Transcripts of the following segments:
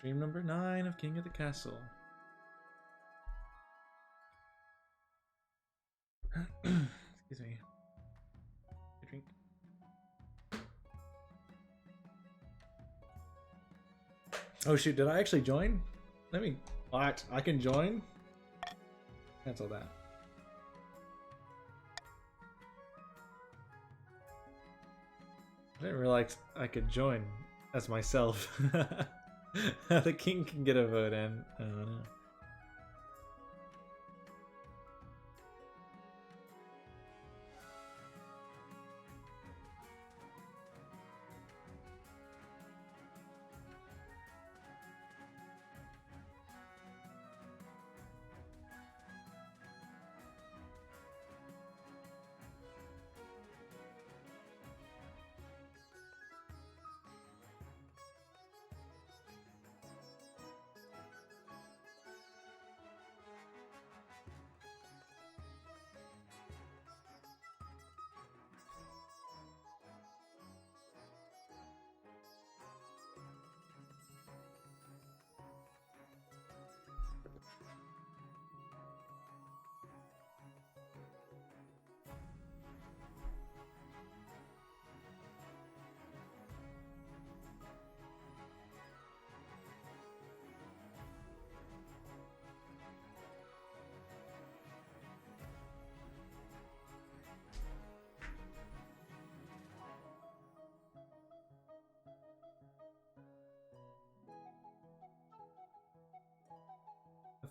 Stream number 9 of King of the Castle. Excuse me. A drink. Oh shoot, did I actually join? Let me... What? I can join? Cancel that. I didn't realize I could join as myself. The king can get a vote in. I don't know.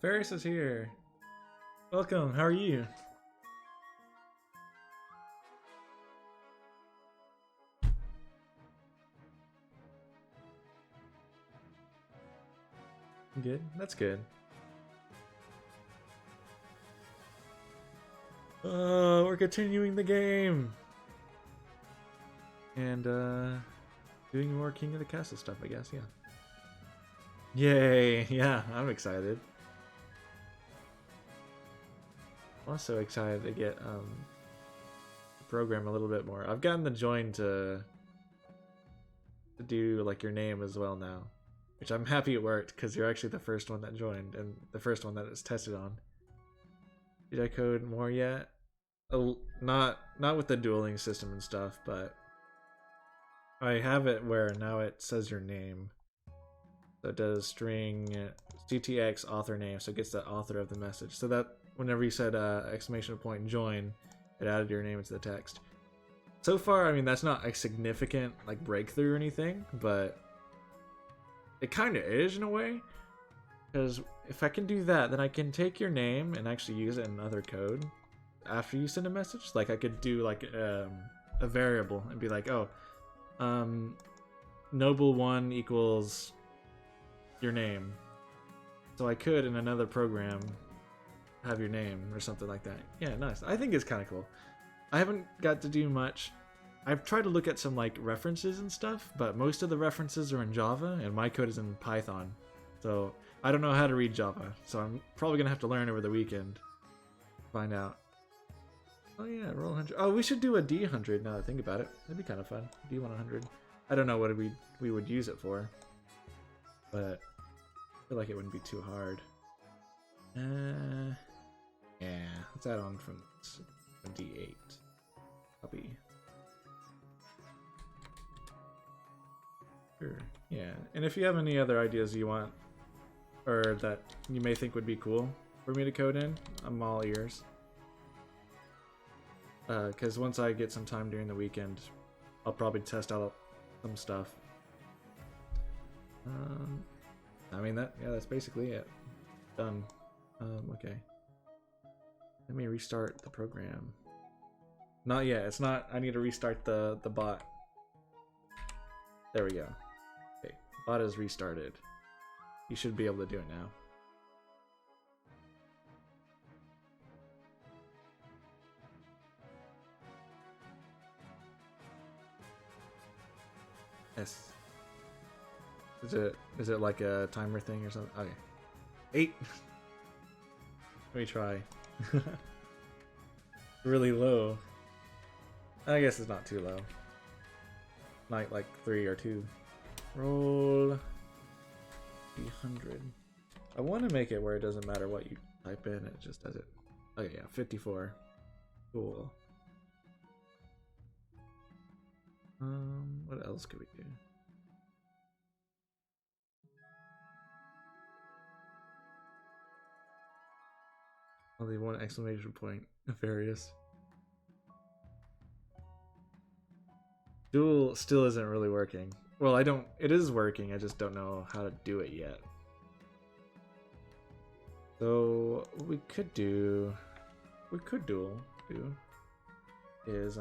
Ferris is here. Welcome, how are you? Good, that's good. We're continuing the game. And doing more King of the Castle stuff, I guess, yeah. Yay, yeah, I'm excited. Also excited to get the program a little bit more. I've gotten the join to do like your name as well now, which I'm happy it worked because you're actually the first one that joined and the first one that it's tested on. Did I code more yet? Not with the dueling system and stuff, but I have it where now it says your name. So it does string CTX author name, so it gets the author of the message. So that whenever you said exclamation point join, it added your name into the text. So far, I mean, that's not a significant like breakthrough or anything, but it kind of is in a way. Because if I can do that, then I can take your name and actually use it in another code after you send a message. Like I could do like a variable and be like, oh, noble1 equals your name. So I could in another program have your name or something like that. Yeah, nice. I think it's kind of cool. I haven't got to do much. I've tried to look at some like references and stuff, but most of the references are in Java and my code is in Python. So I don't know how to read Java. So I'm probably gonna have to learn over the weekend. Find out. Oh yeah, roll 100. Oh, we should do a D100 now that I think about it. That'd be kind of fun. D100. I don't know what we would use it for, but I feel like it wouldn't be too hard. Yeah, let's add on from D8. Copy. Sure. Yeah, and if you have any other ideas you want, or that you may think would be cool for me to code in, I'm all ears. Because once I get some time during the weekend, I'll probably test out some stuff. I mean that's basically it. Done. Okay. Let me restart the program. Not yet. It's not. I need to restart the bot. There we go. Okay, bot is restarted. You should be able to do it now. Yes. Is it like a timer thing or something? Okay. 8. Let me try. Really low. I guess it's not too low. Not like 3 or 2. Roll. 100. I want to make it where it doesn't matter what you type in, it just does it. Okay, yeah, 54. Cool. What else could we do? Only one exclamation point. Nefarious. Duel still isn't really working. Well, it is working, I just don't know how to do it yet. So, what we could duel is,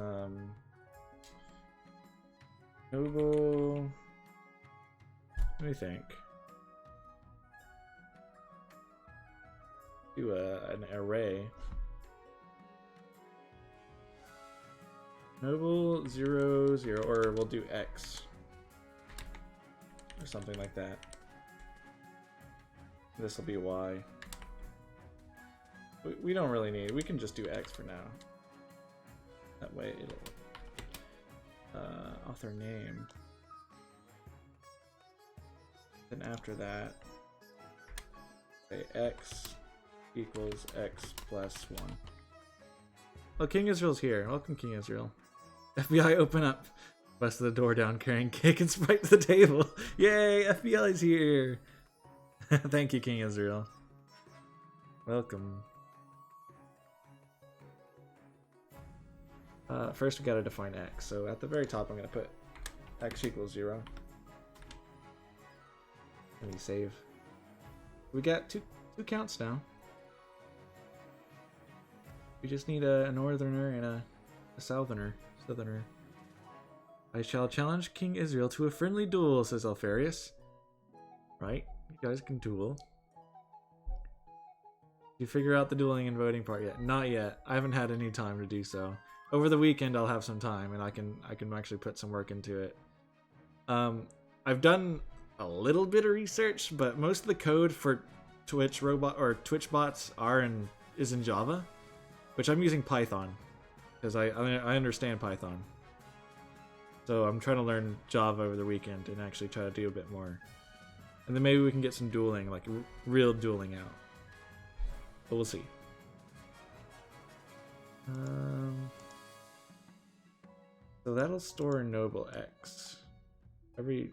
Noble, let me think. Do an array. Noble 0, 0, or we'll do X. Or something like that. This will be Y. We don't really need, we can just do X for now. That way it'll, author name. Then after that, say X equals X plus 1. Oh, King Israel's here. Welcome, King Israel. FBI, open up. Busted the door down, carrying cake and Sprite to the table. Yay, FBI is here. Thank you, King Israel. Welcome. First we gotta define X. So at the very top I'm gonna put X equals 0. Let me save. We got two counts now. We just need a northerner and a southerner. I shall challenge King Israel to a friendly duel, says Alfarius. Right? You guys can duel. You figure out the dueling and voting part yet? Not yet. I haven't had any time to do so. Over the weekend I'll have some time and I can actually put some work into it. I've done a little bit of research, but most of the code for Twitch bots is in Java, which I'm using Python because I understand Python. So I'm trying to learn Java over the weekend and actually try to do a bit more. And then maybe we can get some dueling, like real dueling out. But we'll see. So that'll store Noble X. Okay.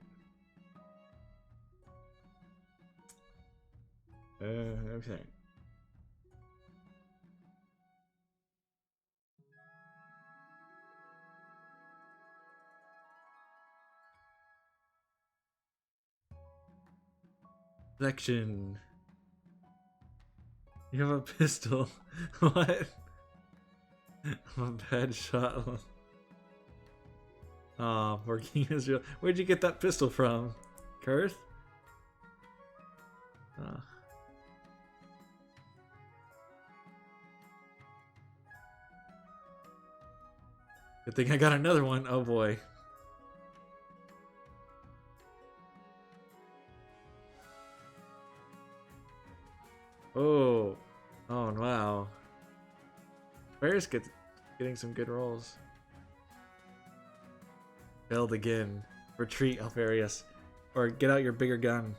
Selection. You have a pistol. What? I'm a bad shot. Aw, working Israel. Where'd you get that pistol from? Kurth? Good thing I got another one. Oh boy. Oh. Oh wow. Ferris getting some good rolls. Failed again. Retreat, Alfarius. Or get out your bigger gun.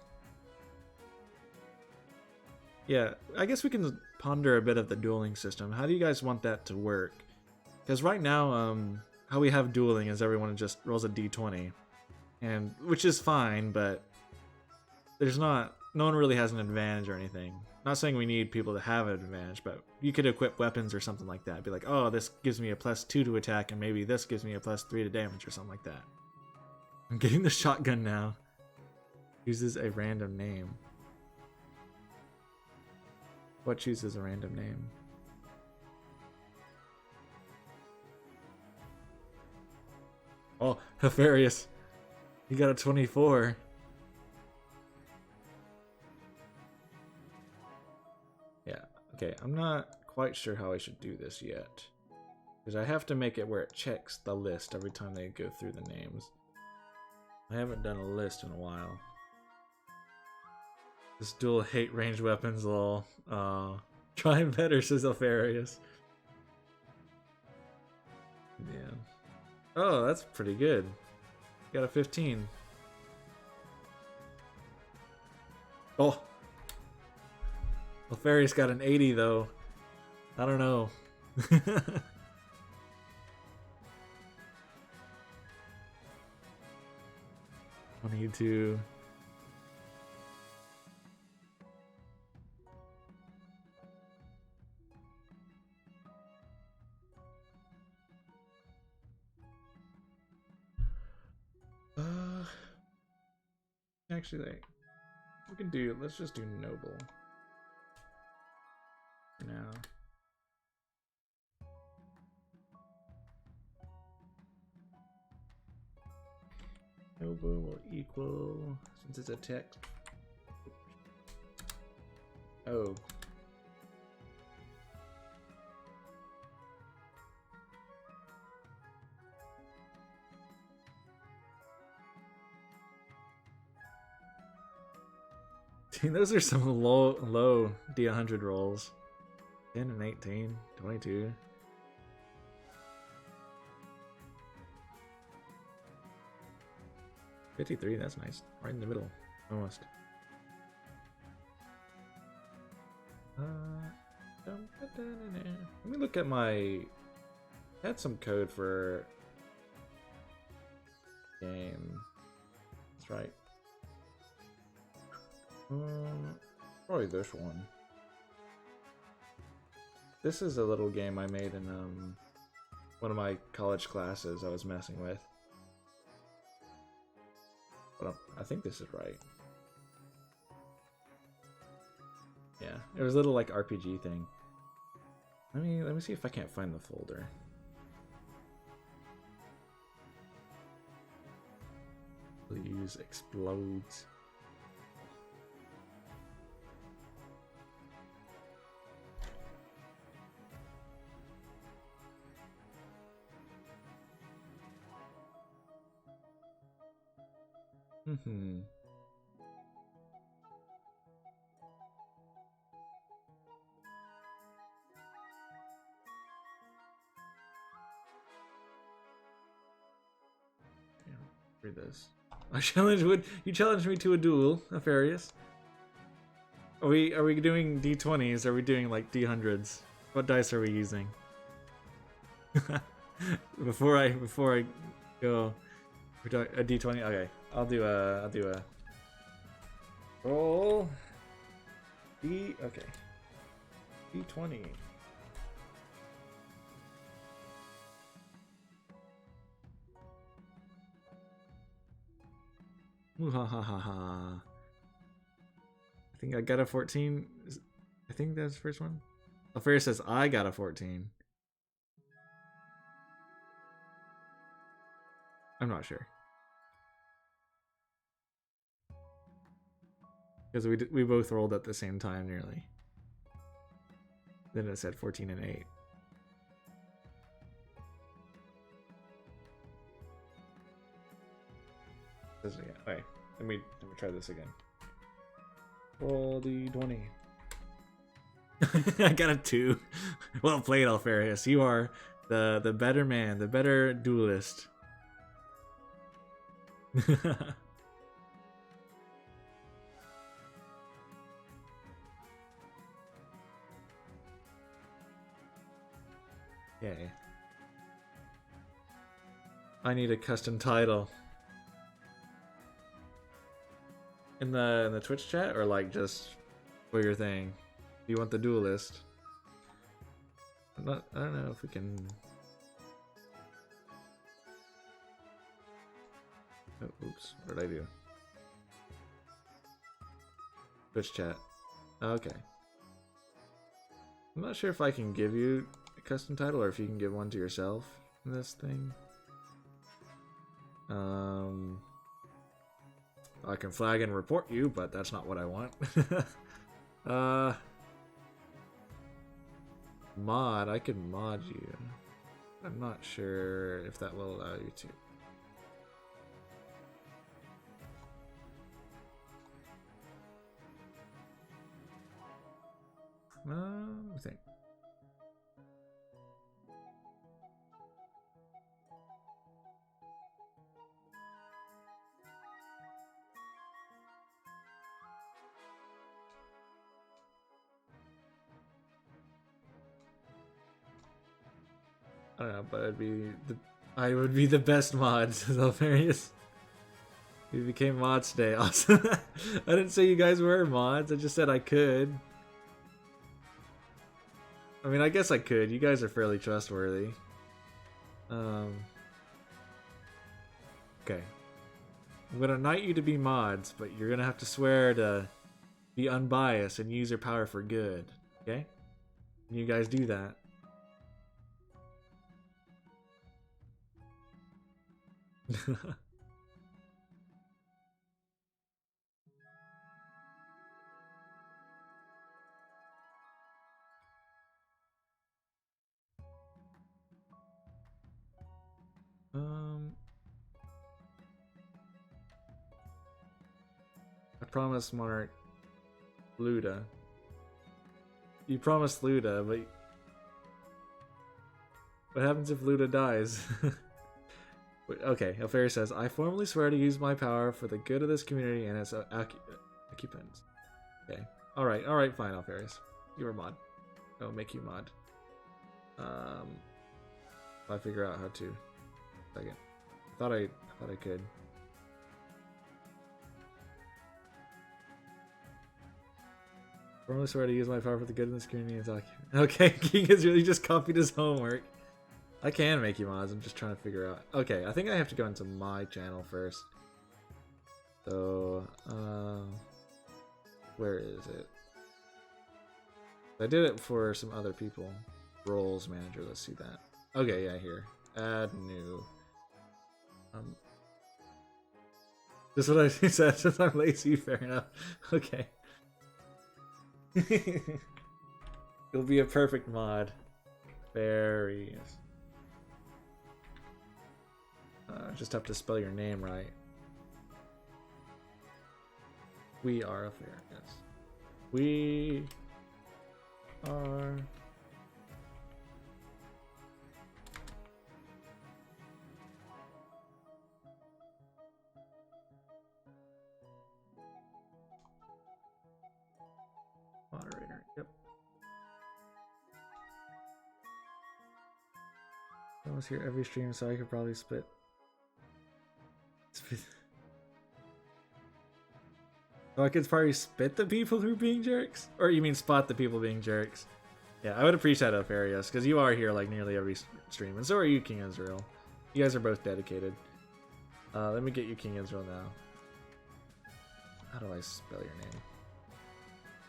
Yeah, I guess we can ponder a bit of the dueling system. How do you guys want that to work? Because right now, how we have dueling is everyone just rolls a d20. And which is fine, but no one really has an advantage or anything. Not saying we need people to have an advantage, but you could equip weapons or something like that. Be like, oh, this gives me a +2 to attack, and maybe this gives me a +3 to damage or something like that. I'm getting the shotgun now. Uses a random name. What chooses a random name? Oh, Nefarious. You got a 24. Yeah, okay, I'm not quite sure how I should do this yet. Because I have to make it where it checks the list every time they go through the names. I haven't done a list in a while. This duel hate ranged weapons, lol. Try better, says Alfarius. Yeah. Oh, that's pretty good. Got a 15. Oh, Alfarius got an 80 though. I don't know. I need to. Actually, like, we can do. Let's just do noble for now. Noble will equal, since it's a text. Oh. Dude, those are some low D100 rolls. 10 and 18, 22. $53, that's nice. Right in the middle, almost. Let me look at my... I had some code for... game. That's right. Probably this one. This is a little game I made in one of my college classes I was messing with. But I think this is right. Yeah, it was a little like RPG thing. Let me see if I can't find the folder. Please explodes. Mm-hmm. Read this. I challenge you challenged me to a duel, Alfarius. Are we doing D20s? Are we doing like D100s? What dice are we using? before I go, we're doing a D20. Okay, I'll do a roll. Okay. D20. Muhahaha. I think I got a 14. I think that's the first one. Alfarius says I got a 14. I'm not sure. Because we both rolled at the same time nearly. Then it said 14 and 8. Okay, let me try this again. Roll the 20. I got a 2. Well played, Alfarius. You are the better man, the better duelist. Yay. I need a custom title. In the Twitch chat, or like just for your thing? Do you want the duelist? I don't know if we can. Oh, oops, what did I do? Twitch chat. Okay. I'm not sure if I can give you a custom title or if you can give one to yourself in this thing. I can flag and report you, but that's not what I want. Mod, I can mod you. I'm not sure if that will allow you to. Let me think. I don't know, but I would be the best mod, says Alfarius. We became mods today. Awesome. I didn't say you guys were mods, I just said I could. I mean, I guess I could. You guys are fairly trustworthy. Okay. I'm gonna knight you to be mods, but you're gonna have to swear to be unbiased and use your power for good. Okay? Can you guys do that? I promised Monarch Luda. You promised Luda, but what happens if Luda dies? Okay, Alfari says, I formally swear to use my power for the good of this community and its occupants. Okay. Alright, fine, Alfarius. You're a mod. I'll make you mod. I'll figure out how to. Second. I thought I could. Formally swear to use my power for the good of this community and its occupants. Okay, King has really just copied his homework. I can make you mods, I'm just trying to figure out. Okay, I think I have to go into my channel first. So, where is it? I did it for some other people. Roles manager, let's see that. Okay, yeah, here. Add new. This is what I said, since I'm lazy, fair enough. Okay. You'll be a perfect mod. Very yes. Just have to spell your name right. We are a fair, yes. We are moderator. Yep. I was here every stream, so I could probably spit. So I could probably spit the people who are being jerks? Or you mean spot the people being jerks? Yeah, I would appreciate that, Alfarius, because you are here like nearly every stream, and so are you, King Israel. You guys are both dedicated. Let me get you King Israel now. How do I spell your name?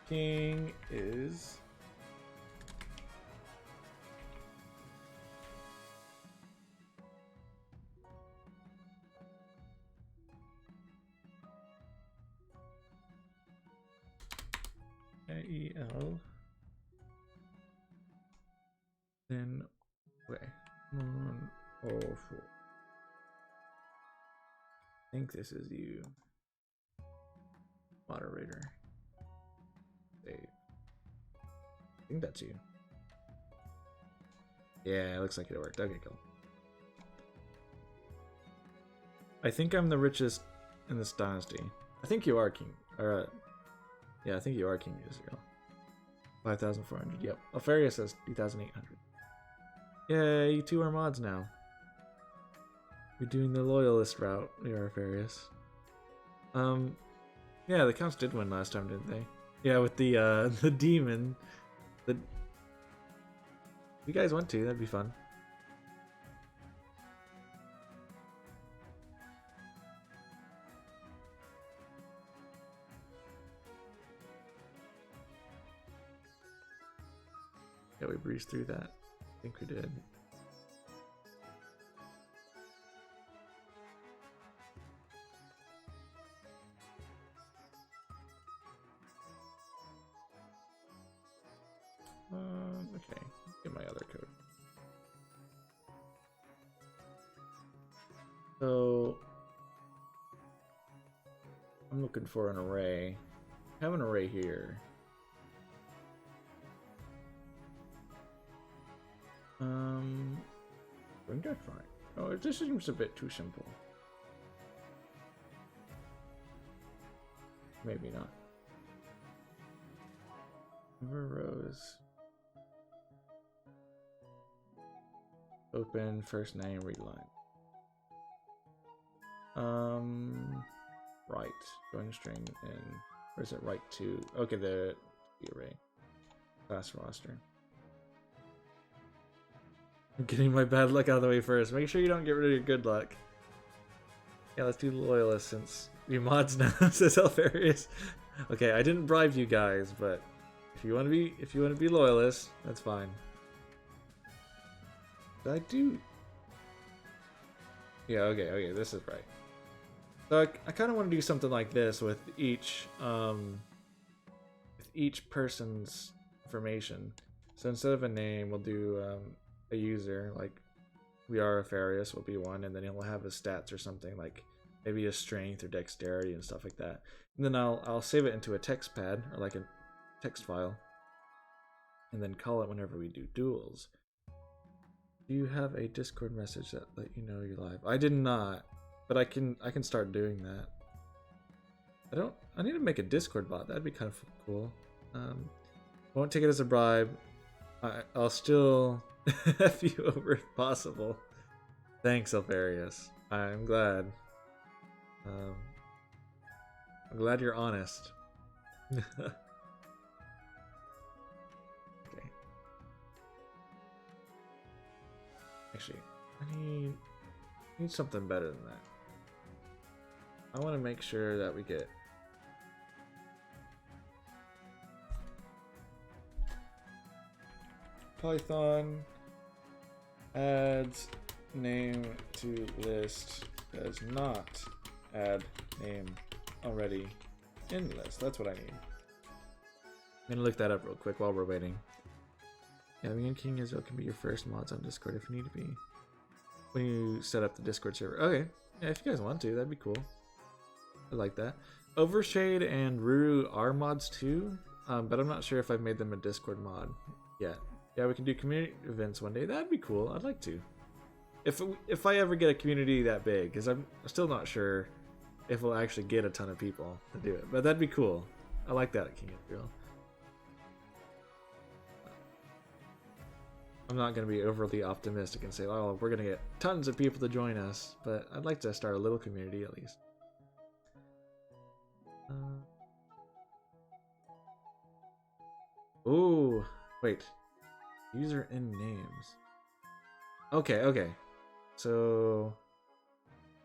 King is... A-E-L. Then, okay. Oh, four. I think this is you. Moderator. Save. I think that's you. Yeah, it looks like it worked. Okay, cool. I think I'm the richest in this dynasty. I think you are King. Or, yeah, I think you are King Israel. 5,400. Yep. Alfaria says 2,800. Yay, you two are mods now. We're doing the loyalist route. We are Alfarius. Yeah, the counts did win last time, didn't they? Yeah, with the the demon. The you guys want to? That'd be fun. Yeah, we breezed through that. I think we did. Okay. Get my other code. So I'm looking for an array. I have an array here. I think that's fine. Oh, it just seems a bit too simple. Maybe not. Number of rows. Open first name read line. Right. Join string in. Where's it? Right to. Okay, the array. Class roster. I'm getting my bad luck out of the way first. Make sure you don't get rid of your good luck. Yeah, let's do loyalist since you mods now, says Alfarius. Okay, I didn't bribe you guys, but if you want to be loyalist, that's fine. Did I do? Yeah, okay, this is right. So I kind of want to do something like this with each person's information. So instead of a name, we'll do a user, like we are Alfarius will be one, and then he'll have his stats or something, like maybe his strength or dexterity and stuff like that. And then I'll save it into a text pad or like a text file, and then call it whenever we do duels. Do you have a Discord message that let you know you're live? I did not, but I can start doing that. I need to make a Discord bot. That'd be kind of cool. Won't take it as a bribe. I'll still F you over if possible. Thanks, Alfarius. I'm glad. I'm glad you're honest. Okay. Actually, I need something better than that. I want to make sure that we get Python adds name to list does not add name already in list. That's what I need. I'm gonna look that up real quick while we're waiting. Yeah, me and King Israel can be your first mods on Discord if you need to be. When you set up the Discord server. Okay. Yeah, if you guys want to, that'd be cool. I like that. Overshade and Ruru are mods too, but I'm not sure if I've made them a Discord mod yet. Yeah, we can do community events one day. That'd be cool. I'd like to. If I ever get a community that big, because I'm still not sure if we'll actually get a ton of people to do it, but that'd be cool. I like that at King Israel. I'm not going to be overly optimistic and say, oh, we're going to get tons of people to join us, but I'd like to start a little community at least. Oh, wait. User in names. Okay. So,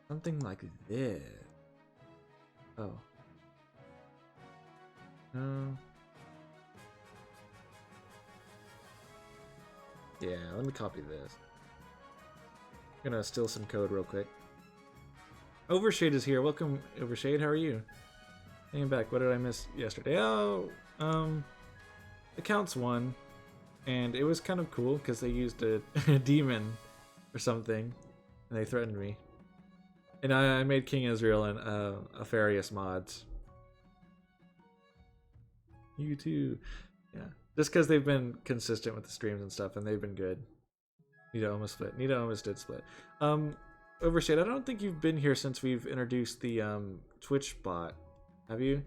something like this. Oh. No. Yeah, let me copy this. I'm gonna steal some code real quick. Overshade is here. Welcome, Overshade. How are you? Came back. What did I miss yesterday? Oh, accounts 1, and it was kind of cool because they used a demon or something, and they threatened me. And I made King Israel and Alfarius mods. You too. Yeah. Just because they've been consistent with the streams and stuff, and they've been good. Nita almost split. Nita almost did split. Overshade, I don't think you've been here since we've introduced the Twitch bot. Have you?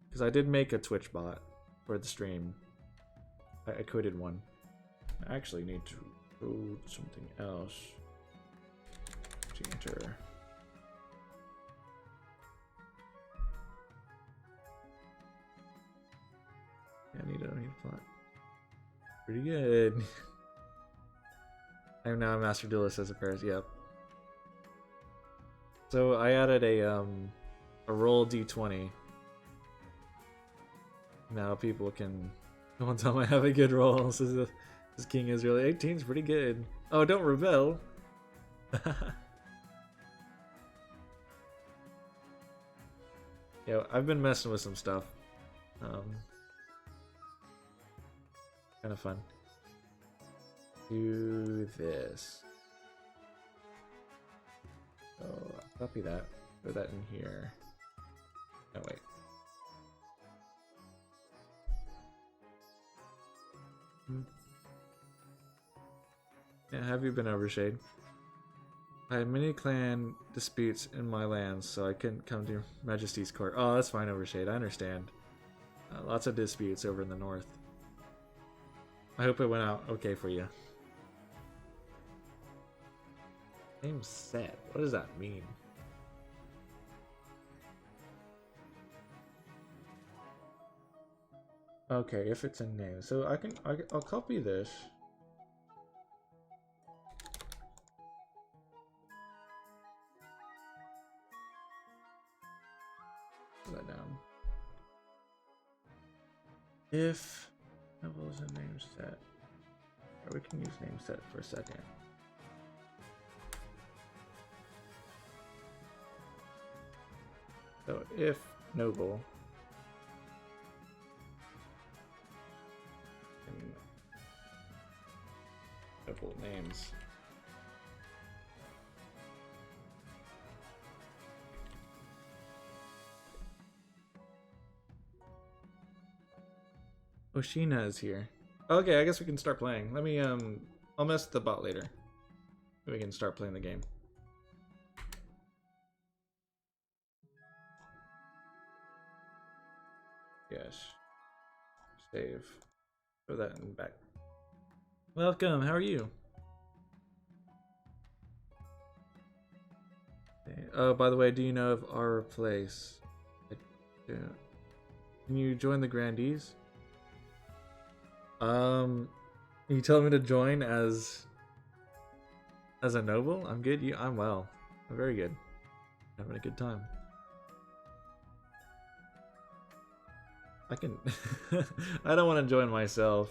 Because I did make a Twitch bot for the stream. I coded one. I actually need to code something else to enter. Yeah, need a plot. Pretty good. I'm now a Master Duelist as a Paris. Yep. So I added a roll d20. Now people can one time I have a good roll. This is King Israel. 18's pretty good. Oh, don't rebel. Yeah, I've been messing with some stuff. Kind of fun. Do this. Oh, copy that. Put that in here. Oh wait. Yeah, have you been Overshade? I had many clan disputes in my lands, so I couldn't come to your Majesty's court. Oh, that's fine, Overshade. I understand. Lots of disputes over in the north. I hope it went out okay for you. Name set. What does that mean? Okay, if it's a name, so I'll copy this. Put that down. If novel is a name set, or we can use name set for a second. So if noble noble names. Oshina is here. Okay, I guess we can start playing. Let me I'll mess with the bot later. We can start playing the game. Yes. Save. Throw that in back. Welcome, how are you? Okay. Oh, by the way, do you know of our place? I do. Can you join the Grandees? You telling me to join as a noble? I'm good. I'm well. I'm very good. Having a good time. I can. I don't want to join myself.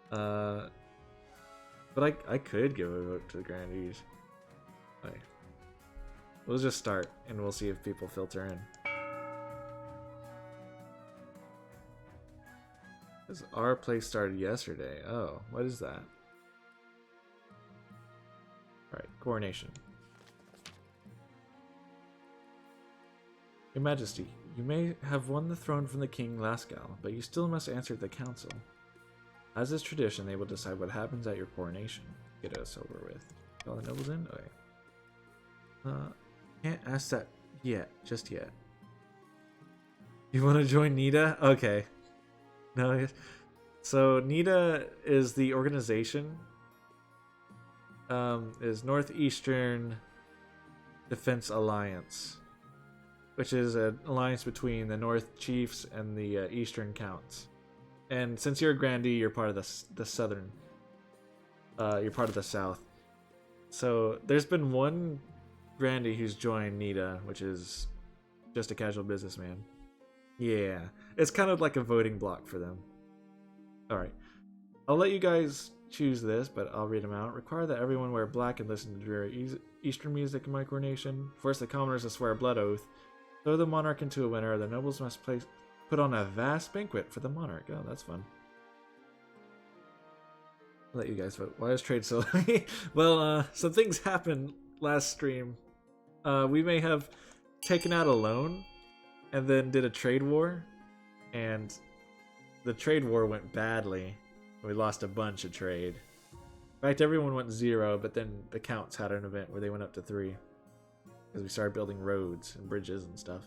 But I could give a vote to the Grandees. Okay. We'll just start and we'll see if people filter in. This our place started yesterday. Oh, what is that? Alright, coronation. Your Majesty, you may have won the throne from the King Lascal, but you still must answer to the council. As is tradition, they will decide what happens at your coronation. Get us over with. All the nobles in? Okay. Can't ask that yet, just yet. You want to join Nita? Okay. No, so Nita is the organization. Is Northeastern Defense Alliance, which is an alliance between the North Chiefs and the Eastern Counts. And since you're a Grandee, you're part of the Southern. You're part of the South. So there's been one Grandee who's joined Nita, which is just a casual businessman. Yeah, it's kind of like a voting block for them. Alright, I'll let you guys choose this, but I'll read them out. Require that everyone wear black and listen to dreary Eastern music in my coronation. Force the commoners to swear a blood oath. Throw the monarch into a winter. The nobles must put on a vast banquet for the monarch. Oh, that's fun. I'll let you guys vote. Why is trade so well, some things happened last stream. We may have taken out a loan and then did a trade war, and the trade war went badly. We lost a bunch of trade. In fact, everyone went 0, but then the Counts had an event where they went up to 3 because we started building roads and bridges and stuff.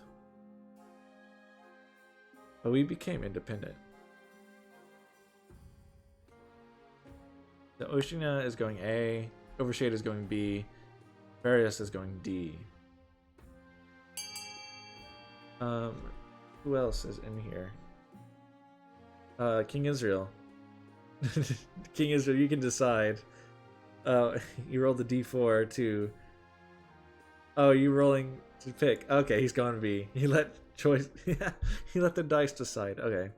But we became independent. The Oshina is going A, Overshade is going B, Various is going D. Who else is in here? King Israel. King Israel, you can decide. You rolled the D4 to... Oh, you rolling to pick. Okay, he's gone B. He let choice... he let the dice decide. Okay.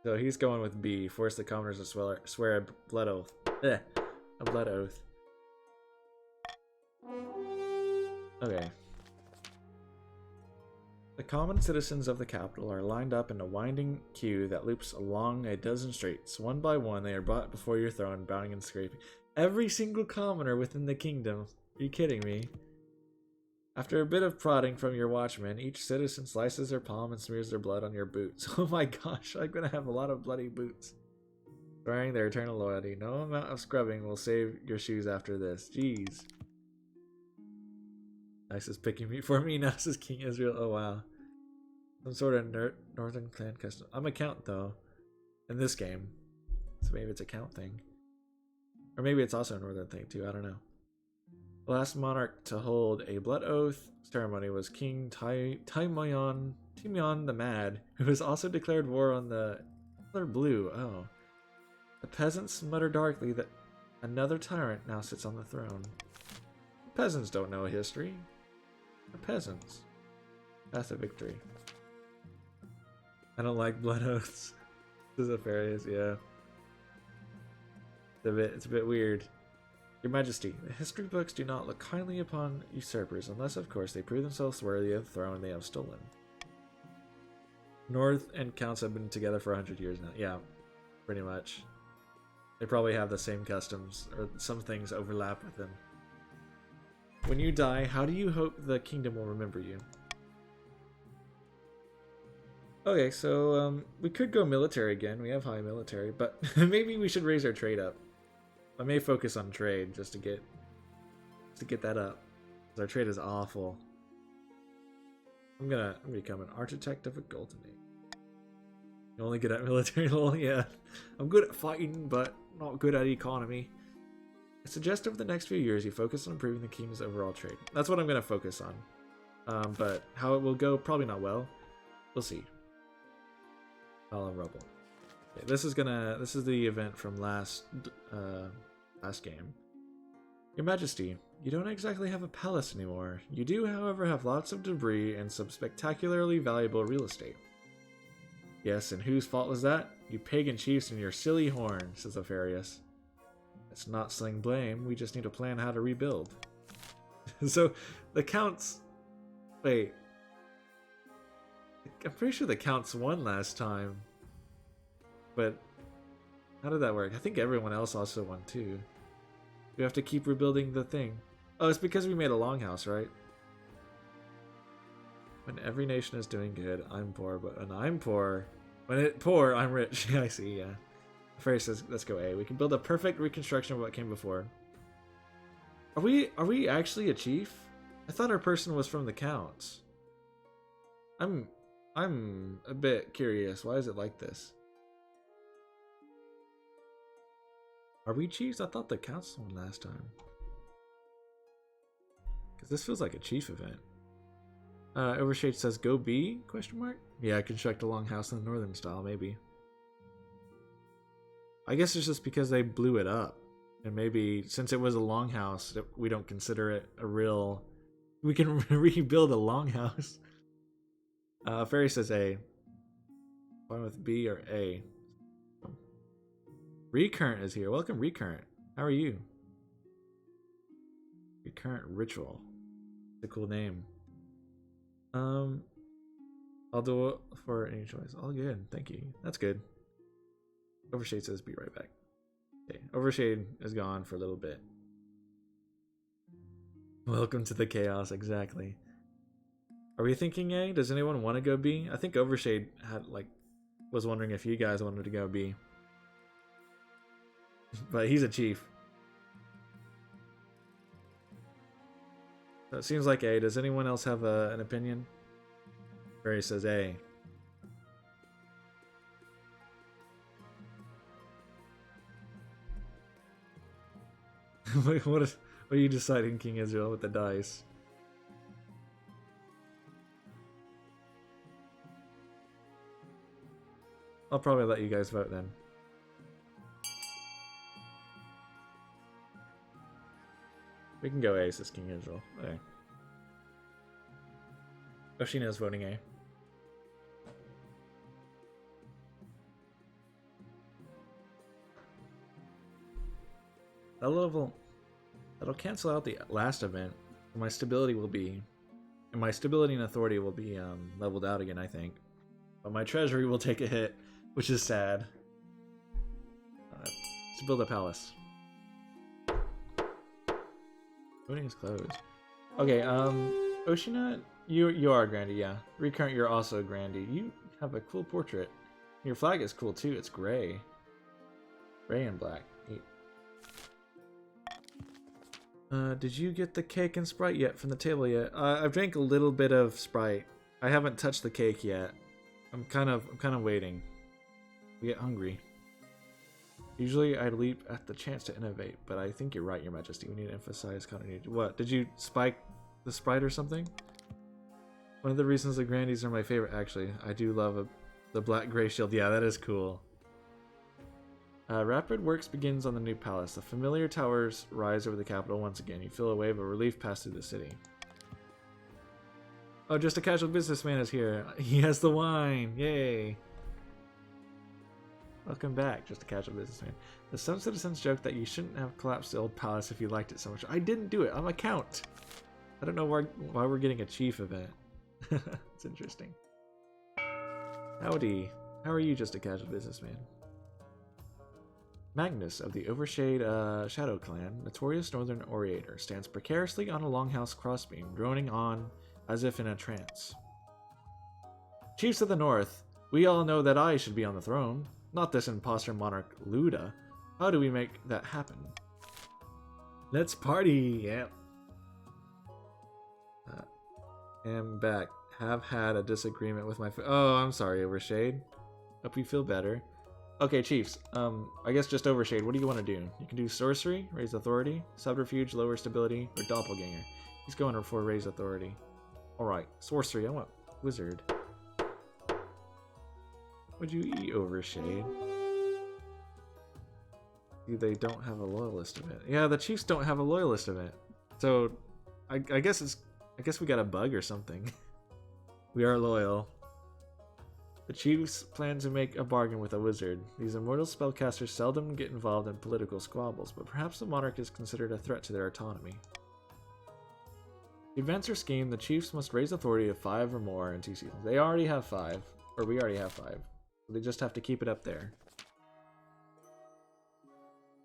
So he's going with B. Force the commoners to swear a blood oath. A blood oath. Okay. The common citizens of the capital are lined up in a winding queue that loops along a dozen streets. One by one, they are brought before your throne, bowing and scraping. Every single commoner within the kingdom. Are you kidding me? After a bit of prodding from your watchmen, each citizen slices their palm and smears their blood on your boots. Oh my gosh, I'm gonna have a lot of bloody boots. Swearing their eternal loyalty. No amount of scrubbing will save your shoes after this. Jeez. Nice is picking me for me now, says King Israel. Oh wow. Some sort of northern clan custom. I'm a count though. In this game. So maybe it's a count thing. Or maybe it's also a northern thing too, I don't know. The last monarch to hold a blood oath ceremony was King Timoyon the Mad, who has also declared war on the color blue. Oh. The peasants mutter darkly that another tyrant now sits on the throne. The peasants don't know history. The peasants. That's a victory. I don't like blood oaths. This is Apharius, yeah. It's a bit weird. Your Majesty, the history books do not look kindly upon usurpers, unless of course they prove themselves worthy of the throne they have stolen. North and Counts have been together for 100 years now. Yeah, pretty much. They probably have the same customs, or some things overlap with them. When you die, how do you hope the kingdom will remember you? Okay, so we could go military again. We have high military, but maybe we should raise our trade up. I may focus on trade just to get that up. Our trade is awful. I'm gonna become an architect of a golden age. You're only good at military lol, yeah. I'm good at fighting, but not good at economy. I suggest over the next few years you focus on improving the kingdom's overall trade. That's what I'm gonna focus on. But how it will go, probably not well. We'll see. Pile of rubble. Okay, this is the event from last game. Your Majesty, you don't exactly have a palace anymore. You do, however, have lots of debris and some spectacularly valuable real estate. Yes, and whose fault was that? You pagan chiefs and your silly horn, says Apharius. It's not sling blame, we just need to plan how to rebuild. So, the Counts... Wait. I'm pretty sure the Counts won last time. But, how did that work? I think everyone else also won too. We have to keep rebuilding the thing. Oh, it's because we made a longhouse, right? When every nation is doing good, I'm poor, but when I'm poor... When it poor, I'm rich. Yeah, I see, yeah. First, let's go A. We can build a perfect reconstruction of what came before. Are we actually a chief? I thought our person was from the Counts. I'm a bit curious. Why is it like this? Are we chiefs? I thought the Counts won last time. Because this feels like a chief event. Overshade says, go B? Question mark? Yeah, construct a longhouse in the northern style, maybe. I guess it's just because they blew it up. And maybe, since it was a longhouse, we don't consider it a real... We can rebuild a longhouse. Fairy says A. Fine with B or A. Recurrent is here. Welcome, Recurrent. How are you? Recurrent Ritual. It's a cool name. I'll do it for any choice. All good. Thank you. That's good. Overshade says be right back. Okay. Overshade is gone for a little bit. Welcome to the chaos. Exactly. Are we thinking A? Does anyone want to go B? I think Overshade was wondering if you guys wanted to go B. But he's a chief. So it seems like A. Does anyone else have an opinion? Barry says A. What are you deciding, King Israel, with the dice? I'll probably let you guys vote then. We can go A, says King Israel. Okay. Oshina's voting A. That'll cancel out the last event. My stability and authority will be leveled out again, I think. But my treasury will take a hit, which is sad. Let's build a palace. Voting is closed. Okay, Oshina, you are Grandy, yeah. Recurrent, you're also Grandy. You have a cool portrait. Your flag is cool too. It's gray. Gray and black. Neat. Did you get the cake and Sprite yet from the table yet? I've drank a little bit of Sprite. I haven't touched the cake yet. I'm kind of waiting. We get hungry. Usually I leap at the chance to innovate, but I think you're right, Your Majesty. We need to emphasize continuity. What? Did you spike the sprite or something? One of the reasons the Grandies are my favorite, actually. I do love the black gray shield. Yeah, that is cool. Rapid works begins on the new palace. The familiar towers rise over the capital once again. You feel a wave of relief pass through the city. Oh, just a casual businessman is here. He has the wine. Yay. Welcome back, just a casual businessman. Some citizens joke that you shouldn't have collapsed the old palace if you liked it so much. I didn't do it. I'm a count. I don't know why we're getting a chief event. It's interesting. Howdy. How are you, just a casual businessman? Magnus of the Overshade Shadow Clan, notorious northern orator, stands precariously on a longhouse crossbeam, droning on as if in a trance. Chiefs of the North, we all know that I should be on the throne, not this imposter monarch Luda. How do we make that happen? Let's party! Yep. Am back. Have had a disagreement with my oh, I'm sorry, Overshade. Hope you feel better. Okay, Chiefs. I guess just Overshade. What do you want to do? You can do Sorcery, Raise Authority, Subterfuge, Lower Stability, or Doppelganger. He's going for Raise Authority. Alright, Sorcery. I want Wizard. Would you eat, Overshade? They don't have a Loyalist event. Yeah, the Chiefs don't have a Loyalist event. So, I guess we got a bug or something. We are loyal. The Chiefs plan to make a bargain with a wizard. These immortal spellcasters seldom get involved in political squabbles, but perhaps the monarch is considered a threat to their autonomy. To advance their scheme, the Chiefs must raise authority to 5 or more in 2 seasons. They already have 5, or we already have 5. They just have to keep it up there.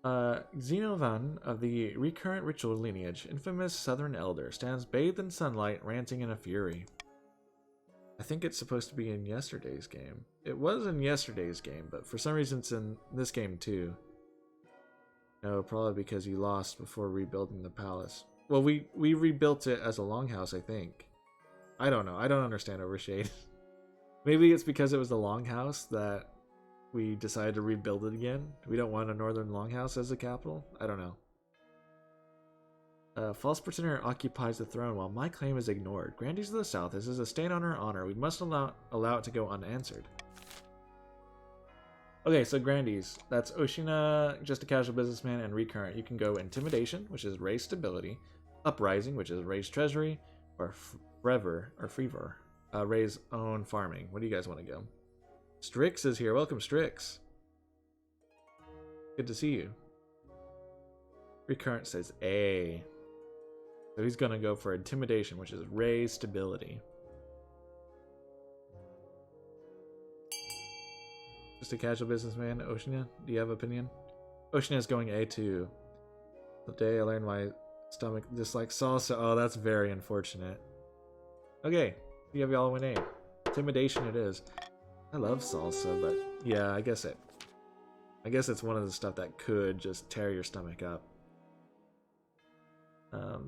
Xenovan of the Recurrent Ritual lineage, infamous Southern Elder, stands bathed in sunlight, ranting in a fury. I think it's supposed to be in yesterday's game. It was in yesterday's game, but for some reason it's in this game too. No, probably because you lost before rebuilding the palace. Well, we rebuilt it as a longhouse, I think. I don't know. I don't understand Overshade. Maybe it's because it was the longhouse that we decided to rebuild it again. We don't want a northern longhouse as a capital. I don't know. False pretender occupies the throne while my claim is ignored. Grandees of the South, this is a stain on our honor. We must allow it to go unanswered. Okay, so Grandees. That's Oshina, Just a Casual Businessman, and Recurrent. You can go Intimidation, which is Raise Stability. Uprising, which is Raise Treasury. Or Freevor, Raise Own Farming. What do you guys want to go? Strix is here. Welcome, Strix. Good to see you. Recurrent says A. So he's going to go for Intimidation, which is Raise Stability. Just a Casual Businessman, Oceania, do you have an opinion? Oceania is going A2. The day I learned my stomach dislikes salsa. Oh, that's very unfortunate. Okay, you have y'all win A. Intimidation it is. I love salsa, but yeah, I guess it's one of the stuff that could just tear your stomach up.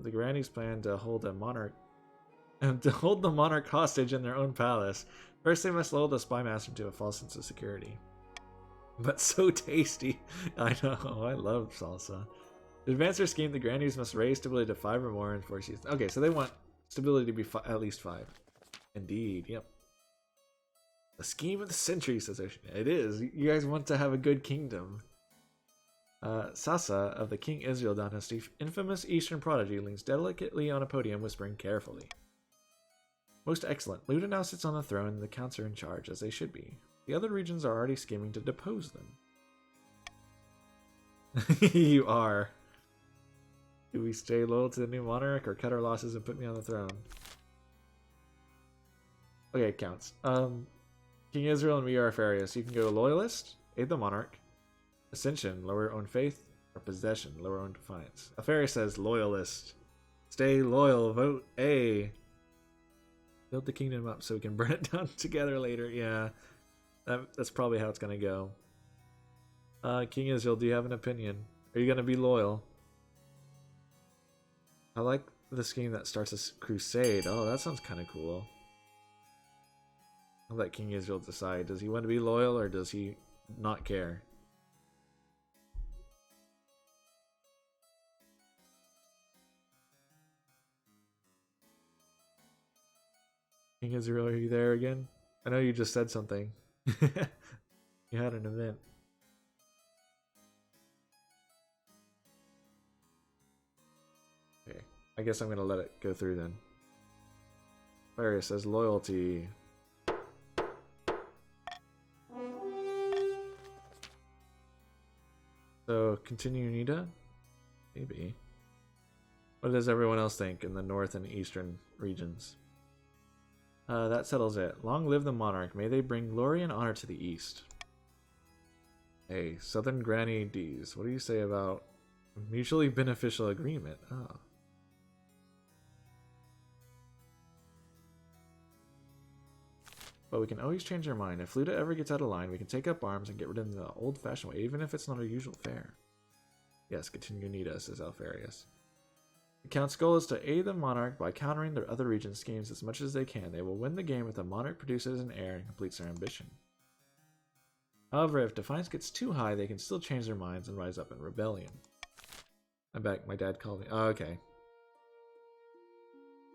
The Grannies plan to hold the monarch hostage in their own palace. First, they must lull the spy master into a false sense of security. But so tasty! I know, I love salsa. To advance their scheme, the Grannies must raise stability to 5 or more in 4 seasons. Okay, so they want stability to be at least 5. Indeed, yep. The scheme of the century, says Oceania. It is. You guys want to have a good kingdom. Sasa of the King Israel dynasty, infamous Eastern prodigy, leans delicately on a podium, whispering carefully. Most excellent. Luda now sits on the throne, and the counts are in charge, as they should be. The other regions are already scheming to depose them. You are. Do we stay loyal to the new monarch, or cut our losses and put me on the throne? Okay, counts. King Israel and we are Farius. You can go Loyalist, aid the monarch. Ascension, lower own faith, or Possession, lower own defiance. Alfarius says Loyalist. Stay loyal, vote A. Build the kingdom up so we can burn it down together later. Yeah, that's probably how it's going to go. King Israel, do you have an opinion? Are you going to be loyal? I like the scheme that starts a crusade. Oh, that sounds kind of cool. I'll let King Israel decide. Does he want to be loyal or does he not care? King Israel, are you there again? I know you just said something. You had an event. Okay, I guess I'm gonna let it go through then. Farius says loyalty. So continue Nita? Maybe. What does everyone else think in the north and eastern regions? That settles it. Long live the monarch. May they bring glory and honor to the east. Hey, Southern Granny D's. What do you say about mutually beneficial agreement? Oh. But we can always change our mind. If Luda ever gets out of line, we can take up arms and get rid of them the old-fashioned way, even if it's not our usual fare. Yes, continue Nita, says Alfarius. The Count's goal is to aid the monarch by countering their other regions' schemes as much as they can. They will win the game if the monarch produces an heir and completes their ambition. However, if defiance gets too high, they can still change their minds and rise up in rebellion. I'm back. My dad called me. Oh, okay.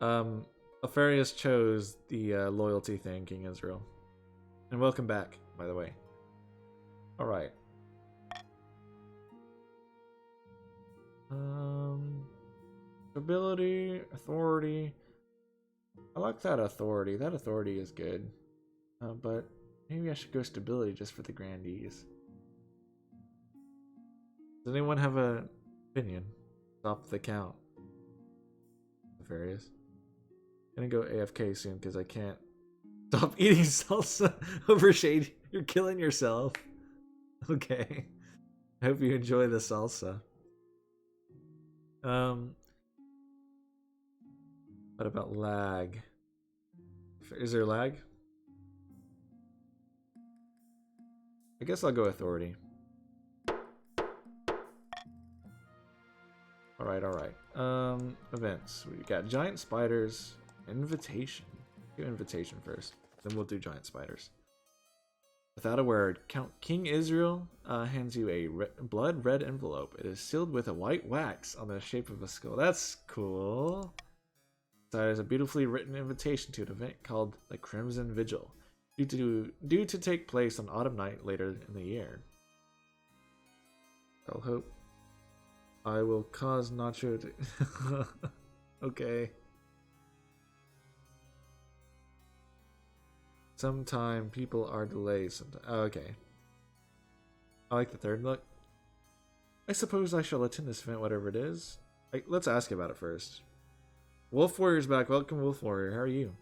Alfarius chose the loyalty thing, King Israel. And welcome back, by the way. Alright. Ability, authority. I like that authority. That authority is good. But maybe I should go stability just for the grandees. Does anyone have an opinion? Stop the count. Various. Gonna go AFK soon because I can't stop eating salsa over shade. You're killing yourself. Okay. I hope you enjoy the salsa. What about lag? Is there lag? I guess I'll go authority. Alright. Events. We got giant spiders. Invitation. Do invitation first. Then we'll do giant spiders. Without a word, Count King Israel hands you a blood red envelope. It is sealed with a white wax on the shape of a skull. That's cool. There's a beautifully written invitation to an event called the Crimson Vigil, due to take place on autumn night later in the year. I'll hope I will cause Nacho to... Okay. Sometime people are delayed. Oh, okay. I like the third look. I suppose I shall attend this event, whatever it is. Let's ask about it first. Wolf Warrior's back. Welcome, Wolf Warrior. How are you?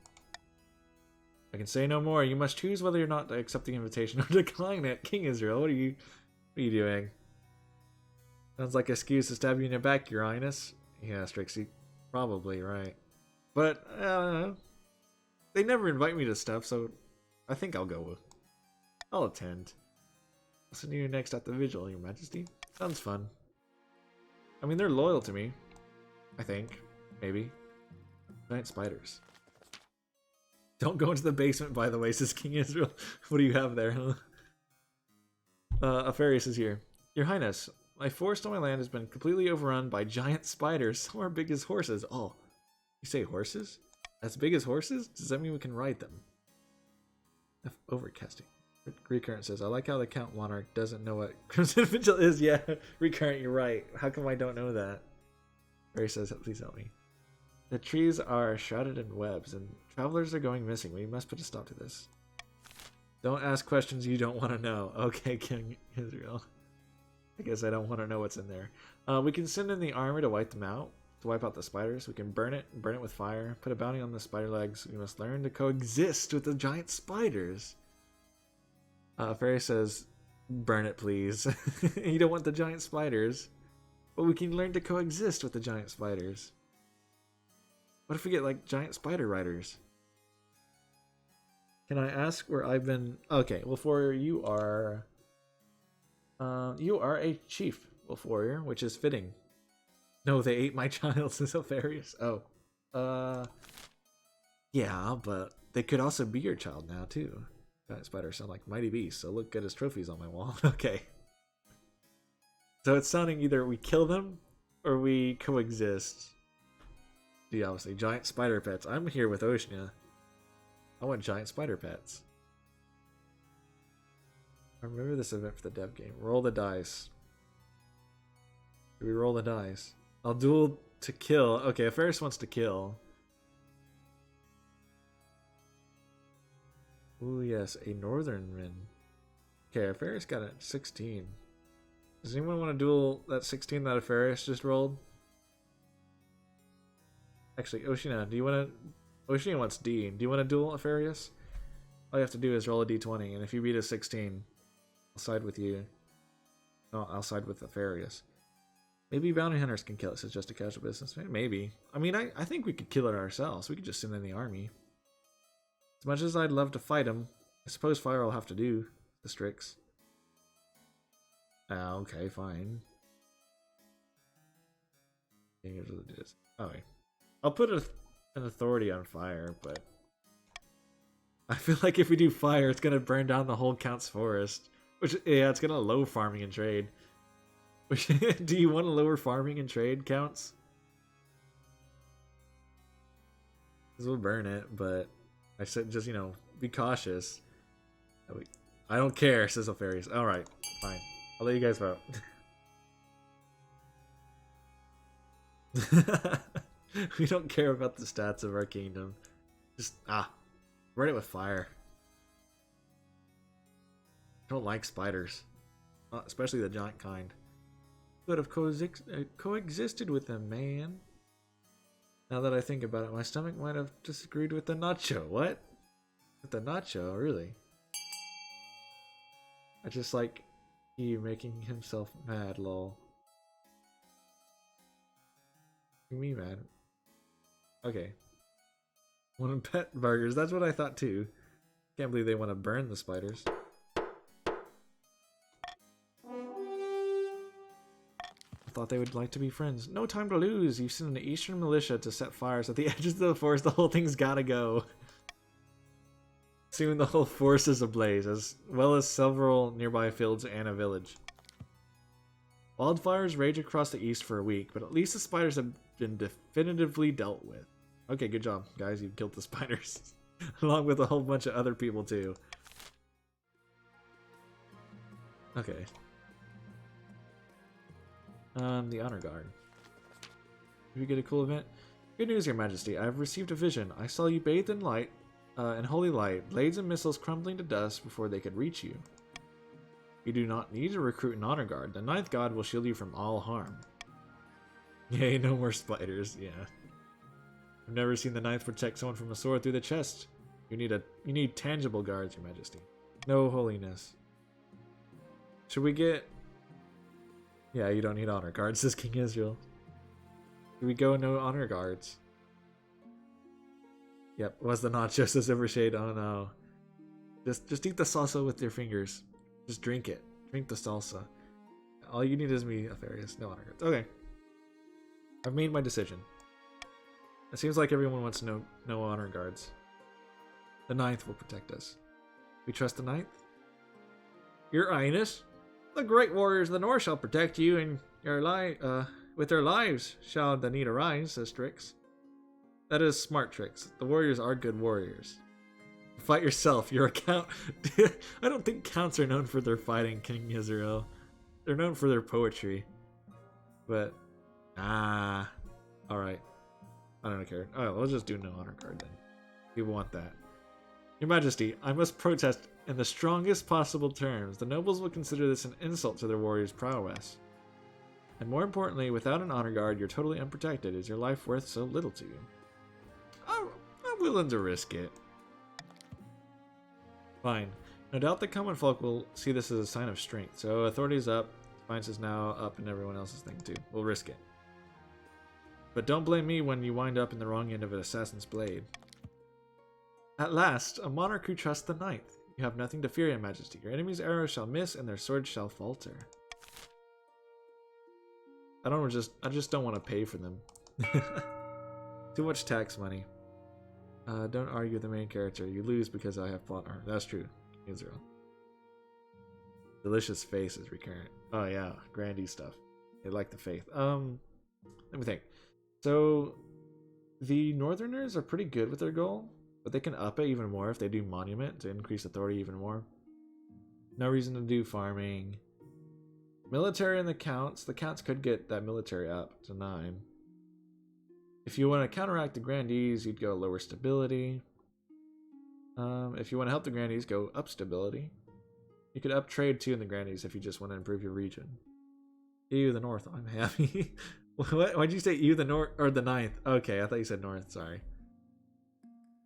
I can say no more. You must choose whether or not to accept the invitation or decline it. King Israel, what are you doing? Sounds like an excuse to stab you in the back, Your Highness. Yeah, Strixie. Probably, right. But, they never invite me to stuff, so I think I'll go. I'll attend. I'll send you next at the Vigil, Your Majesty. Sounds fun. I mean, they're loyal to me. I think. Maybe. Giant spiders. Don't go into the basement, by the way, says King Israel. What do you have there, huh? Alfarius is here. Your Highness, my forest on my land has been completely overrun by giant spiders. Some are big as horses. Oh, you say horses? As big as horses? Does that mean we can ride them? Overcasting. Recurrent says, I like how the Count Monarch doesn't know what Crimson Vigil is. Yeah, Recurrent, you're right. How come I don't know that? Ray says, please help me. The trees are shrouded in webs, and travelers are going missing. We must put a stop to this. Don't ask questions you don't want to know. Okay, King Israel. I guess I don't want to know what's in there. We can send in the army to wipe them out. To wipe out the spiders. We can burn it with fire. Put a bounty on the spider legs. We must learn to coexist with the giant spiders. Fairy says, burn it, please. You don't want the giant spiders. But we can learn to coexist with the giant spiders. What if we get, like, giant spider riders? Can I ask where I've been... Okay, Wolf Warrior, you are a chief, Wolf Warrior, which is fitting. No, they ate my child, says Alfarius. Oh. Yeah, but they could also be your child now, too. Giant spiders sound like mighty beasts, so look good as trophies on my wall. Okay. So it's sounding either we kill them, or we coexist. Yeah, obviously, giant spider pets. I'm here with Oshnia. I want giant spider pets. I remember this event for the dev game. Roll the dice. Do we roll the dice? I'll duel to kill. Okay, Ferris wants to kill. Ooh, yes, a northernman. Okay, Ferris got a 16. Does anyone want to duel that 16 that Ferris just rolled? Actually, Oshina, do you want to... Oshina wants D. Do you want to duel Afarius? All you have to do is roll a d20, and if you beat a 16, I'll side with you. No, I'll side with Afarius. Maybe bounty hunters can kill us. It's just a casual business. Maybe. I mean, I think we could kill it ourselves. We could just send in the army. As much as I'd love to fight him, I suppose fire will have to do the Strix. Ah, okay, fine. Okay. I'll put an authority on fire, but I feel like if we do fire, it's gonna burn down the whole Count's forest. Which, yeah, it's gonna low farming and trade. Do you want to lower farming and trade, Counts? Because we'll burn it, but I said just, you know, be cautious. I don't care, says Alfarius. Alright, fine. I'll let you guys vote. We don't care about the stats of our kingdom. Just, burn it with fire. I don't like spiders. Especially the giant kind. Could have coexisted with them, man. Now that I think about it, my stomach might have disagreed with the nacho. What? With the nacho? Really? I just like he making himself mad, lol. Me mad. Okay. Want to pet burgers. That's what I thought too. Can't believe they want to burn the spiders. Thought they would like to be friends. No time to lose. You've sent an eastern militia to set fires at the edges of the forest. The whole thing's gotta go. Soon the whole forest is ablaze, as well as several nearby fields and a village. Wildfires rage across the east for a week, but at least the spiders have been definitively dealt with. Okay, good job, guys. You killed the spiders. Along with a whole bunch of other people, too. Okay. The Honor Guard. Did we get a cool event? Good news, Your Majesty. I have received a vision. I saw you bathed in light, in holy light, blades and missiles crumbling to dust before they could reach you. You do not need to recruit an Honor Guard. The Ninth God will shield you from all harm. Yay, no more spiders. Yeah. I've never seen the Ninth protect someone from a sword through the chest. You need tangible guards, Your Majesty. No holiness. Should we get... Yeah, you don't need honor guards, says King Israel. Here we go, no honor guards. Yep, was the nacho, says Evershade. Oh no. Just eat the salsa with your fingers. Just drink it. Drink the salsa. All you need is me, Alfarius. No honor guards. Okay. I've made my decision. It seems like everyone wants no honor guards. The Ninth will protect us. We trust the Ninth? Your Highness? The great warriors of the north shall protect you, and with their lives shall the need arise, says Trix. That is smart, Trix. The warriors are good warriors. Fight yourself. You're a count. I don't think counts are known for their fighting, King Israel. They're known for their poetry. But, alright. I don't care. Oh, we'll just do no honor card then. People want that. Your Majesty, I must protest in the strongest possible terms. The nobles will consider this an insult to their warriors' prowess. And more importantly, without an honor guard, you're totally unprotected. Is your life worth so little to you? I'm willing to risk it. Fine. No doubt the common folk will see this as a sign of strength. So authority's up, Defiance is now up, and everyone else's thing too. We'll risk it. But don't blame me when you wind up in the wrong end of an assassin's blade. At last, a monarch who trusts the Ninth. You have nothing to fear, Your Majesty. Your enemy's arrows shall miss, and their swords shall falter. I just don't want to pay for them. Too much tax money. Don't argue with the main character. You lose because I have plot armor. That's true. Israel. Delicious face is recurrent. Oh yeah, Grandy stuff. They like the faith. Let me think. So, the Northerners are pretty good with their goal. But they can up it even more if they do monument to increase authority even more. No reason to do farming. Military and the counts. The counts could get that military up to 9. If you want to counteract the grandees, you'd go lower stability. If you want to help the grandees, go up stability. You could up trade too in the grandees if you just want to improve your region. EU the north. I'm happy. What? Why'd you say EU the north or the 9th? Okay, I thought you said north. Sorry.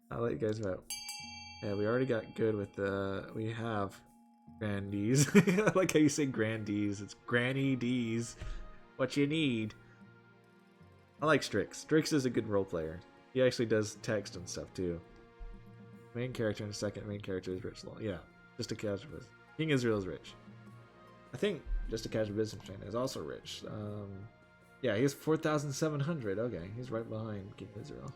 I'll let you guys vote. Yeah, we already got good with the. We have grandees. I like how you say grandees. It's Granny D's. What you need. I like Strix. Strix is a good role player. He actually does text and stuff too. Main character and second main character is rich. Yeah, just a casual business. King Israel is rich. I think just a casual businessman is also rich. Yeah, he has 4,700. Okay, he's right behind King Israel.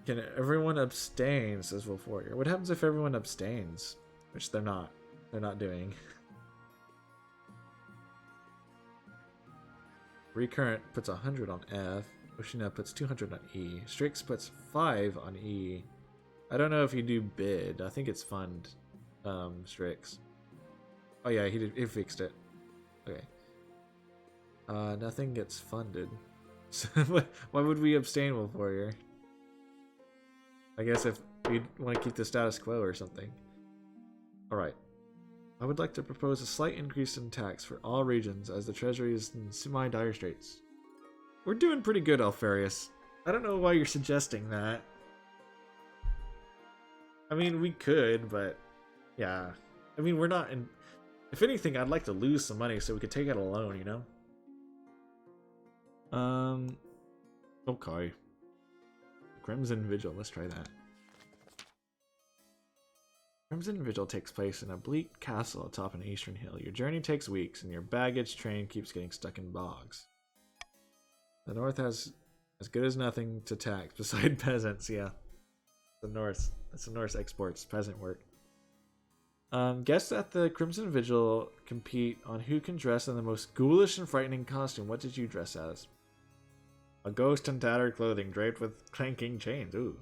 Can everyone abstain, says Wolf Warrior. What happens if everyone abstains? Which they're not. They're not doing. Recurrent puts 100 on F. Oshina puts 200 on E. Strix puts 5 on E. I don't know if you do bid. I think it's fund, Strix. Oh yeah, he fixed it. Okay. Nothing gets funded. So why would we abstain, Wolf Warrior? I guess if we want to keep the status quo or something. Alright. I would like to propose a slight increase in tax for all regions as the treasury is in semi-dire straits. We're doing pretty good, Alfarius. I don't know why you're suggesting that. I mean, we could, but yeah. I mean, we're not in... If anything, I'd like to lose some money so we could take out a loan, you know? Okay. Crimson Vigil, let's try that. Crimson Vigil takes place in a bleak castle atop an eastern hill. Your journey takes weeks, and your baggage train keeps getting stuck in bogs. The north has as good as nothing to tax beside peasants, yeah. The north. That's the Norse exports, peasant work. Guests at the Crimson Vigil compete on who can dress in the most ghoulish and frightening costume. What did you dress as? A ghost in tattered clothing draped with clanking chains. Ooh.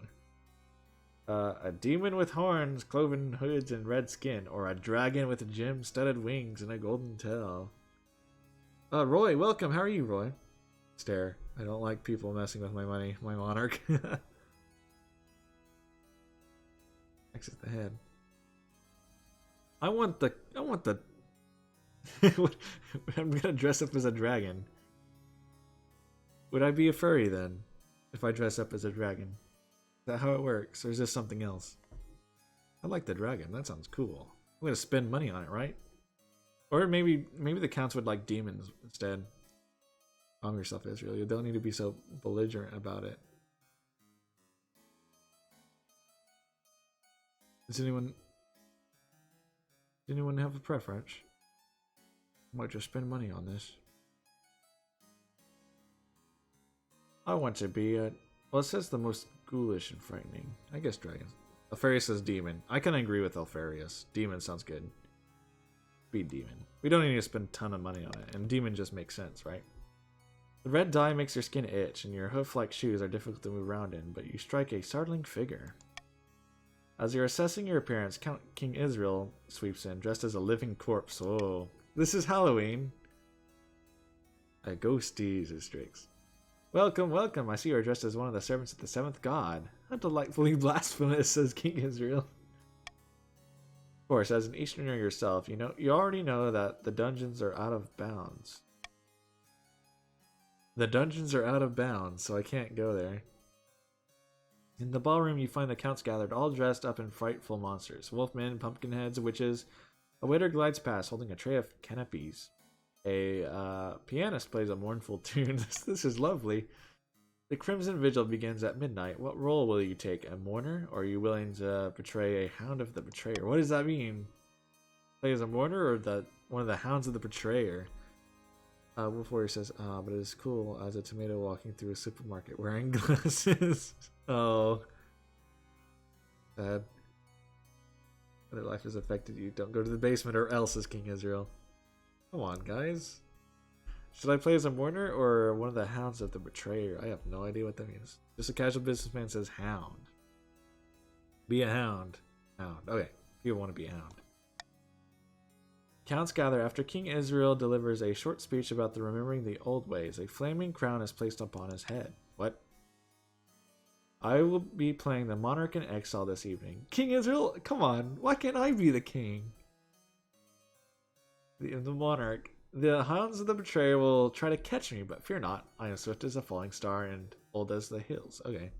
A demon with horns, cloven hoods, and red skin. Or a dragon with gem-studded wings and a golden tail. Roy, welcome. How are you, Roy? Stare. I don't like people messing with my money. My monarch. Exit the head. I want the I'm gonna dress up as a dragon. Would I be a furry then? If I dress up as a dragon? Is that how it works? Or is this something else? I like the dragon. That sounds cool. I'm gonna spend money on it, right? Or maybe the counts would like demons instead. Calm yourself, Israel. You don't need to be so belligerent about it. Does anyone have a preference? I might just spend money on this. I want to be a... Well, it says the most ghoulish and frightening. I guess dragon. Alfarius says demon. I can agree with Alfarius. Demon sounds good. Be demon. We don't need to spend a ton of money on it, and demon just makes sense, right? The red dye makes your skin itch, and your hoof-like shoes are difficult to move around in, but you strike a startling figure. As you're assessing your appearance, Count King Israel sweeps in, dressed as a living corpse. Oh, this is Halloween. A ghosty is Strix. Welcome, welcome. I see you are dressed as one of the servants of the seventh god. How delightfully blasphemous, says King Israel. Of course, as an Easterner yourself, you already know that the dungeons are out of bounds. The dungeons are out of bounds, so I can't go there. In the ballroom, you find the counts gathered, all dressed up in frightful monsters. Wolfmen, pumpkinheads, witches. A waiter glides past, holding a tray of canopies. A pianist plays a mournful tune. This is lovely. The Crimson Vigil begins at midnight. What role will you take? A mourner? Or are you willing to portray a hound of the betrayer? What does that mean? Play as a mourner or one of the hounds of the betrayer? Wolf Warrior says, but it is cool as a tomato walking through a supermarket wearing glasses. Oh. Sad. Other life has affected you. Don't go to the basement or else, is King Israel. Come on, guys. Should I play as a mourner or one of the hounds of the betrayer? I have no idea what that means. Just a casual businessman says hound. Be a hound. Hound. Okay. You want to be a hound. Counts gather after King Israel delivers a short speech about the remembering the old ways. A flaming crown is placed upon his head. What? I will be playing the monarch in exile this evening. King Israel? Come on. Why can't I be the king? The monarch. The hounds of the betrayer will try to catch me, but fear not. I am swift as a falling star and old as the hills. Okay.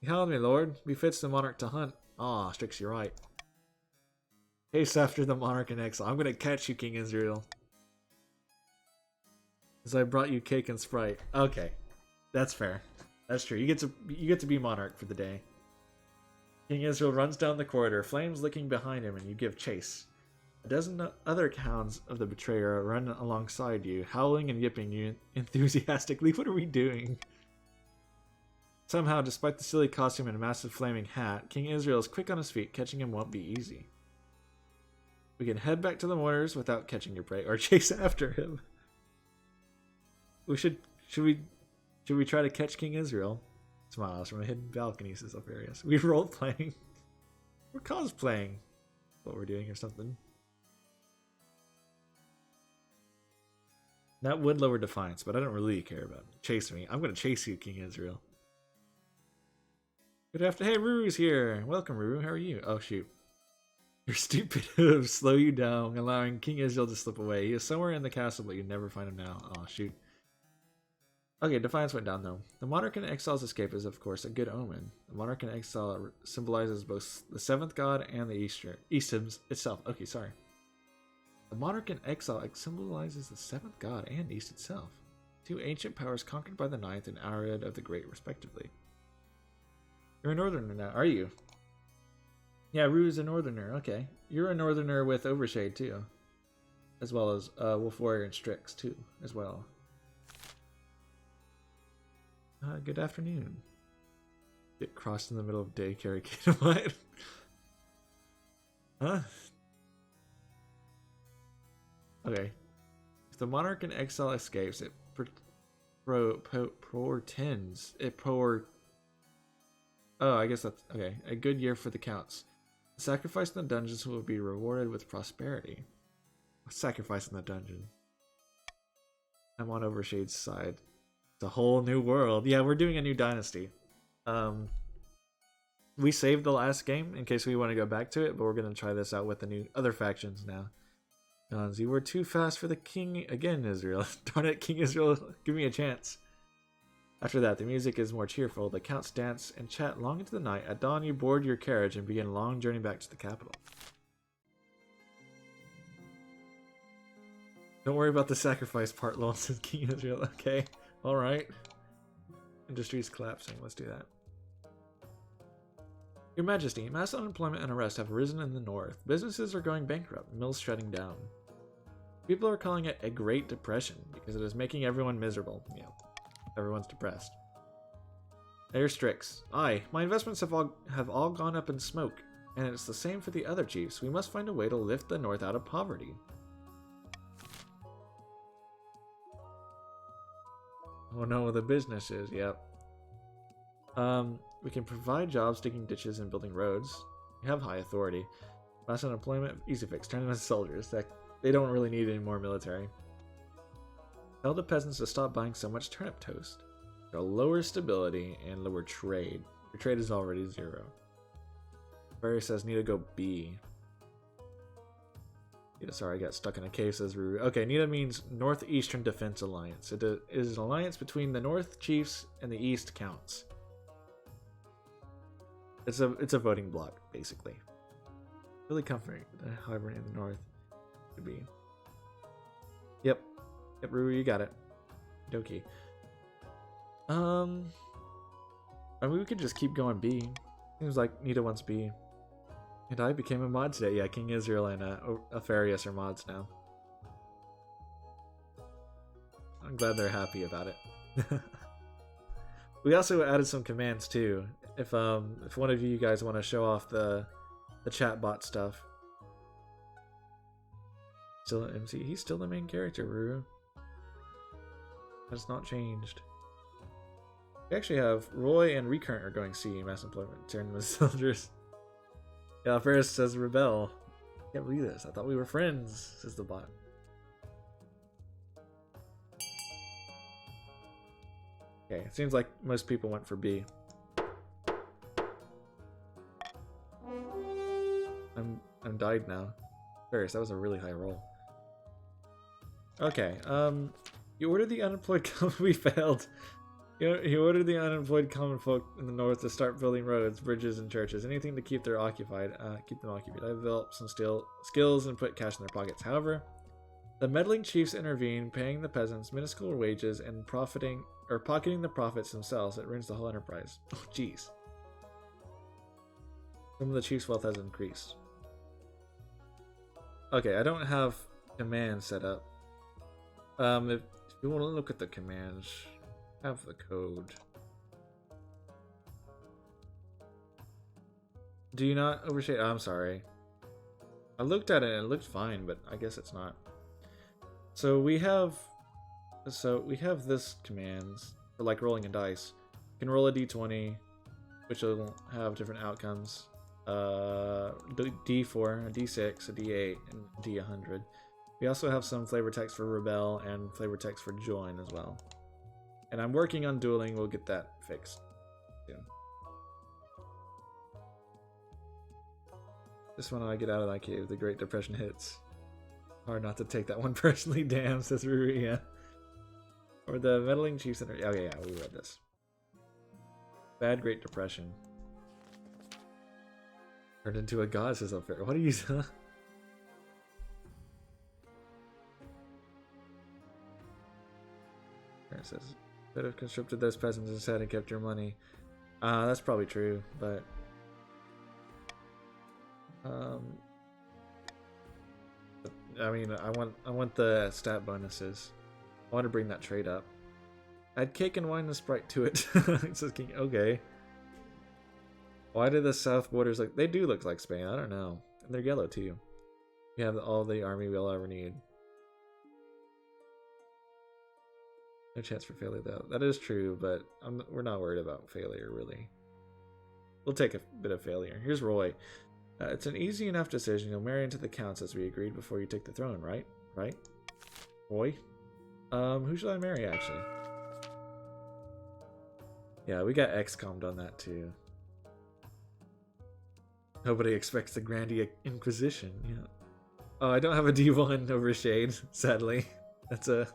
You held me, lord. Befits the monarch to hunt. Ah, Strix, you're right. Chase after the monarch in exile. I'm gonna catch you, King Israel. As I brought you cake and Sprite. Okay. That's fair. That's true. You get to be monarch for the day. King Israel runs down the corridor, flames licking behind him, and you give chase. A dozen other hounds of the betrayer run alongside you, howling and yipping you enthusiastically. What are we doing? Somehow, despite the silly costume and a massive flaming hat, King Israel is quick on his feet. Catching him won't be easy. We can head back to the mortars without catching your prey, or chase after him. Should we try to catch King Israel? Smiles from a hidden balcony, says Alfarius. We're role playing. We're cosplaying. What we're doing or something. That would lower defiance, but I don't really care about it. Chase me. I'm gonna chase you, King Israel. Good afternoon. Hey, Ruru's here. Welcome, Ruru. How are you? Oh, shoot. Your stupid hooves slow you down, allowing King Israel to slip away. He is somewhere in the castle, but you never find him now. Oh, shoot. Okay, defiance went down, though. The monarch in exile's escape is, of course, a good omen. The monarch in exile symbolizes both the seventh god and the East itself. Okay, sorry. The monarch in exile symbolizes the seventh god and East itself. Two ancient powers conquered by the ninth and Arid of the Great, respectively. You're a northerner now, are you? Yeah, Rue's a northerner. Okay. You're a northerner with Overshade, too. As well as Wolf Warrior and Strix, too, as well. Good afternoon. Get crossed in the middle of daycare. What? Huh? Okay. If the monarch in exile escapes, it portends. Oh, I guess that's... Okay. A good year for the counts. The sacrifice in the dungeons will be rewarded with prosperity. Sacrifice in the dungeon. I'm on Overshade's side. It's a whole new world. Yeah, we're doing a new dynasty. We saved the last game in case we want to go back to it, but we're going to try this out with the new other factions now. Gonzi, we're too fast for the king again, Israel. Darn it, King Israel, give me a chance. After that, the music is more cheerful. The counts dance and chat long into the night. At dawn, you board your carriage and begin a long journey back to the capital. Don't worry about the sacrifice part, Lol, says King Israel. Okay, alright. Industry's collapsing. Let's do that. Your Majesty, mass unemployment and arrest have risen in the north. Businesses are going bankrupt, mills shutting down. People are calling it a Great Depression because it is making everyone miserable. Yeah, everyone's depressed. There's Strix. Aye, my investments have all gone up in smoke, and it's the same for the other chiefs. We must find a way to lift the north out of poverty. Oh no, the businesses, yep. We can provide jobs digging ditches and building roads. We have high authority. Mass unemployment, easy fix. Turn them into soldiers. They don't really need any more military. Tell the peasants to stop buying so much turnip toast. They'll lower stability and lower trade. Your trade is already 0. Barry says need to go B. Yeah, sorry, I got stuck in a cave, says Ruru. Okay, NIDA means Northeastern Defense Alliance. It is an alliance between the North Chiefs and the East Counts. It's a voting bloc, basically. Really comforting, however, in the North could be. Yep, Ruru, you got it. Doki. I mean, we could just keep going B. Seems like NIDA wants B. And I became a mod today. Yeah, King Israel and Alfarius are mods now. I'm glad they're happy about it. We also added some commands too. If one of you guys want to show off the chatbot stuff. Still an MC. He's still the main character, Ruru. That's not changed. We actually have Roy and Recurrent are going C, mass employment, turn them into soldiers. Yeah, Ferris says rebel. Can't believe this. I thought we were friends, says the bot. Okay, it seems like most people went for B. I'm died now. Ferris, that was a really high roll. Okay, you ordered the unemployed we failed. He ordered the unemployed common folk in the north to start building roads, bridges, and churches. Anything to keep them occupied. I developed some skills and put cash in their pockets. However, the meddling chiefs intervene, paying the peasants minuscule wages and pocketing the profits themselves. It ruins the whole enterprise. Oh, jeez. Some of the chiefs' wealth has increased. Okay, I don't have commands set up. If you want to look at the commands, have the code. Do you not overshade? Oh, I'm sorry. I looked at it and it looked fine, but I guess it's not. So we have this commands for like rolling a dice. You can roll a d20, which will have different outcomes. D4, a D6, a D8, and D100. We also have some flavor text for rebel and flavor text for join as well. And I'm working on dueling. We'll get that fixed soon. Just when I get out of that cave, the Great Depression hits. Hard not to take that one personally. Damn, says Ruria. Or the meddling chief center. Oh yeah, we read this. Bad Great Depression. Turned into a god, says Unfair. What are you? It says, could have conscripted those peasants instead and kept your money. That's probably true, but I mean, I want the stat bonuses. I want to bring that trade up. Add cake and wine and Sprite to it. It says King. Okay. Why do the south borders look? They do look like Spain. I don't know. And they're yellow too. We have all the army we'll ever need. No chance for failure though. That is true, but we're not worried about failure really. We'll take a bit of failure. Here's Roy. It's an easy enough decision. You'll marry into the counts as we agreed before you take the throne, right? Right? Roy? Who should I marry actually? Yeah, we got XCOM'd on that too. Nobody expects the Grand Inquisition, yeah. Oh, I don't have a D1 over Shade, sadly. That's a...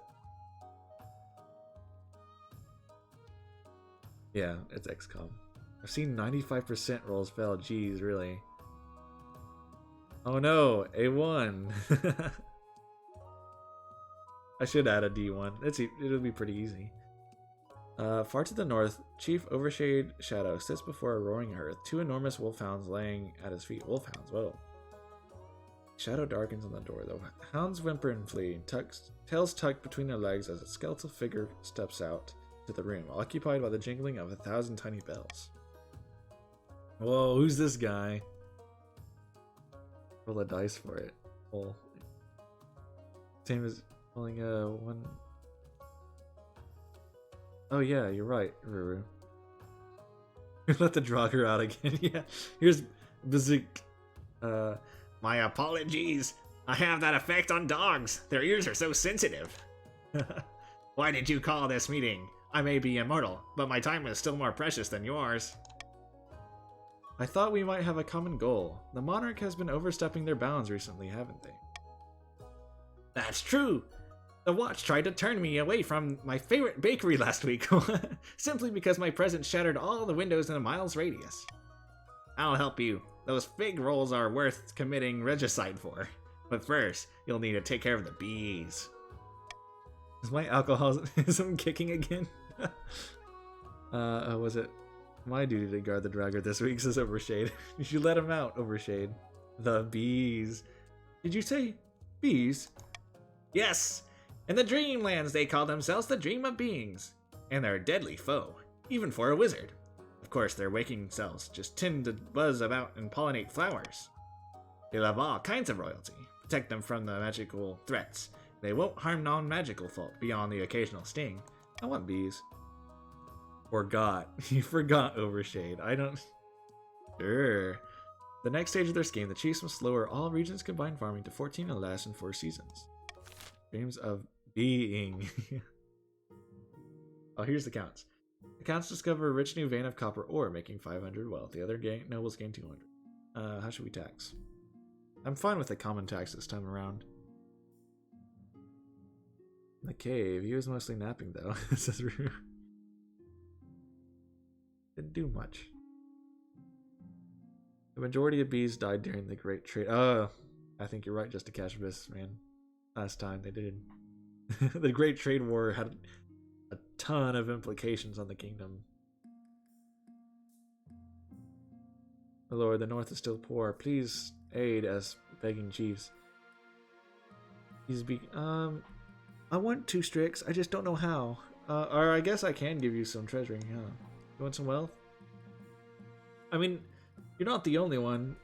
Yeah, it's XCOM. I've seen 95% rolls fail. Jeez, really. Oh no, A1. I should add a D1. It'll be pretty easy. Far to the north, Chief Overshade Shadow sits before a roaring hearth, two enormous wolfhounds laying at his feet. Wolfhounds, whoa. Shadow darkens on the door, though. Hounds whimper and flee, tails tucked between their legs as a skeletal figure steps out to the room, occupied by the jingling of 1,000 tiny bells. Whoa, who's this guy? Roll a dice for it. Well, same as rolling a one. Oh yeah, you're right, Ruru. Let the Draugr out again. Yeah, here's Bazik. My apologies. I have that effect on dogs. Their ears are so sensitive. Why did you call this meeting? I may be immortal, but my time is still more precious than yours. I thought we might have a common goal. The Monarch has been overstepping their bounds recently, haven't they? That's true. The Watch tried to turn me away from my favorite bakery last week, simply because my presence shattered all the windows in a mile's radius. I'll help you. Those fig rolls are worth committing regicide for. But first, you'll need to take care of the bees. Is my alcoholism kicking again? Was it my duty to guard the Draugr this week, says Overshade. You should let him out, Overshade. The bees. Did you say bees? Yes! In the Dreamlands, they call themselves the Dream of Beings. And they're a deadly foe, even for a wizard. Of course, their waking selves just tend to buzz about and pollinate flowers. They love all kinds of royalty, protect them from the magical threats. They won't harm non-magical folk beyond the occasional sting. I want bees. Forgot. You forgot Overshade. I don't... Sure. The next stage of their scheme, the Chiefs must lower all regions combined farming to 14 and less in 4 seasons. Dreams of being. Oh, here's the counts. The counts discover a rich new vein of copper ore, making 500 wealth. The other nobles gain 200. How should we tax? I'm fine with the common tax this time around. In the cave, he was mostly napping though. This is rude. Didn't do much. The majority of bees died during the Great Trade. Oh, I think you're right, just to catch this, man. Last time they did. The Great Trade War had a ton of implications on the kingdom. Oh Lord, the North is still poor. Please aid us, begging chiefs. I want 2 Strix. I just don't know how. Or I guess I can give you some treasuring, huh? You want some wealth? I mean, you're not the only one.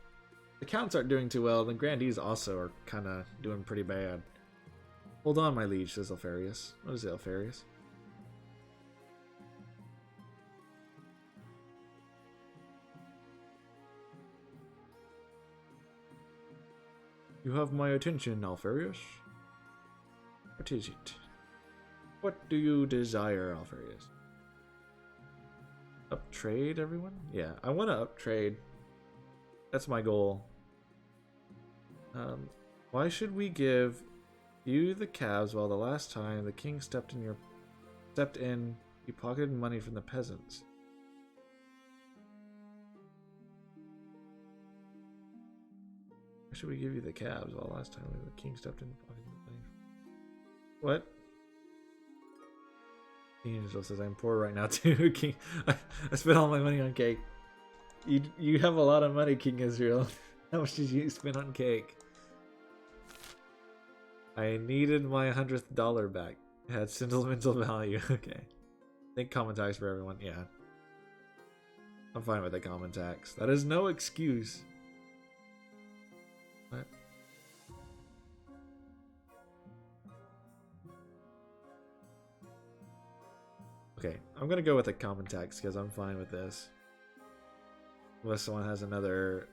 The counts aren't doing too well. The grandees also are kind of doing pretty bad. Hold on, my liege, says Alfarius. What is it, Alfarius? You have my attention, Alfarius. What is it? What do you desire, Alfarius? Up trade, everyone? Yeah, I want to up trade. That's my goal. Why should we give you the calves while the last time the king stepped in, you pocketed money from the peasants? Why should we give you the calves while last time the king stepped in and pocketed money? What? King Angel says I'm poor right now too. King, I spent all my money on cake. You have a lot of money, King Israel. How much did you spend on cake? I needed my $100th back. It had sentimental value. Okay. I think common tax for everyone. Yeah. I'm fine with the common tax. That is no excuse. What? Okay, I'm gonna go with a common tax because I'm fine with this. Unless someone has another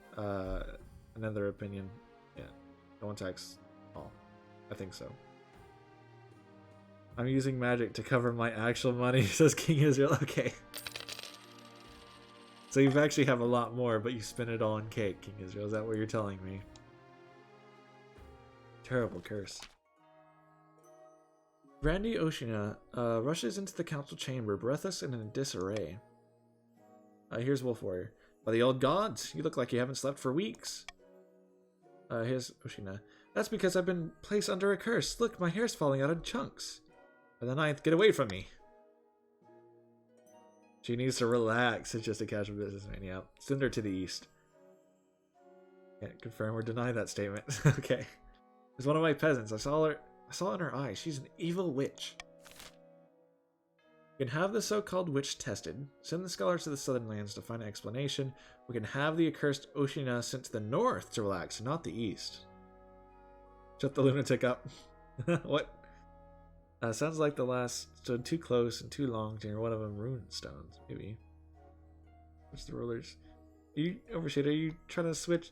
opinion. Yeah, common tax. Oh, I think so. I'm using magic to cover my actual money, says King Israel. Okay. So you actually have a lot more, but you spend it all on cake, King Israel. Is that what you're telling me? Terrible curse. Randy Oshina rushes into the council chamber, breathless and in disarray. Here's Wolf Warrior. By the old gods, you look like you haven't slept for weeks. Here's Oshina. That's because I've been placed under a curse. Look, my hair's falling out in chunks. By the ninth, get away from me. She needs to relax. It's just a casual businessman. Yeah, send her to the east. Can't confirm or deny that statement. Okay. It's one of my peasants. I saw it in her eyes. She's an evil witch. We can have the so-called witch tested. Send the scholars to the southern lands to find an explanation. We can have the accursed Oshina sent to the north to relax, not the east. Shut the lunatic up. What? Sounds like the last stood too close and too long to hear one of them ruined stones. Maybe. What's the rulers? Overshade, are you trying to switch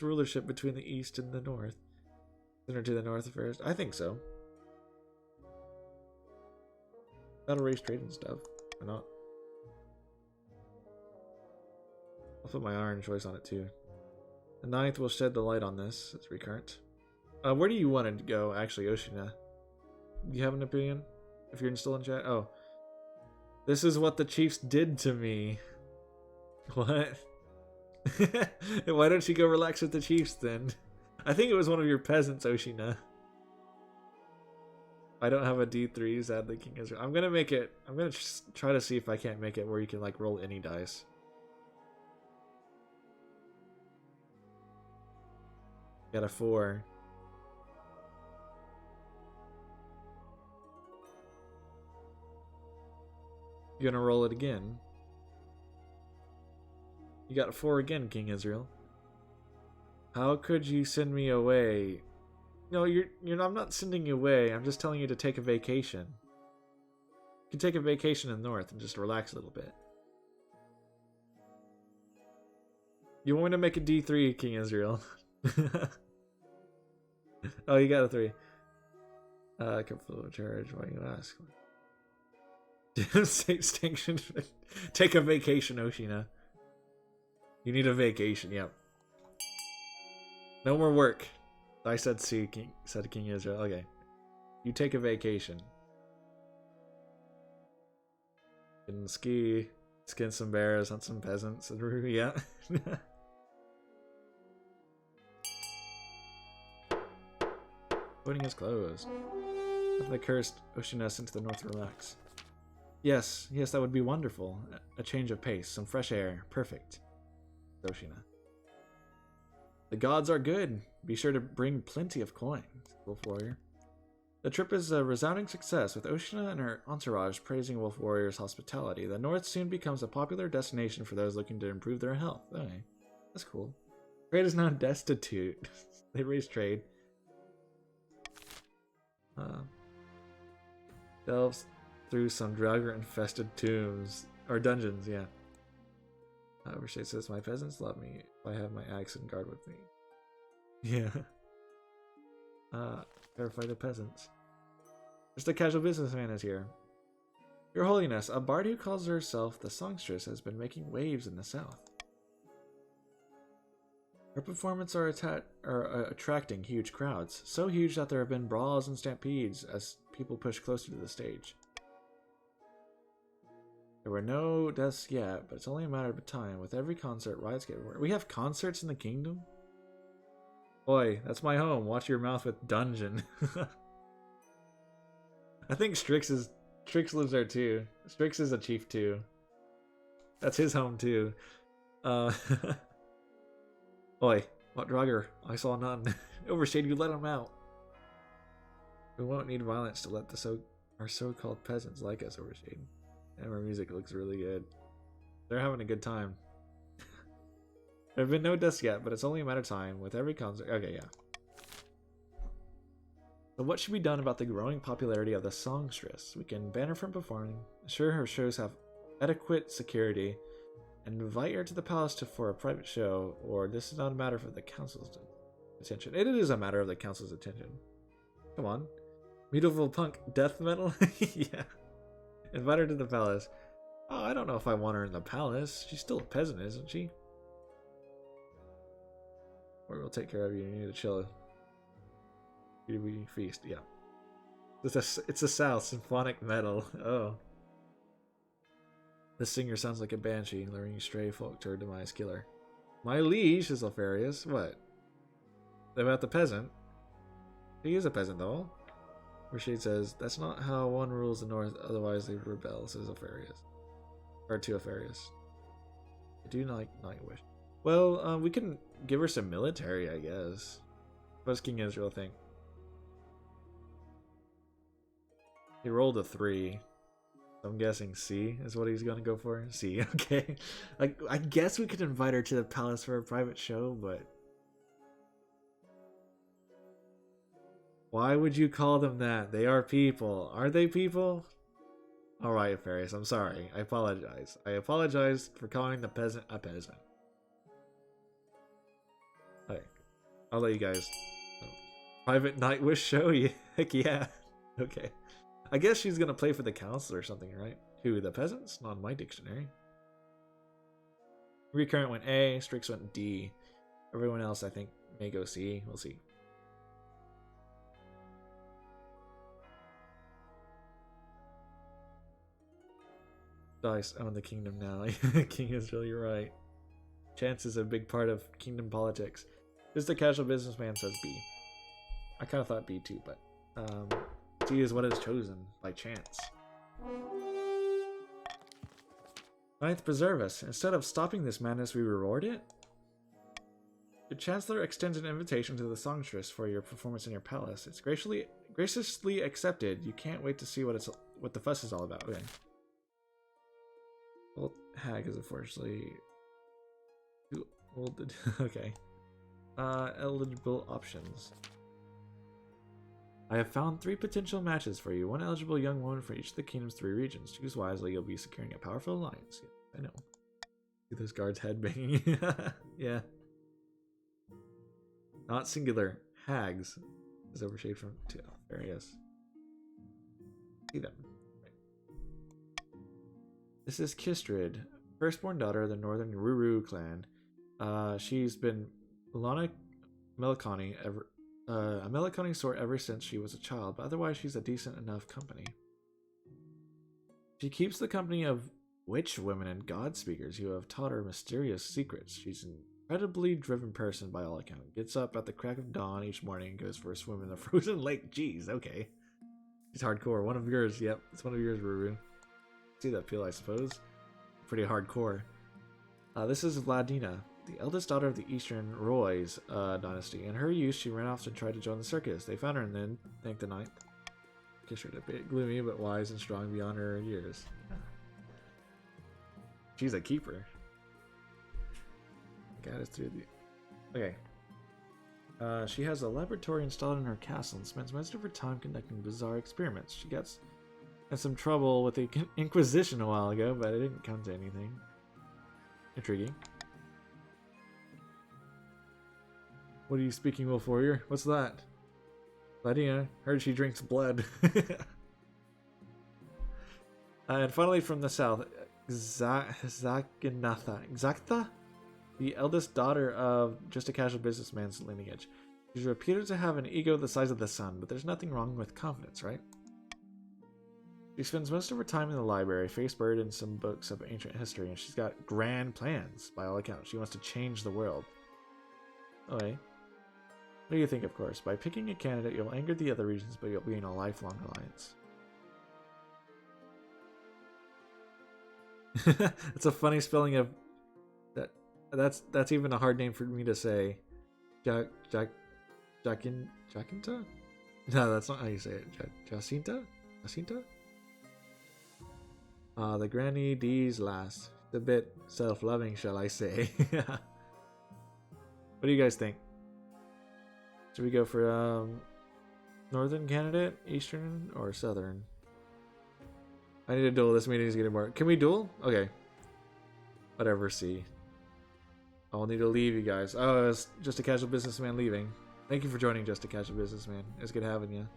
rulership between the east and the north? Send her to the north first? I think so. That'll raise trade and stuff. Or not. I'll put my iron choice on it too. The ninth will shed the light on this. It's recurrent. Where do you want to go, actually, Oshina? Do you have an opinion? If you're still in chat? Oh. This is what the chiefs did to me. What? Why don't you go relax with the chiefs then? I think it was one of your peasants, Oshina. I don't have a D3, sadly, King Israel. I'm gonna make it. I'm gonna try to see if I can't make it where you can like roll any dice. Got a 4. You're gonna roll it again. You got a 4 again, King Israel. How could you send me away? No, I'm not sending you away. I'm just telling you to take a vacation. You can take a vacation in the north and just relax a little bit. You want me to make a D3, King Israel? Oh, you got a 3. Careful charge, why you ask? State extinction. Take a vacation, Oshina. You need a vacation, yep. No more work. I said C, said King Israel. Okay. You take a vacation. You can ski, skin some bears, hunt some peasants. Yeah. Voting is closed. Have the cursed Oshina into the north relax. Yes, that would be wonderful. A change of pace, some fresh air. Perfect. Oshina. The gods are good. Be sure to bring plenty of coins, Wolf Warrior. The trip is a resounding success, with Oshina and her entourage praising Wolf Warrior's hospitality. The north soon becomes a popular destination for those looking to improve their health. Okay, that's cool. Trade is not destitute. They raise trade. Delves through some draugr-infested tombs. Or dungeons, yeah. Overshade says, my peasants love me if I have my axe and guard with me. Yeah. Verify the peasants. Just a casual businessman is here. Your Holiness, a bard who calls herself the Songstress has been making waves in the south. Her performances are attracting huge crowds, so huge that there have been brawls and stampedes as people push closer to the stage. There were no deaths yet, but it's only a matter of time. With every concert, riots get everywhere. We have concerts in the kingdom? Boy, that's my home. Watch your mouth with dungeon. I think Strix lives there too. Strix is a chief too. That's his home too. Oi, what draugr? I saw none. Overshade, you let him out. We won't need violence to let our so-called peasants like us, Overshade. And our music looks really good. They're having a good time. There have been no deaths yet, but it's only a matter of time with every concert. Okay, yeah. So what should be done about the growing popularity of the songstress? We can ban her from performing, ensure her shows have adequate security, and invite her to the palace for a private show, or this is not a matter for the council's attention. It is a matter of the council's attention. Come on. Medieval punk death metal? Yeah. Invite her to the palace. Oh, I don't know if I want her in the palace. She's still a peasant, isn't she? Or we'll take care of you. You need to chill. We feast, yeah. It's a South symphonic metal. Oh. The singer sounds like a banshee, luring stray folk to her demise killer. My liege is Alfarius. What? About the peasant? He is a peasant, though. Rashid says, that's not how one rules the north, otherwise they rebel, says Alfarius. Or to Alfarius. I do not wish. Well, we can give her some military, I guess. What does King Israel think? He rolled a 3. I'm guessing C is what he's gonna go for. C, okay. I guess we could invite her to the palace for a private show, but why would you call them that? They are people. Are they people? Alright, Farius, I'm sorry. I apologize. I apologize for calling the peasant a peasant. Alright. I'll let you guys. Private night wish show? Yeah. Heck yeah. Okay. I guess she's gonna play for the council or something, right? Who, the peasants? Not in my dictionary. Recurrent went A, Strix went D. Everyone else, I think, may go C. We'll see. Dice own the kingdom now. King Israel, you're right. Chance is a big part of kingdom politics. Just a casual businessman says B. I kind of thought B too, but C is what is chosen by chance. Ninth, preserve us. Instead of stopping this madness, we reward it? The Chancellor extends an invitation to the songstress for your performance in your palace. It's graciously accepted. You can't wait to see what the fuss is all about. Okay. Well, hag is unfortunately too old. Okay. Eligible options. I have found 3 potential matches for you, 1 eligible young woman for each of the kingdom's 3 regions. Choose wisely, you'll be securing a powerful alliance. Yeah, I know. See this guard's head banging. Yeah. Not singular. Hags. Is overshaded from 2. There he is. See them. This is Kistrid, firstborn daughter of the Northern Ruru clan. She's been Lana Melikani a Melikani sort ever since she was a child, but otherwise she's a decent enough company. She keeps the company of witch women and god speakers who have taught her mysterious secrets. She's an incredibly driven person by all accounts. Gets up at the crack of dawn each morning and goes for a swim in the frozen lake. Jeez, okay. She's hardcore. One of yours, yep. It's one of yours, Ruru. See that appeal, I suppose. Pretty hardcore. This is Vladina, the eldest daughter of the Eastern Roy's dynasty. In her youth, she ran off and tried to join the circus. They found her and then thanked the ninth. Kissed her a bit gloomy, but wise and strong beyond her years. She's a keeper. Got us through the... Okay. She has a laboratory installed in her castle and spends most of her time conducting bizarre experiments. She gets in some trouble with the Inquisition a while ago, but it didn't come to anything. Intriguing. What are you speaking, Wolf Warrior? What's that? Vladina, heard she drinks blood. And finally from the south, Xaktha, the eldest daughter of just a casual businessman's lineage. She's reputed to have an ego the size of the sun, but there's nothing wrong with confidence, right? She spends most of her time in the library, face buried in some books of ancient history, and she's got grand plans, by all accounts. She wants to change the world. Okay. What do you think, of course? By picking a candidate, you'll anger the other regions, but you'll be in a lifelong alliance. It's a funny spelling of... That's even a hard name for me to say. Jacinta? No, that's not how you say it. Jacinta? Jacinta? The Granny D's last. It's a bit self-loving, shall I say. What do you guys think? Should we go for northern candidate, eastern, or southern? I need to duel. This meeting is getting more. Can we duel? Okay. Whatever, see. I'll need to leave, you guys. Oh, it's just a casual businessman leaving. Thank you for joining, Just a Casual Businessman. It's good having you.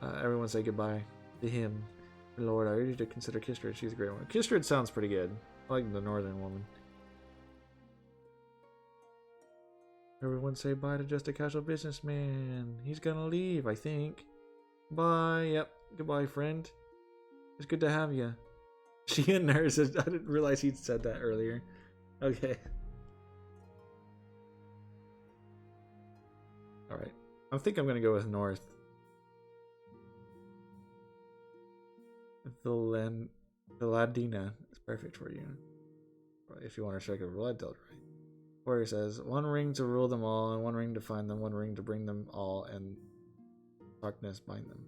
Everyone say goodbye to him. Lord, I urge you to consider Kistrid. She's a great one. Kistrid sounds pretty good. I like the northern woman. Everyone say bye to Just a Casual Businessman. He's gonna leave, I think. Bye. Yep. Goodbye, friend. It's good to have you. She and Nurse. I didn't realize he'd said that earlier. Okay. Alright. I think I'm gonna go with North. Vladina is perfect for you. If you want to strike a blood dealt right. Warrior says, 1 ring to rule them all, and 1 ring to find them, 1 ring to bring them all, and darkness bind them.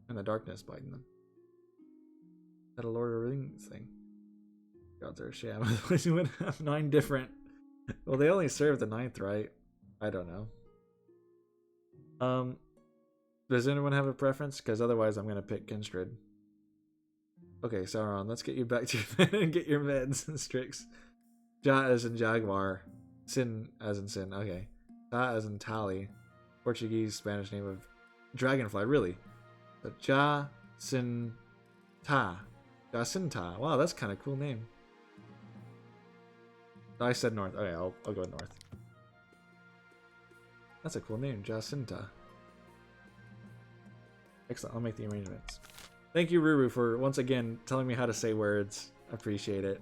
And the darkness bind them. Is that a Lord of the Rings thing? Gods are a sham. You would have 9 different. Well, they only serve the 9th, right? I don't know. Does anyone have a preference? Because otherwise I'm going to pick Kistrid. Okay, Sauron, let's get you back to your bed and get your meds and Strix. Ja as in Jaguar. Sin as in Sin. Okay. Ta as in Tali. Portuguese, Spanish name of dragonfly. Really? So Jacinta. Jacinta. Wow, that's kind of cool name. I said North. Okay, I'll go North. That's a cool name, Jacinta. Excellent. I'll make the arrangements. Thank you, Ruru, for once again telling me how to say words. I appreciate it.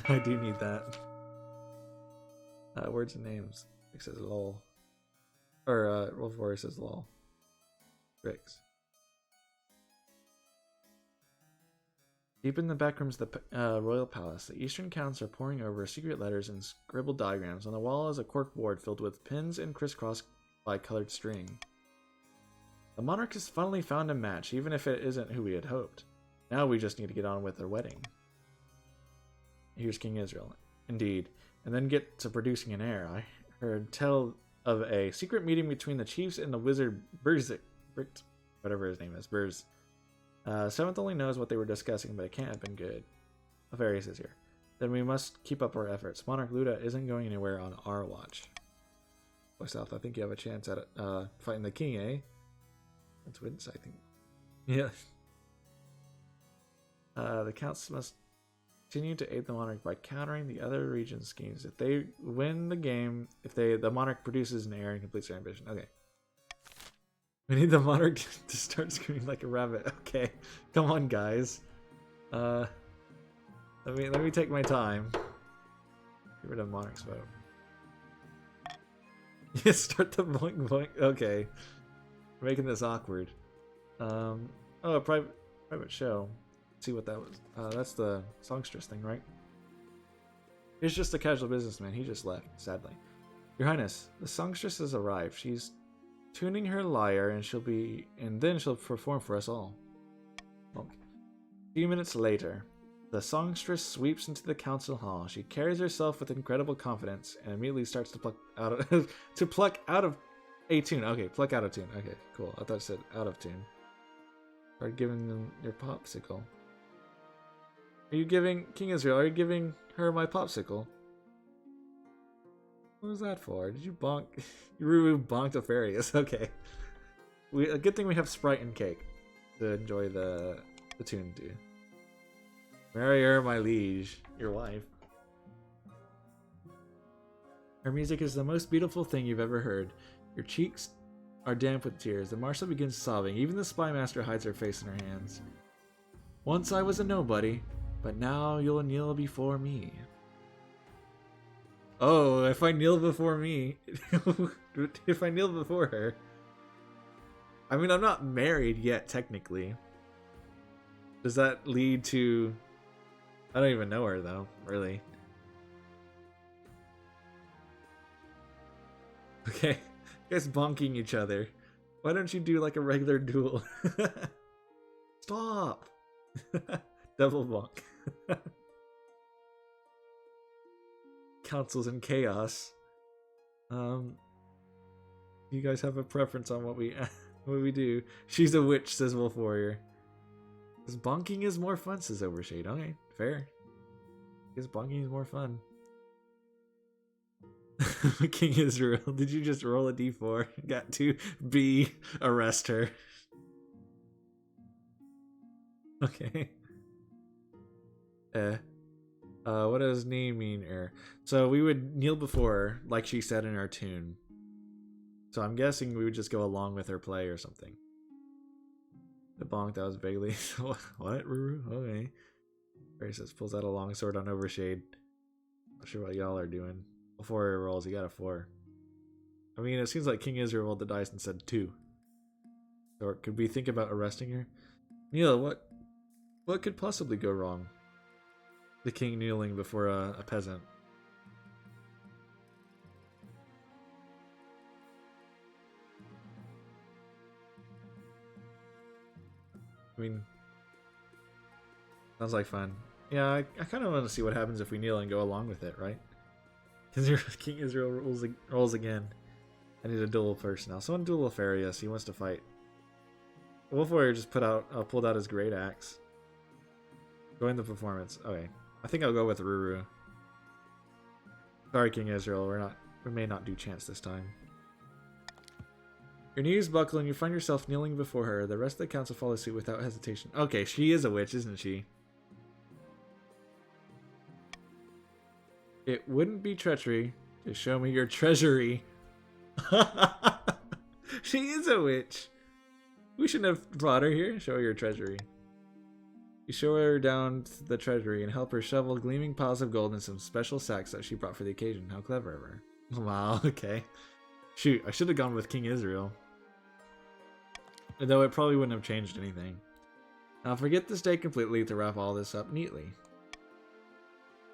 I do need that. Words and names. Rick says lol. Or Wolf Warrior says lol. Ricks. Deep in the back rooms of the royal palace, the eastern counts are poring over secret letters and scribbled diagrams. On the wall is a cork board filled with pins and crisscrossed by colored string. The monarch has finally found a match, even if it isn't who we had hoped. Now we just need to get on with their wedding. Here's King Israel. Indeed. and then get to producing an heir. I heard tell of a secret meeting between the chiefs and the wizard Burzik, whatever his name is, Burz. Seventh only knows what they were discussing, but it can't have been good. Alpharius is here. Then we must keep up our efforts. Monarch Luda isn't going anywhere on our watch. South, I think you have a chance at fighting the king, eh? That's wins, I think. Yeah. The counts must continue to aid the monarch by countering the other region's schemes. If they win the game, the monarch produces an heir and completes their ambition. Okay. We need the monarch to start screaming like a rabbit. Okay. Come on, guys. Let me take my time. Get rid of monarch's vote. Yeah, start the boink boink. Okay. We're making this awkward. Oh, a private show. Let's see what that was. That's the songstress thing, right? He's just a casual businessman. He just left, sadly. Your Highness, the songstress has arrived. She's tuning her lyre, and then she'll perform for us all. Okay. A few minutes later, the songstress sweeps into the council hall. She carries herself with incredible confidence and immediately starts to pluck out of a tune. Okay, pluck out of tune. Okay, cool. I thought it said out of tune. Start giving them your popsicle. Are you giving King Israel? Are you giving her my popsicle? What was that for? Did you bonk? You bonked Alpharius. Okay. A good thing we have Sprite and cake to enjoy the tune too. Marry her, my liege, your wife. Her music is the most beautiful thing you've ever heard. Your cheeks are damp with tears. The marshal begins sobbing. Even the spy master hides her face in her hands. Once I was a nobody, but now you'll kneel before me. Oh, if I kneel before me, if I kneel before her. I mean, I'm not married yet, technically. Does that lead to... I don't even know her, though, really. Okay, you guys bonking each other. Why don't you do like a regular duel? Stop! Double bonk. Councils in chaos. You guys have a preference on what we do. She's a witch, says Wolf Warrior. Because bonking is more fun, says Overshade. Okay, fair. Because bonking is more fun. King Israel, did you just roll a d4? Got to B, arrest her. Okay. What does knee mean, So we would kneel before her, like she said in our tune. So I'm guessing we would just go along with her play or something. The bonk, that was vaguely... What, Ruru? Okay. Racist pulls out a long sword on Overshade. Not sure what y'all are doing. Before he rolls, he got a 4. I mean, it seems like King Israel rolled the dice and said 2. Or could we think about arresting her? Neil, what could possibly go wrong? The king kneeling before a peasant. I mean, sounds like fun. Yeah, I kind of want to see what happens if we kneel and go along with it, right? Because King Israel rolls again. I need a duel first now. Someone duel Alpharius. He wants to fight. Wolf Warrior just pulled out his great axe. Join the performance. Okay, I think I'll go with Ruru. Sorry, King Israel. We may not do chance this time. Your knees buckle and you find yourself kneeling before her. The rest of the council follow suit without hesitation. Okay, she is a witch, isn't she? It wouldn't be treachery to show me your treasury. She is a witch. We shouldn't have brought her here. Show her your treasury. You show her down to the treasury and help her shovel gleaming piles of gold in some special sacks that she brought for the occasion. How clever of her. Wow, okay. Shoot, I should have gone with King Israel. Though it probably wouldn't have changed anything. Now forget this day completely to wrap all this up neatly.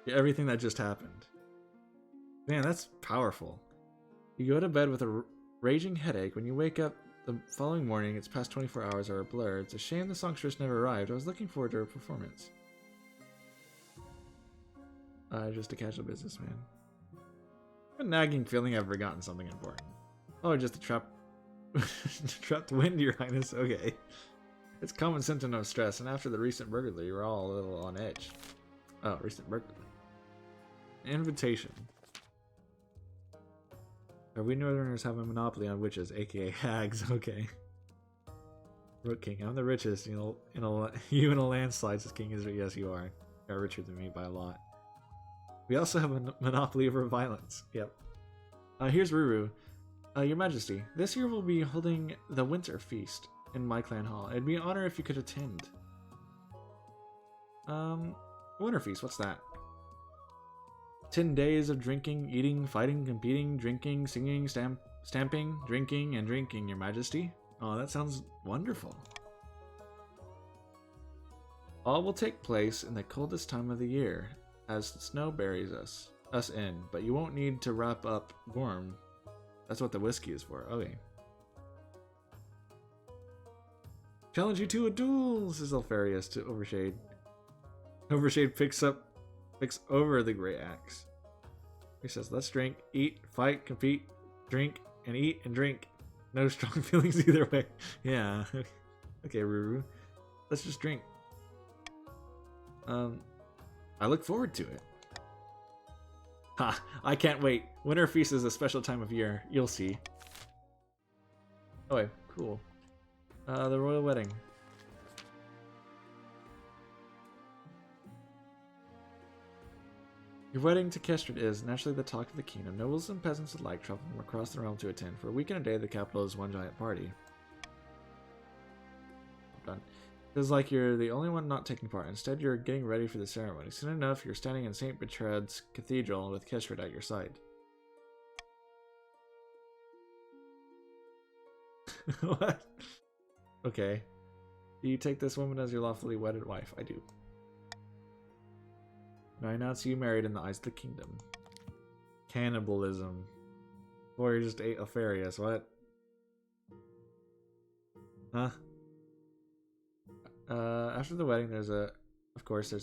Everything that just happened. Man, that's powerful. You go to bed with a raging headache. When you wake up the following morning, it's past 24 hours are a blur. It's a shame the songstress never arrived. I was looking forward to her performance. Just a casual businessman. A nagging feeling I've forgotten something important. Oh, just a trapped wind, Your Highness. Okay. It's a common symptom of stress, and after the recent burglary, we're all a little on edge. Oh, recent burglary. Invitation. We Northerners have a monopoly on witches, aka hags. Okay. Rook King. I'm the richest. You in a landslide, says King Israel. Yes, you are. You're richer than me by a lot. We also have a monopoly over violence. Yep. Here's Ruru. Your Majesty, this year we'll be holding the Winter Feast in my clan hall. It'd be an honor if you could attend. Winter Feast, what's that? 10 days of drinking, eating, fighting, competing, drinking, singing, stamping, drinking, and drinking, Your Majesty. Oh, that sounds wonderful. All will take place in the coldest time of the year, as the snow buries us in, but you won't need to wrap up warm. That's what the whiskey is for. Okay. Challenge you to a duel, says Alfarius to Overshade. Overshade picks over the great axe. He says, let's drink, eat, fight, compete, drink, and eat and drink. No strong feelings either way. Yeah. Okay, Ruru. Let's just drink. I look forward to it. Ha! I can't wait. Winter Feast is a special time of year. You'll see. Oh, wait. Cool. The royal wedding. Your wedding to Kestrid is naturally the talk of the kingdom. Nobles and peasants alike travel from across the realm to attend. For a week and a day, the capital is one giant party. Done. Feels like you're the only one not taking part. Instead, you're getting ready for the ceremony. Soon enough, you're standing in St. Bertrad's Cathedral with Kestrid at your side. What? Okay. Do you take this woman as your lawfully wedded wife? I do. I announce you married in the eyes of the kingdom. Cannibalism. Or you just ate Alfarius, what? Huh? After the wedding, there's a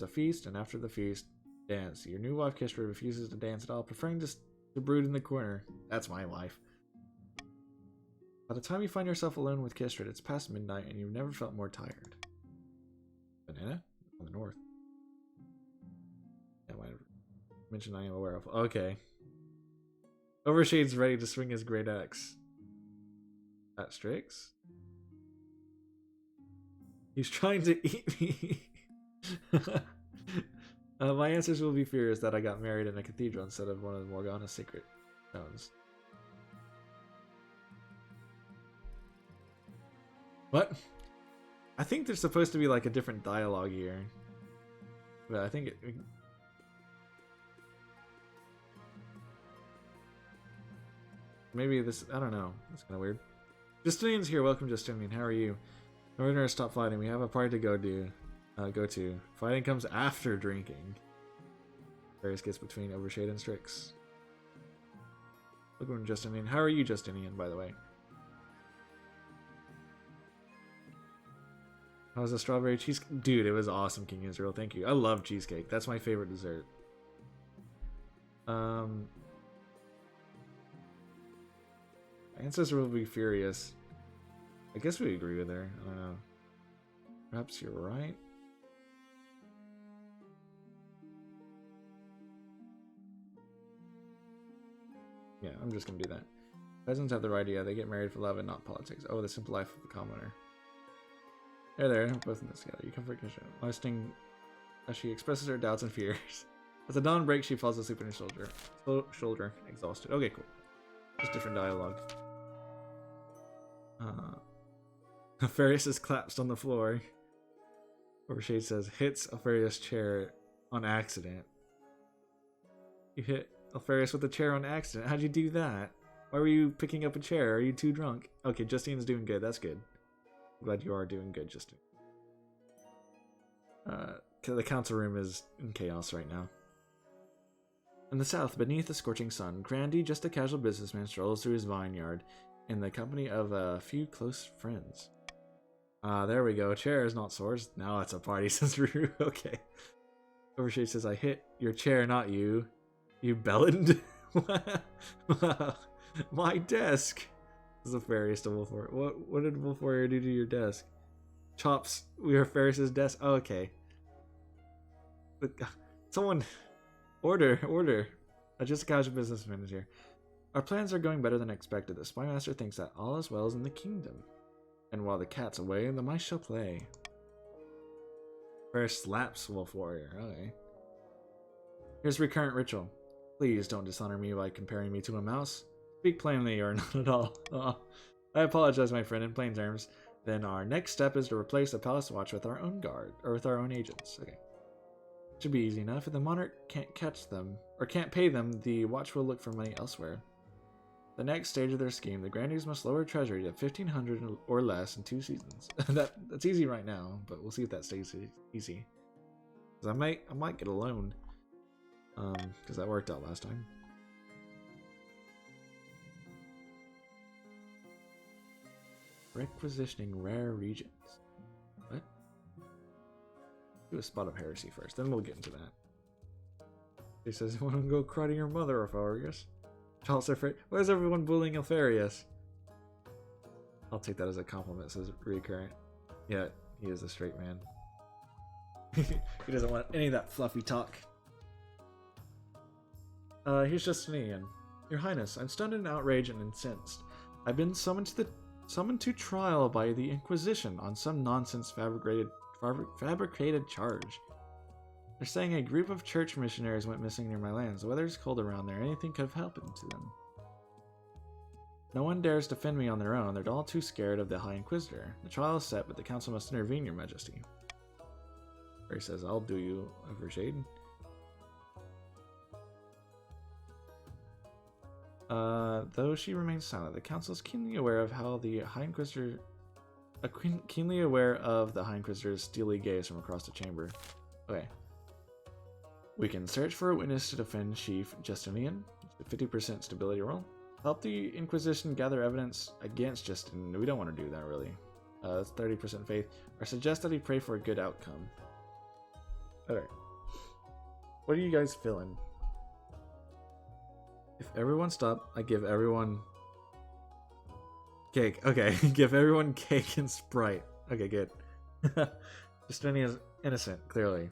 feast, and after the feast, dance. Your new wife, Kestrid, refuses to dance at all, preferring to brood in the corner. That's my wife. By the time you find yourself alone with Kestrid, it's past midnight, and you've never felt more tired. Banana? On the north. Yeah, I mentioned I am aware of. Okay. Overshade's ready to swing his great axe. At Strix? He's trying to eat me. My answers will be furious that I got married in a cathedral instead of one of Morgana's secret stones. What? I think there's supposed to be like a different dialogue here. But I think it... Maybe this... I don't know. That's kind of weird. Justinian's here. Welcome, Justinian. How are you? Northerners, stop fighting. We have a party to go to. Fighting comes after drinking. Various gets between Overshade and Strix. Welcome, Justinian. How are you, Justinian, by the way? How was the strawberry cheesecake? Dude, it was awesome, King Israel. Thank you. I love cheesecake. That's my favorite dessert. Ancestor will be furious. I guess we agree with her. I don't know. Perhaps you're right. Yeah, I'm just gonna do that. Peasants have the right idea. They get married for love and not politics. Oh, the simple life of the commoner. There, both in this together. You comfort Kisha, lasting as she expresses her doubts and fears. As the dawn breaks, she falls asleep on her shoulder, exhausted. Okay, cool. Just different dialogue. Alfarius is collapsed on the floor. Overshade says, hits Alfarius' chair on accident. You hit Alfarius with a chair on accident. How'd you do that? Why were you picking up a chair? Are you too drunk? Okay, Justine's doing good. That's good. I'm glad you are doing good, Justine. The council room is in chaos right now. In the south, beneath the scorching sun, Grandy, just a casual businessman, strolls through his vineyard in the company of a few close friends. There we go. Chairs, not swords. Now it's a party, says Ruru. Okay. Overshade says, I hit your chair, not you. You bellend? My desk. This is Alfarius to Wolf Warrior. What did Wolf Warrior do to your desk? Chops. We are Ferris's desk. Oh, okay. But, someone order. Just a casual business manager. Our plans are going better than expected. The Spymaster thinks that all is well in the kingdom. And while the cat's away, the mice shall play. Ferris slaps Wolf Warrior. Okay. Here's recurrent ritual. Please don't dishonor me by comparing me to a mouse. Speak plainly or not at all. I apologize, my friend, in plain terms. Then our next step is to replace the palace watch with our own guard, or with our own agents. Okay. Should be easy enough. If the monarch can't catch them, or can't pay them, the watch will look for money elsewhere. The next stage of their scheme, the Grandees must lower treasury to 1,500 or less in 2 seasons. That's easy right now, but we'll see if that stays easy. Cause I might get a loan. Because that worked out last time. Requisitioning rare regions. What? Do a spot of heresy first, then we'll get into that. He says, "You want to go cry to your mother, Alfarius?" Charles afraid. Why is everyone bullying Alfarius? I'll take that as a compliment, says Recurrent. Yeah, he is a straight man. He doesn't want any of that fluffy talk. Here's Justinian. Your Highness, I'm stunned and outraged and incensed. I've been summoned to trial by the Inquisition on some nonsense fabricated charge. They're saying a group of church missionaries went missing near my lands. The weather's cold around there. Anything could have happened to them. No one dares defend me on their own. They're all too scared of the High Inquisitor. The trial is set, but the council must intervene, Your Majesty. Or he says, I'll do you over shade. Though she remains silent, the council is keenly aware of how the High Inquisitor... keenly aware of the High Inquisitor's steely gaze from across the chamber. Okay. We can search for a witness to defend Chief Justinian. 50% stability roll. Help the Inquisition gather evidence against Justinian. We don't want to do that, really. That's 30% faith. Or suggest that he pray for a good outcome. Okay. What are you guys feeling? If everyone stop, I give everyone cake. Okay, give everyone cake and Sprite. Okay, good. Justinian is innocent, clearly.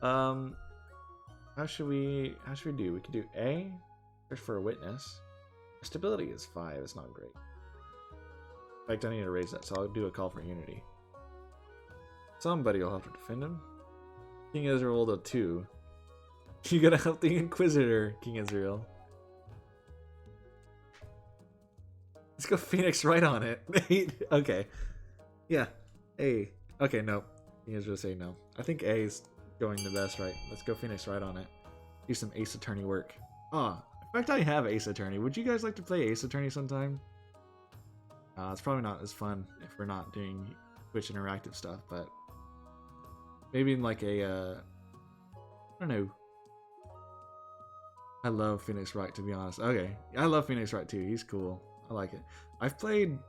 How should we do? We could do A, search for a witness. Our stability is 5, it's not great. In fact, I need to raise that, so I'll do a call for unity. Somebody will have to defend him. King Israel rolled a 2. You gotta help the Inquisitor, King Israel. Let's go Phoenix right on it. Okay. Yeah. A. Okay, no. King Israel say no. I think A is going the best, right? Let's go Phoenix right on it. Do some Ace Attorney work. In fact, I have Ace Attorney. Would you guys like to play Ace Attorney sometime? It's probably not as fun if we're not doing Twitch interactive stuff, but maybe in like a, I don't know. I love Phoenix Wright, to be honest. Okay, I love Phoenix Wright too. He's cool. I like it. I've played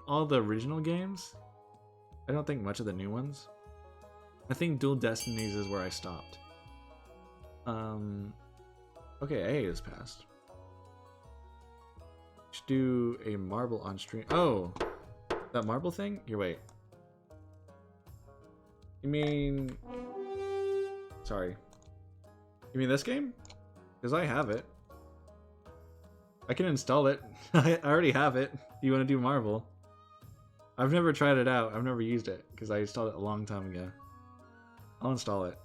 all the original games. I don't think much of the new ones. I think Dual Destinies is where I stopped. Okay, A is passed. Should do a marble on stream. Oh, that marble thing? Here, wait. You mean... Sorry. You mean this game? Because I have it. I can install it. I already have it. You want to do marble? I've never tried it out. I've never used it because I installed it a long time ago. I'll install it.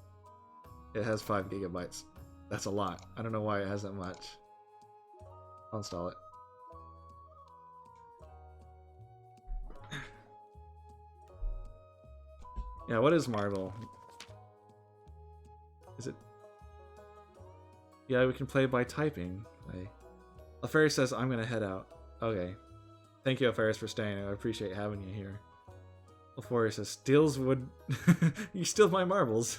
It has 5 gigabytes. That's a lot. I don't know why it has that much. I'll install it. Yeah, what is marble? Is it... Yeah, we can play by typing. Alfarius says, I'm gonna head out. Okay. Thank you, Alfarius, for staying. I appreciate having you here. Alfarius says, steals wood... You steal my marbles.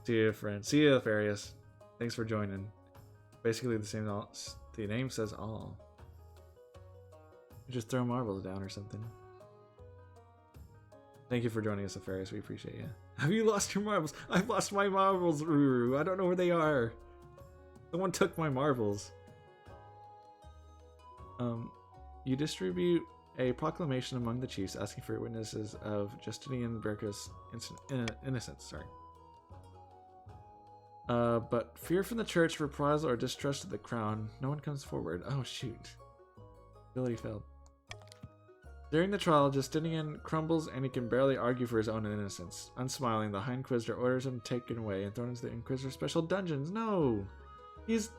See you, friend. See you, Alfarius. Thanks for joining. Basically the same... The name says all. Just throw marbles down or something. Thank you for joining us, Afaris. We appreciate you. Have you lost your marbles? I've lost my marbles, Ruru. I don't know where they are. Someone took my marbles. You distribute a proclamation among the chiefs asking for witnesses of Justinian Berca's innocence. Sorry. But fear from the church, reprisal, or distrust of the crown, no one comes forward. Oh shoot. Ability failed. During the trial, Justinian crumbles and he can barely argue for his own innocence. Unsmiling, the High Inquisitor orders him taken away and thrown into the Inquisitor's special dungeons. No! He's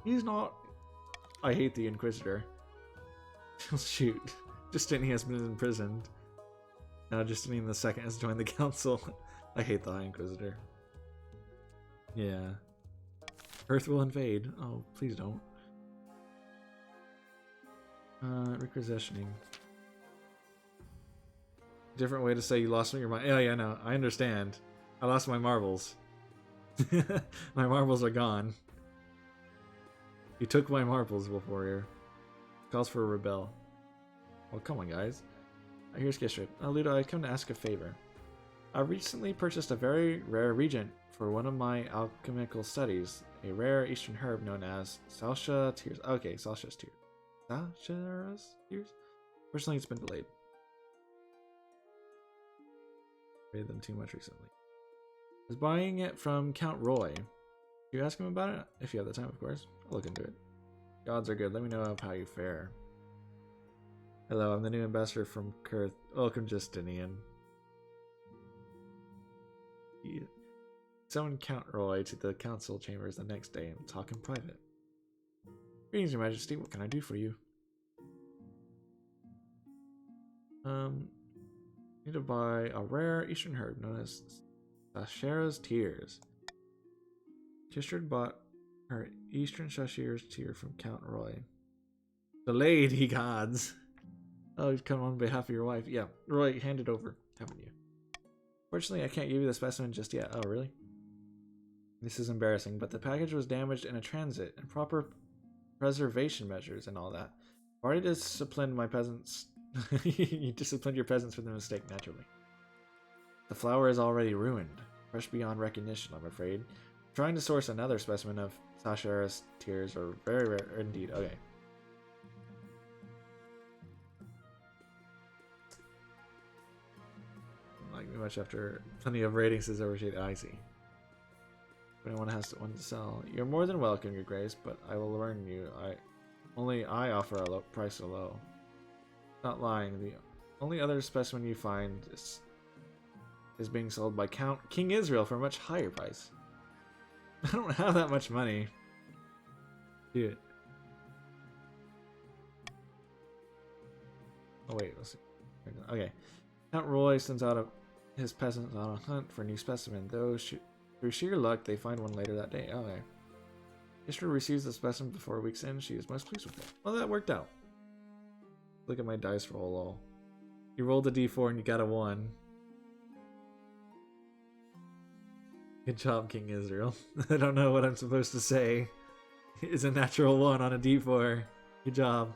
not... I hate the Inquisitor. Shoot. Justinian has been imprisoned. Now Justinian II has joined the council. I hate the High Inquisitor. Yeah. Earth will invade. Oh, please don't. Requisitioning. Different way to say you lost your mind. Yeah, no, I understand. I lost my marbles. My marbles are gone. You took my marbles, Wolf Warrior. Calls for a rebel. Well, come on, guys. Here's Gishrid. Ludo, I come to ask a favor. I recently purchased a very rare regent for one of my alchemical studies. A rare eastern herb known as Salsia Tears. Okay, Salsia's Tears. Salsia's Tears? Fortunately, it's been delayed. Read them too much recently. I was buying it from Count Roy. You ask him about it? If you have the time, of course. I'll look into it. Gods are good. Let me know how you fare. Hello, I'm the new ambassador from Kurth. Welcome, Justinian. Summon Count Roy to the council chambers the next day and talk in private. Greetings, Your Majesty. What can I do for you? Need to buy a rare eastern herb known as Sashera's Tears. Gishrid bought her eastern Sashera's Tear from Count Roy. Delayed, ye gods! Oh, you've come on behalf of your wife. Yeah, Roy, hand it over, haven't you? Fortunately, I can't give you the specimen just yet. Oh, really? This is embarrassing, but the package was damaged in a transit, and proper preservation measures and all that. I've already disciplined my peasants. You disciplined your peasants for the mistake, naturally. The flower is already ruined. Fresh beyond recognition, I'm afraid. Trying to source another specimen of Sashera's Tears are very rare indeed. Okay. Like me much after plenty of ratings is overshaded. I see. If anyone has one to sell, you're more than welcome, Your Grace, but I will warn you. I offer a low price so low. Not lying. The only other specimen you find is being sold by King Israel for a much higher price. I don't have that much money. Do it. Oh wait, let's see. Okay. Count Roy sends out his peasants on a hunt for a new specimen, though through sheer luck they find one later that day. Okay. Ishra receives the specimen before a week's end. She is most pleased with it. Well, that worked out. Look at my dice roll, lol. You rolled a d4 and you got a 1. Good job, King Israel. I don't know what I'm supposed to say. It's a natural 1 on a d4. Good job.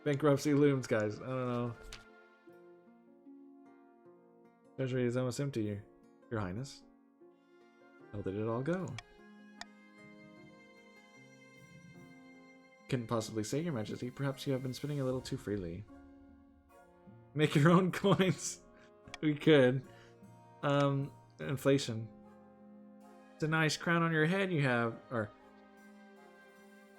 Bankruptcy looms, guys. I don't know. Treasury is almost empty, Your Highness. How did it all go? Couldn't possibly say, Your Majesty. Perhaps you have been spending a little too freely. Make your own coins. We could. Inflation. It's a nice crown on your head you have, or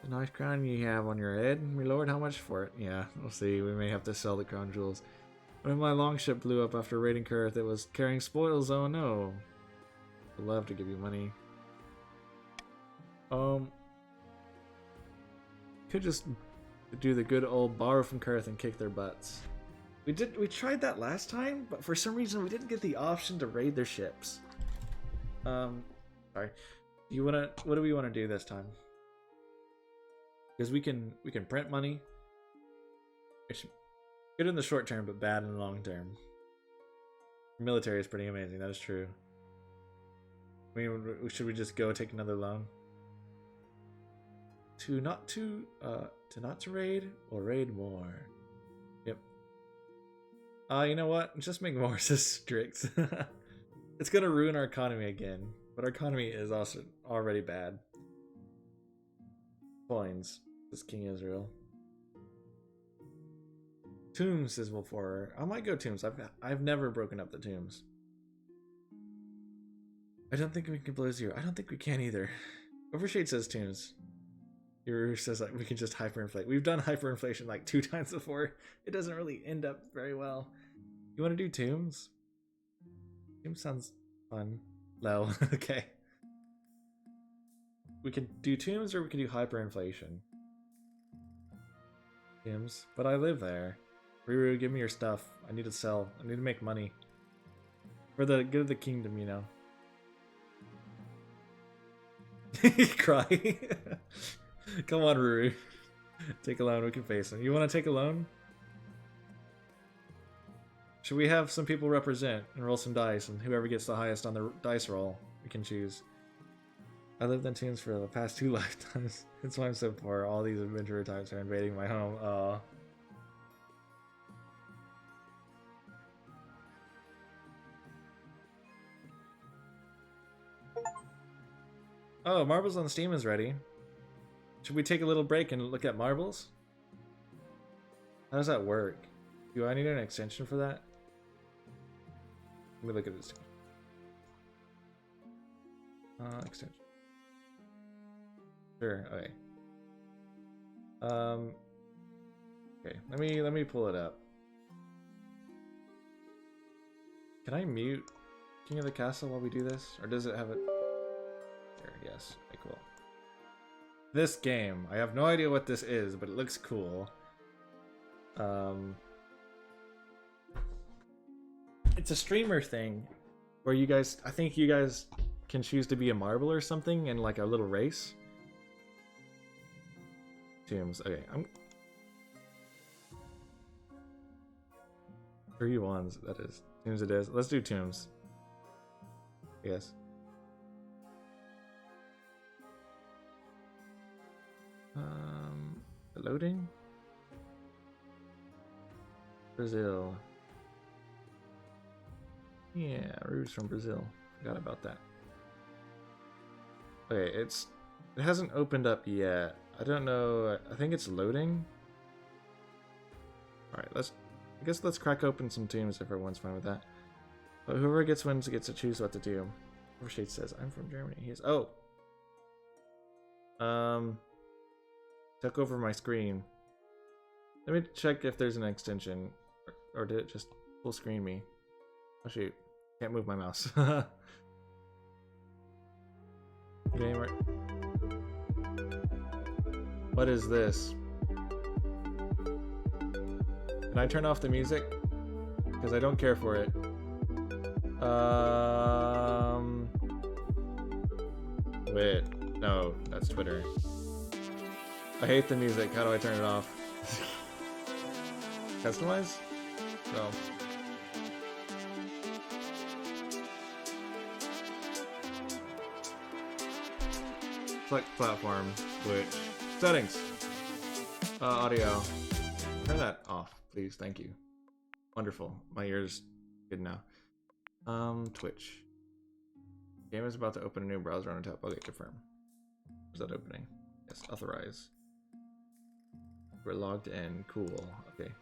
the nice crown you have on your head, my lord. How much for it? Yeah, we'll see. We may have to sell the crown jewels. When my longship blew up after raiding Kurth, it was carrying spoils. Oh no. I'd love to give you money. Could just do the good old borrow from Kurth and kick their butts. We tried that last time, but for some reason we didn't get the option to raid their ships. Sorry. What do we want to do this time? Because we can print money. Which good in the short term, but bad in the long term. Military is pretty amazing, that is true. I mean, should we just go take another loan? to not to raid or raid more. Yep. You know what? Just make more strict. It's gonna ruin our economy again, but our economy is also already bad. Coins. This King Israel. Tombs is before. I might go tombs. I've never broken up the tombs. I don't think we can blow 0. I don't think we can either. Overshade says tombs. Your says like we can just hyperinflate. We've done hyperinflation like 2 times before. It doesn't really end up very well. You want to do tombs? Tombs sounds fun. No, okay. We can do tombs or we can do hyperinflation. Tombs, but I live there. Ruru, give me your stuff. I need to sell. I need to make money for the good of the kingdom, you know. Cry. Come on, Ruru. Take a loan. We can face him. You want to take a loan? Should we have some people represent and roll some dice, and whoever gets the highest on the dice roll, we can choose. I lived in tombs for the past 2 lifetimes. That's why I'm so poor. All these adventurer types are invading my home. Oh, Marbles on Steam is ready. Should we take a little break and look at Marbles? How does that work? Do I need an extension for that? Let me look at this. Extension. Sure. Okay. Okay. Let me pull it up. Can I mute King of the Castle while we do this, or does it have it? There. Yes. Okay. Cool. This game. I have no idea what this is, but it looks cool. It's a streamer thing where you guys, I think you guys can choose to be a marble or something in like a little race. Tombs. Okay, I'm 3-1s, that is. Tombs it is. Let's do tombs. Yes. Loading? Brazil. Yeah, Rue's from Brazil. Forgot about that. Okay, it hasn't opened up yet. I don't know. I think it's loading. All right, I guess let's crack open some tombs if everyone's fine with that. But whoever wins gets to choose what to do. Overshade says, "I'm from Germany." He's took over my screen. Let me check if there's an extension, or did it just full screen me? Oh shoot. Can't move my mouse. Gamer. What is this? Can I turn off the music? Because I don't care for it. Wait. No, that's Twitter. I hate the music. How do I turn it off? Customize? No. Select platform, Twitch. Settings. Audio. Turn that off, please. Thank you. Wonderful. My ear's good now. Twitch. Game is about to open a new browser on top. Okay, confirm. Is that opening? Yes, authorize. We're logged in. Cool. Okay.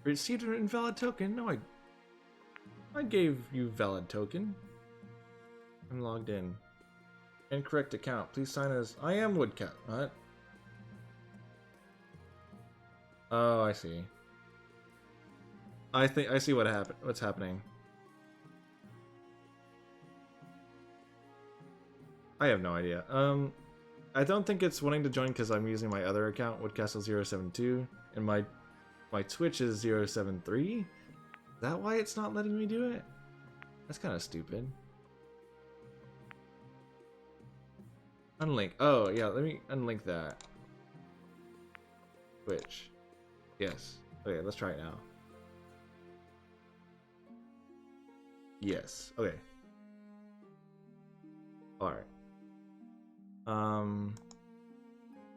Received an invalid token? No, I gave you valid token. I'm logged in. Incorrect account. Please sign as I am Woodcat. What? Oh, I see. I think I see what happened. What's happening? I have no idea. I don't think it's wanting to join because I'm using my other account, Woodcastle072, and my Twitch is 073. Is that why it's not letting me do it? That's kind of stupid. Unlink. Oh, yeah, let me unlink that. Twitch. Yes. Okay, let's try it now. Yes. Okay. Alright.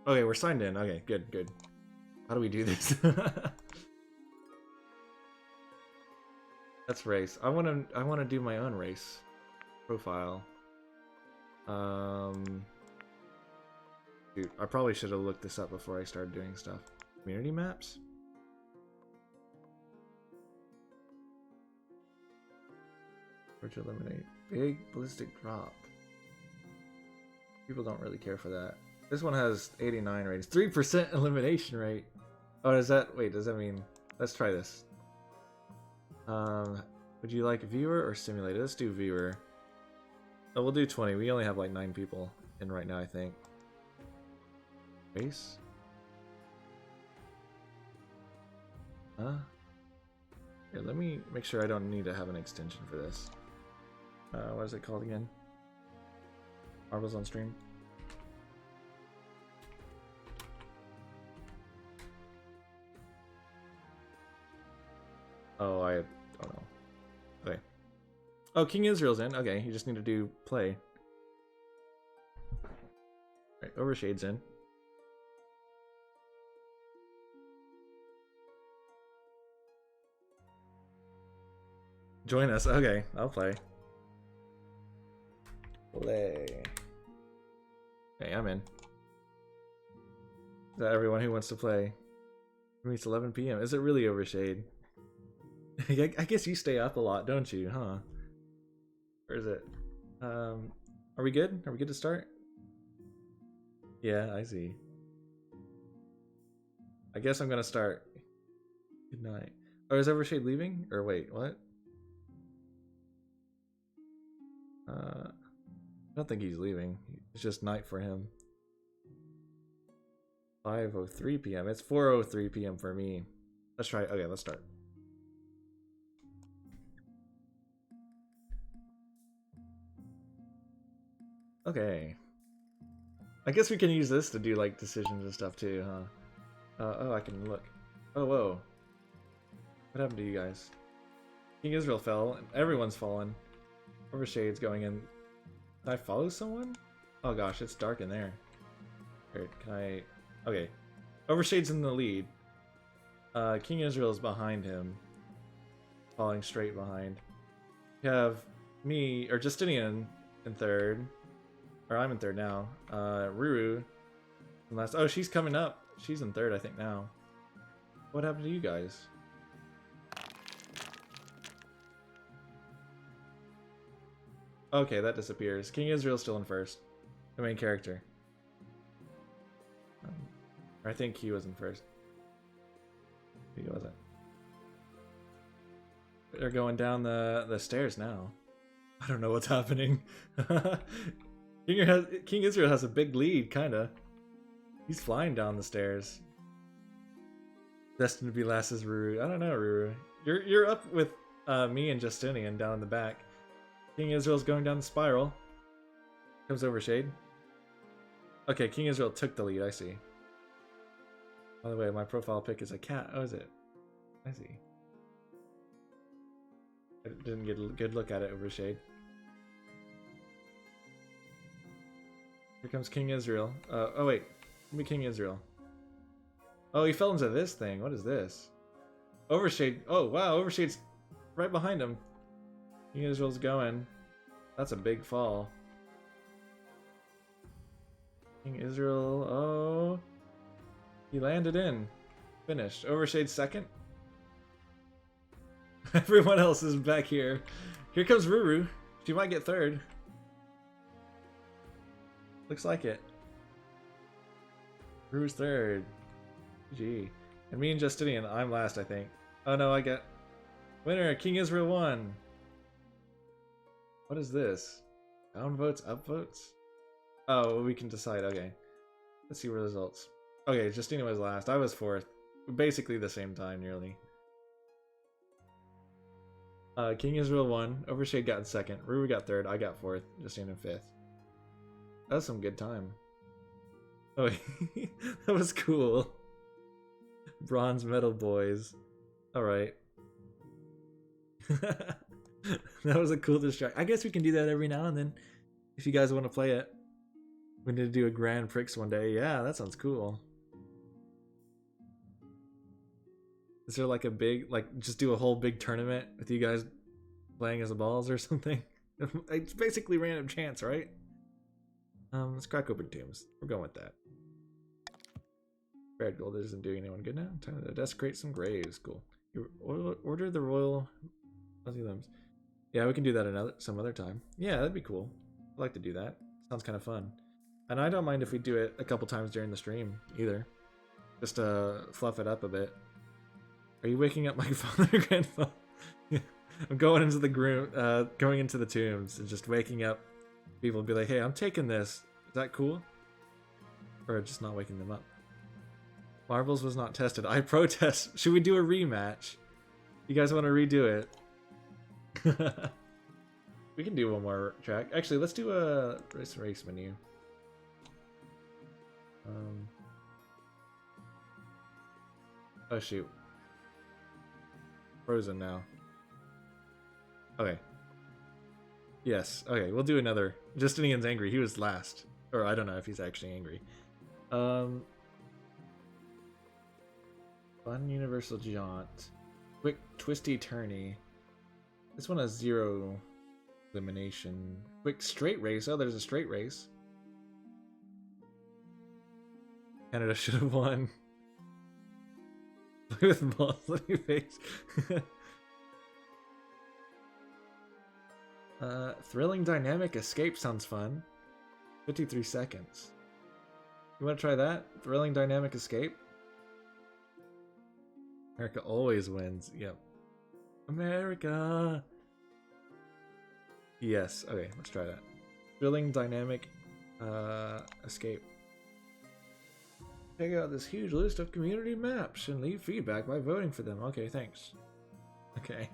Okay, we're signed in. Okay, good. How do we do this? Let's race. I wanna do my own race profile. Dude, I probably should have looked this up before I started doing stuff. Community maps? Where'd you eliminate? Big ballistic drop. People don't really care for that. This one has 89 ratings. 3% elimination rate. Oh, does that mean... Let's try this. Would you like viewer or simulator? Let's do viewer. Oh, we'll do 20. We only have like 9 people in right now, I think. Race? Huh? Here, let me make sure I don't need to have an extension for this. What is it called again? Marbles on stream? Oh, I don't know. Okay. Oh, King Israel's in. Okay, you just need to do play. Alright, Overshade's in. Join us. Okay, I'll play. Play. Okay, I'm in. Is that everyone who wants to play? It meets 11 p.m. Is it really Overshade? I guess you stay up a lot, don't you, huh? Where is it? Are we good? Are we good to start? Yeah, I see. I guess I'm gonna start. Good night. Oh, is Overshade leaving? Or wait, what? I don't think he's leaving. It's just night for him. 5:03 p.m. It's 4:03 p.m. for me. Let's try. Okay, let's start. Okay. I guess we can use this to do like decisions and stuff too, huh? Oh, I can look. Oh, whoa. What happened to you guys? King Israel fell. Everyone's fallen. Overshade's going in. Can I follow someone? Oh gosh, it's dark in there. Here, can I... Okay. Overshade's in the lead. King Israel's behind him. Falling straight behind. You have me, or Justinian, in third. Or I'm in third now. Ruru in last. Oh, she's coming up. She's in third, I think, now. What happened to you guys? Okay, that disappears. King Israel's still in first. The main character. I think he was in first. He wasn't. They're going down the stairs now. I don't know what's happening. King Israel has a big lead, kinda. He's flying down the stairs. Destined to be last is Ruru. I don't know, Ruru. You're up with me and Justinian down in the back. King Israel's going down the spiral. Comes Overshade. Okay, King Israel took the lead, I see. By the way, my profile pic is a cat. Oh, is it? I see. I didn't get a good look at it, Overshade. Here comes King Israel. Oh wait, give me King Israel. Oh, he fell into this thing. What is this? Overshade. Oh wow, Overshade's right behind him. King Israel's going. That's a big fall. King Israel. Oh, he landed in. Finished. Overshade's second. Everyone else is back here. Here comes Ruru. She might get third. Looks like it. Ruru's third. GG. And me and Justinian, I'm last, I think. Oh no, I get... Winner! King Israel won! What is this? Down votes? Up votes? Oh, we can decide. Okay. Let's see results. Okay, Justinian was last. I was fourth. Basically the same time, nearly. King Israel won. Overshade got in second. Ruru got third. I got fourth. Justinian fifth. That was some good time. Oh, that was cool. Bronze medal boys. Alright. That was a cool distraction. I guess we can do that every now and then. If you guys want to play it, we need to do a Grand Prix one day. Yeah, that sounds cool. Is there like a big, like, just do a whole big tournament with you guys playing as the balls or something? It's basically random chance, right? Let's crack open tombs. We're going with that. Red gold isn't doing anyone good now. Time to desecrate some graves. Cool. You order the royal fuzzy limbs. Yeah, we can do that some other time. Yeah, that'd be cool. I'd like to do that. Sounds kind of fun. And I don't mind if we do it a couple times during the stream either. Just to fluff it up a bit. Are you waking up my father, grandfather? I'm going into the tombs and just waking up people, be like, hey, I'm taking this. Is that cool? Or just not waking them up. Marbles was not tested. I protest. Should we do a rematch? You guys want to redo it? We can do one more track. Actually, let's do a race menu. Oh shoot. Frozen now. Okay. Yes. Okay, we'll do another. Justinian's angry. He was last. Or I don't know if he's actually angry. Fun universal jaunt. Quick twisty turny. This one has 0 elimination. Quick straight race. Oh, there's a straight race. Canada should have won. With balls on your face. Thrilling dynamic escape sounds fun. 53 seconds. You want to try that? Thrilling dynamic escape? America always wins. Yep. America! Yes. Okay, let's try that. Thrilling dynamic escape. Check out this huge list of community maps and leave feedback by voting for them. Okay, thanks. Okay.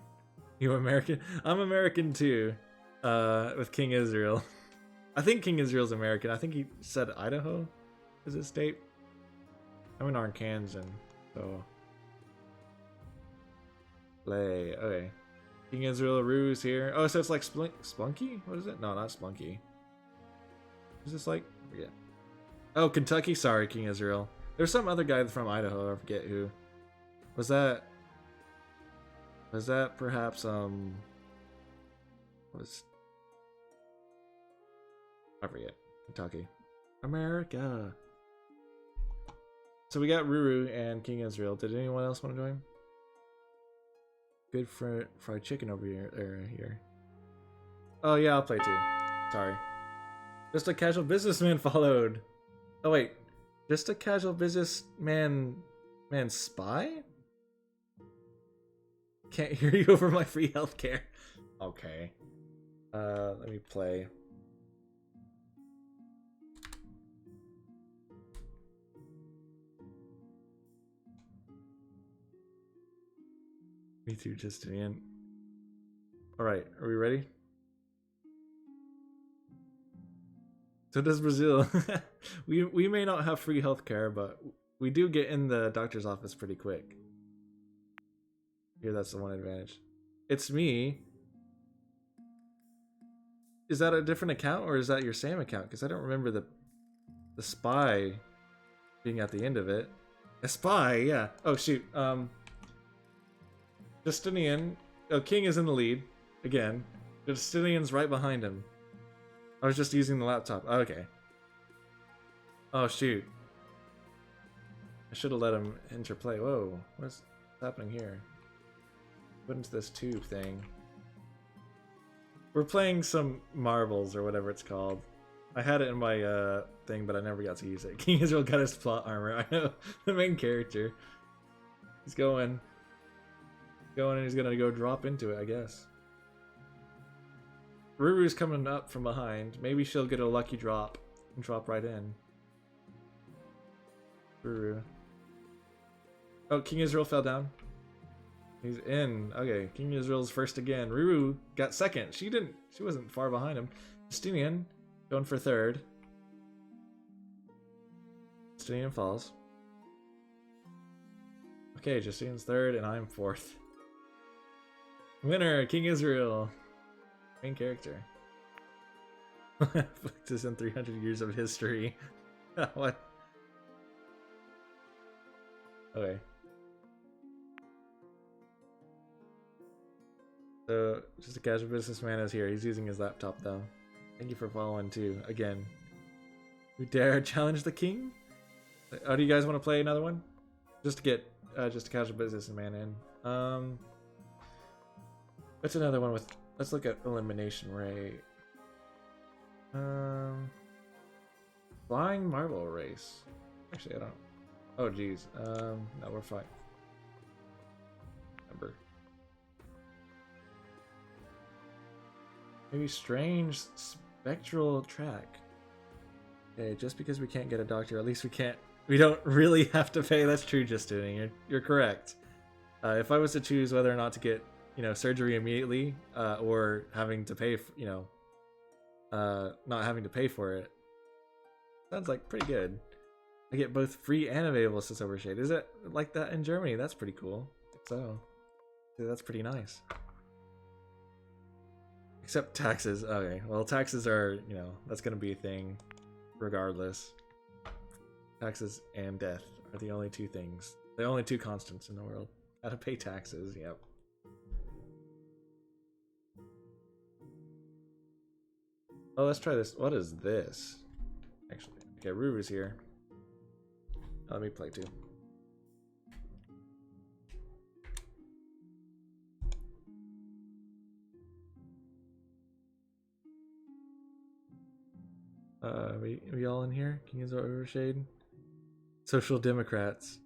You American? I'm American too. With King Israel. I think King Israel's American. I think he said Idaho is his state. I'm an Arkansan, so... Play. Okay. King Israel Rue's here. Oh, so it's like Splunky? What is it? No, not Splunky. Is this like... Yeah. Oh, Kentucky? Sorry, King Israel. There's some other guy from Idaho. I forget who. Was that perhaps, I forget. Kentucky. America. So we got Ruru and King Israel. Did anyone else want to join? Good fried chicken over here. Oh yeah, I'll play too. Sorry. Just a casual businessman followed. Oh wait. Just a casual businessman spy? Can't hear you over my free healthcare. Okay. Let me play. Me too, Justinian. Alright, are we ready? So does Brazil. we may not have free healthcare, but we do get in the doctor's office pretty quick. Here, that's the one advantage. It's me. Is that a different account or is that your Sam account? Because I don't remember the spy being at the end of it. A spy, yeah. Oh shoot. Justinian. Oh, King is in the lead again. Justinian's right behind him. I was just using the laptop. Oh, okay. Oh shoot. I should have let him interplay. Whoa, what's happening here? Put into this tube thing. We're playing some marbles or whatever it's called. I had it in my thing, but I never got to use it. King Israel got his plot armor. I know, the main character. He's going and he's gonna go drop into it, I guess. Ruru's coming up from behind. Maybe she'll get a lucky drop and drop right in. Ruru. Oh, King Israel fell down. He's in. Okay, King Israel's first again. Ruru got second. She wasn't far behind him. Justinian going for third. Justinian falls. Okay, Justinian's third and I'm fourth. Winner, King Israel. Main character. This in 300 years of history. What? Okay. So, just a casual businessman is here. He's using his laptop though. Thank you for following too. Again. We dare challenge the king? Oh, do you guys want to play another one? Just to get just a casual businessman in. What's another one with? Let's look at elimination rate. Flying marble race. Actually, I don't. Oh, geez. No, we're fine. Number. Maybe strange spectral track. Okay, just because we can't get a doctor, at least we can't. We don't really have to pay. That's true, Justinian. You're correct. If I was to choose whether or not to get, surgery immediately, or having to pay, not having to pay for it, sounds like pretty good. I get both free and available since Overshade. Is it like that in Germany? That's pretty cool. So, that's pretty nice. Except taxes. Okay, well, taxes are, that's gonna be a thing, regardless. Taxes and death are the only two things. The only two constants in the world. Gotta pay taxes, yep. Oh, let's try this. What is this? Actually, okay, Ruru's here. Let me play too. We all in here? Kings of Overshade? Social Democrats.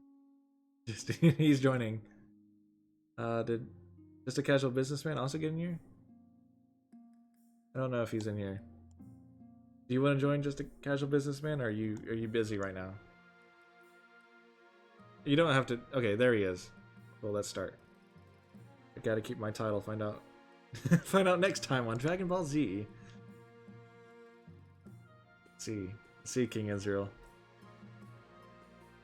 Just he's joining. Did just a casual businessman also get in here? I don't know if he's in here. Do you want to join just a casual businessman, or are you busy right now? You don't have to. Okay, there he is. Well, let's start. I gotta keep my title. Find out. Find out next time on Dragon Ball Z. See King Israel.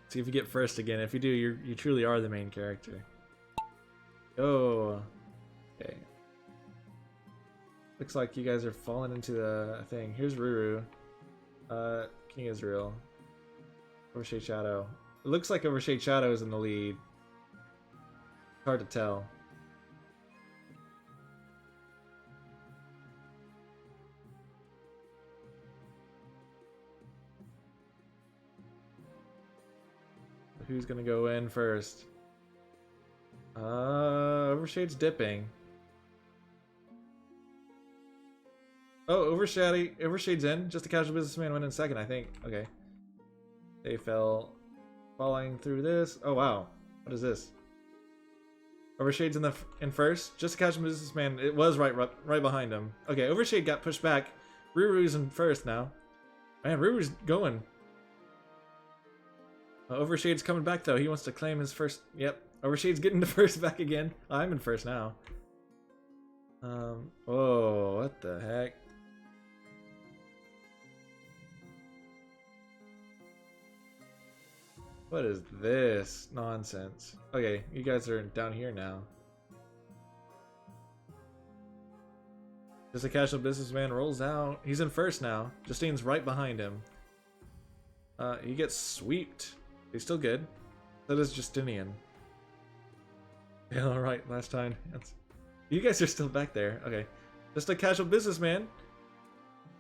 See if you get first again. If you do, you truly are the main character. Oh, okay. Looks like you guys are falling into the thing. Here's Ruru. King Israel. Overshade Shadow. It looks like Overshade Shadow is in the lead. It's hard to tell. Who's gonna go in first? Overshade's dipping. Oh, Overshade's in. Just a casual businessman went in second, I think. Okay. They fell, falling through this. Oh wow, what is this? Overshade's in first. Just a casual businessman. It was right behind him. Okay, Overshade got pushed back. Ruru's in first now. Man, Ruru's going. Overshade's coming back though. He wants to claim his first. Yep, Overshade's getting the first back again. I'm in first now. Oh, what the heck? What is this nonsense? Okay, you guys are down here now. Just a casual businessman rolls out. He's in first now. Justine's right behind him. He gets sweeped. He's still good. So does Justinian. Yeah, alright, last time. You guys are still back there. Okay. Just a casual businessman.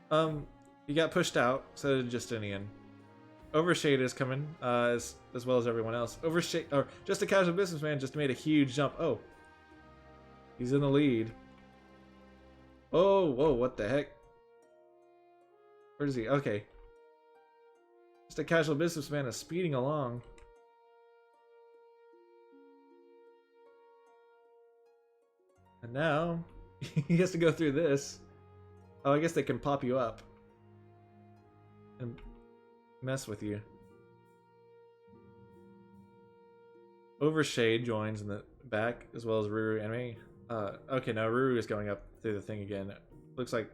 He got pushed out, so did Justinian. Overshade is coming, as well as everyone else. Overshade, or just a casual businessman just made a huge jump. Oh. He's in the lead. Oh, whoa, what the heck? Where is he? Okay. Just a casual businessman is speeding along. And now, he has to go through this. Oh, I guess they can pop you up. And mess with you. Overshade joins in the back, as well as Ruru and me. Okay, now Ruru is going up through the thing again. Looks like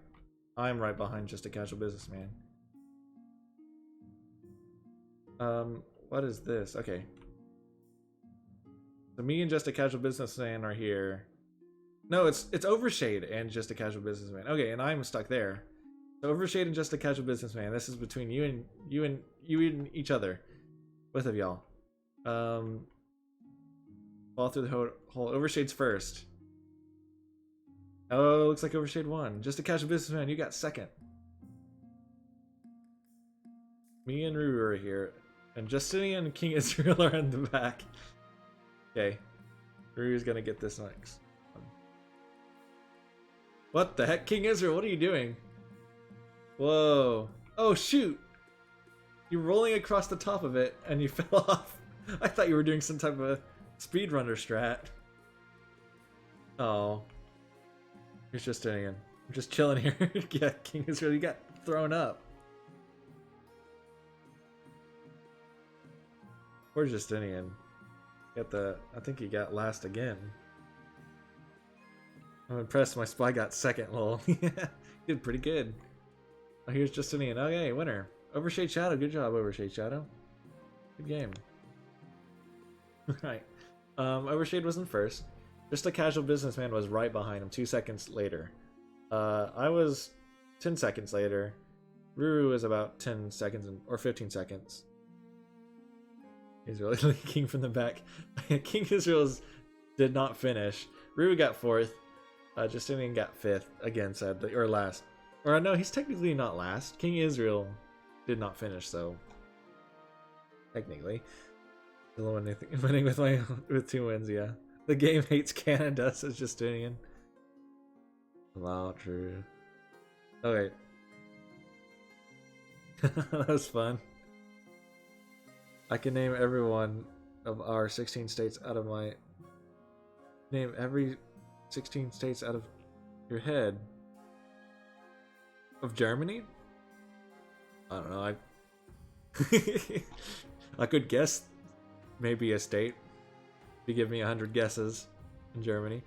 I'm right behind just a casual businessman. What is this? Okay. So me and just a casual businessman are here. No, it's Overshade and just a casual businessman. Okay, and I'm stuck there. So Overshade and Just a Casual Businessman. This is between you and each other, both of y'all. Fall through the hole. Overshade's first. Oh, looks like Overshade won. Just a Casual Businessman, you got second. Me and Ruru are here, and Justinian and King Israel are in the back. Okay, Ruru's gonna get this next. What the heck, King Israel? What are you doing? Whoa! Oh shoot! You're rolling across the top of it, and you fell off. I thought you were doing some type of speedrunner strat. Oh. Here's Justinian. I'm just chilling here. Yeah, King Israel, you got thrown up. Poor Justinian. I think he got last again. I'm impressed my spy got second, lol. Yeah, did pretty good. Oh, here's Justinian. Okay, winner. Overshade Shadow, good job, Overshade Shadow. Good game. Right. Overshade wasn't first. Just a Casual Businessman was right behind him 2 seconds later. I was 10 seconds later. Ruru was about 10 seconds or 15 seconds. He's really leaking from the back. King Israel's did not finish. Ruru got 4th. Justinian got 5th. Again, sadly. Or last. Or no, he's technically not last. King Israel did not finish, so technically. Still winning with 2 wins, yeah. The game hates Canada, says Justinian. Wow, true. Okay. That was fun. I can name every one of our 16 states out of my... Name every 16 states out of your head. Of Germany? I don't know, I could guess maybe a state. If you give me 100 guesses in Germany.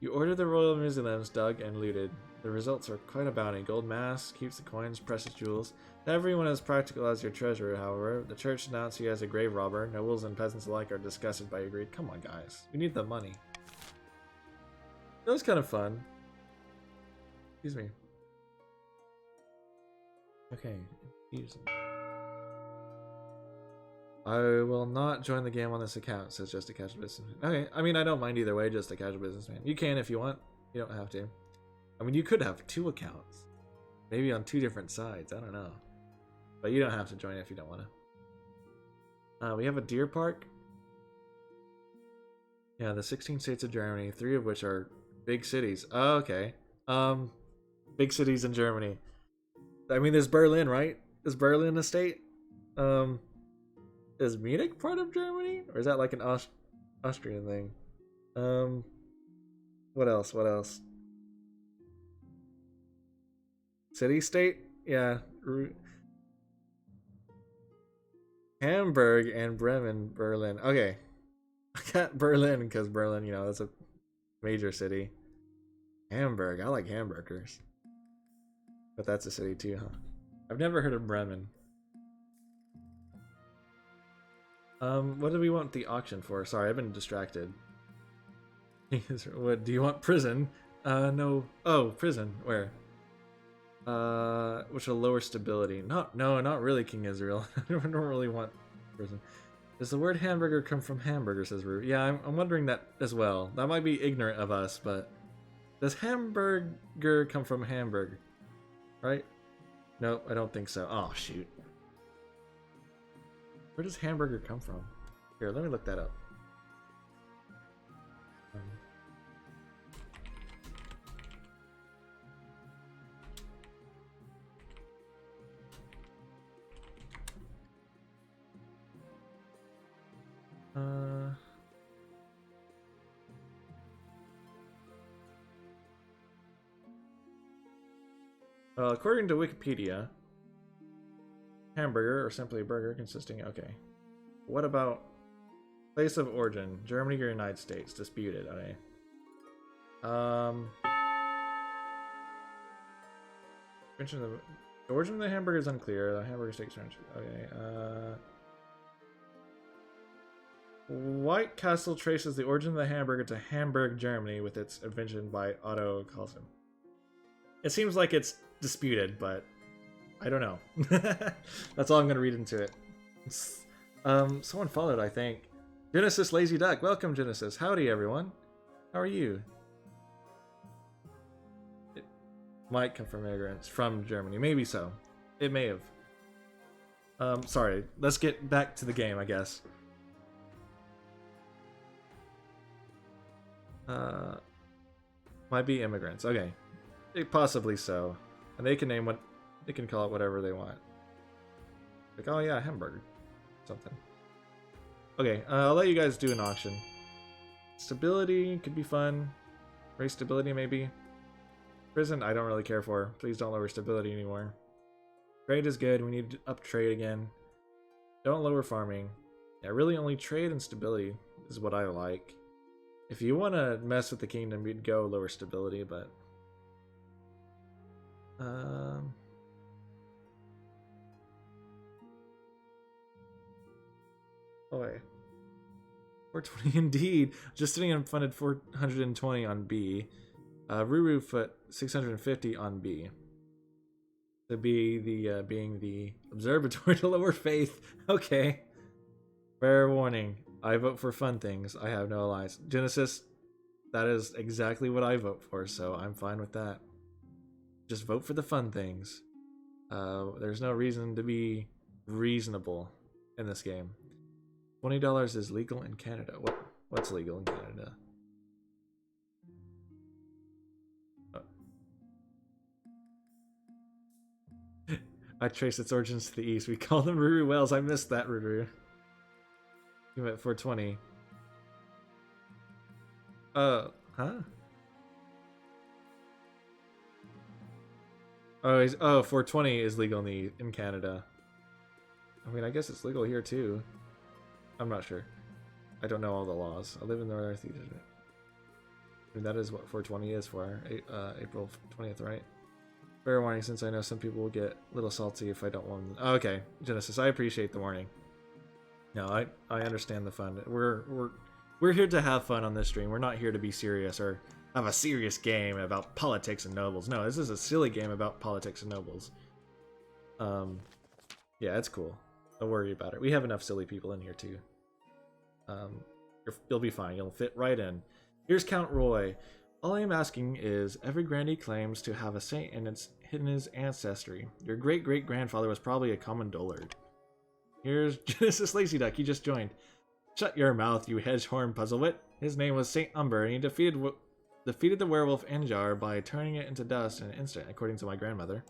You order the royal mausoleums dug and looted. The results are quite a bounty. Gold mask, keeps the coins, precious jewels. Not everyone is practical as your treasurer, however. The church denounced you as a grave robber. Nobles and peasants alike are disgusted by your greed. Come on, guys. We need the money. That was kind of fun. Excuse me. Okay. I will not join the game on this account, says Just a Casual Businessman. Okay, I mean, I don't mind either way, Just a Casual Businessman. You can if you want. You don't have to. I mean, you could have 2 accounts. Maybe on 2 different sides. I don't know. But you don't have to join if you don't want to. We have a deer park. Yeah, the 16 states of Germany, 3 of which are big cities. Oh, okay. Big cities in Germany. I mean, there's Berlin, right? Is Berlin a state? Is Munich part of Germany? Or is that like an Austrian thing? What else? What else? City-state? Yeah. Hamburg and Bremen, Berlin. Okay. I got Berlin because Berlin, you know, that's a major city. Hamburg. I like hamburgers. But that's a city too, huh? I've never heard of Bremen. What do we want the auction for? Sorry, I've been distracted. What do you want? Prison? No. Oh, prison. Where? Which will lower stability. No, not really, King Israel. I don't really want prison. Does the word hamburger come from hamburger, says Rue? Yeah, I'm wondering that as well. That might be ignorant of us, but does hamburger come from Hamburg? Right? Nope, I don't think so. Oh, shoot. Where does hamburger come from? Here, let me look that up. According to Wikipedia, hamburger, or simply a burger consisting... Okay. What about place of origin? Germany or United States? Disputed. Okay. The origin of the hamburger is unclear. The hamburger steaks are... Okay. White Castle traces the origin of the hamburger to Hamburg, Germany, with its invention by Otto Kalsum. It seems like it's disputed, but I don't know. That's all I'm gonna read into it. Someone followed, I think. Genesis Lazy Duck. Welcome, Genesis. Howdy, everyone. How are you? It might come from immigrants from Germany. Maybe so. It may have. Sorry. Let's get back to the game, I guess. Might be immigrants. Okay. Possibly so. And they can name what... They can call it whatever they want. Like, oh yeah, hamburger. Something. Okay, I'll let you guys do an auction. Stability could be fun. Race stability, maybe. Prison, I don't really care for. Please don't lower stability anymore. Trade is good. We need to up trade again. Don't lower farming. Yeah, really only trade and stability is what I like. If you want to mess with the kingdom, you'd go lower stability, but... Boy. 420 indeed. Just sitting unfunded 420 on B. Ruru foot 650 on B. To be the being the observatory to lower faith. Okay. Fair warning. I vote for fun things. I have no allies. Genesis, that is exactly what I vote for, so I'm fine with that. Just vote for the fun things. There's no reason to be reasonable in this game. $20 is legal in Canada. What's legal in Canada? I trace its origins to the east. We call them Ruru Whales. I missed that, Ruru. You at 420. Huh? Oh, 420 is legal in Canada. I mean, I guess it's legal here too. I'm not sure. I don't know all the laws. I live in the Northeast. I mean, that is what 420 is for. April 20th, right? Fair warning, since I know some people will get a little salty if I don't want them. Okay, Genesis, I appreciate the warning. No, I understand the fun. We're here to have fun on this stream. We're not here to be serious or have a serious game about politics and nobles. No, this is a silly game about politics and nobles. Yeah, it's cool. Don't worry about it. We have enough silly people in here too. You'll be fine. You'll fit right in. Here's Count Roy. All I am asking is, every grandee claims to have a saint in his ancestry. Your great-great-grandfather was probably a common dullard. Here's Genesis Lazy Duck. He just joined. Shut your mouth, you hedgehorn puzzlewit. His name was Saint Umber, and he defeated the werewolf Enjar by turning it into dust in an instant, according to my grandmother.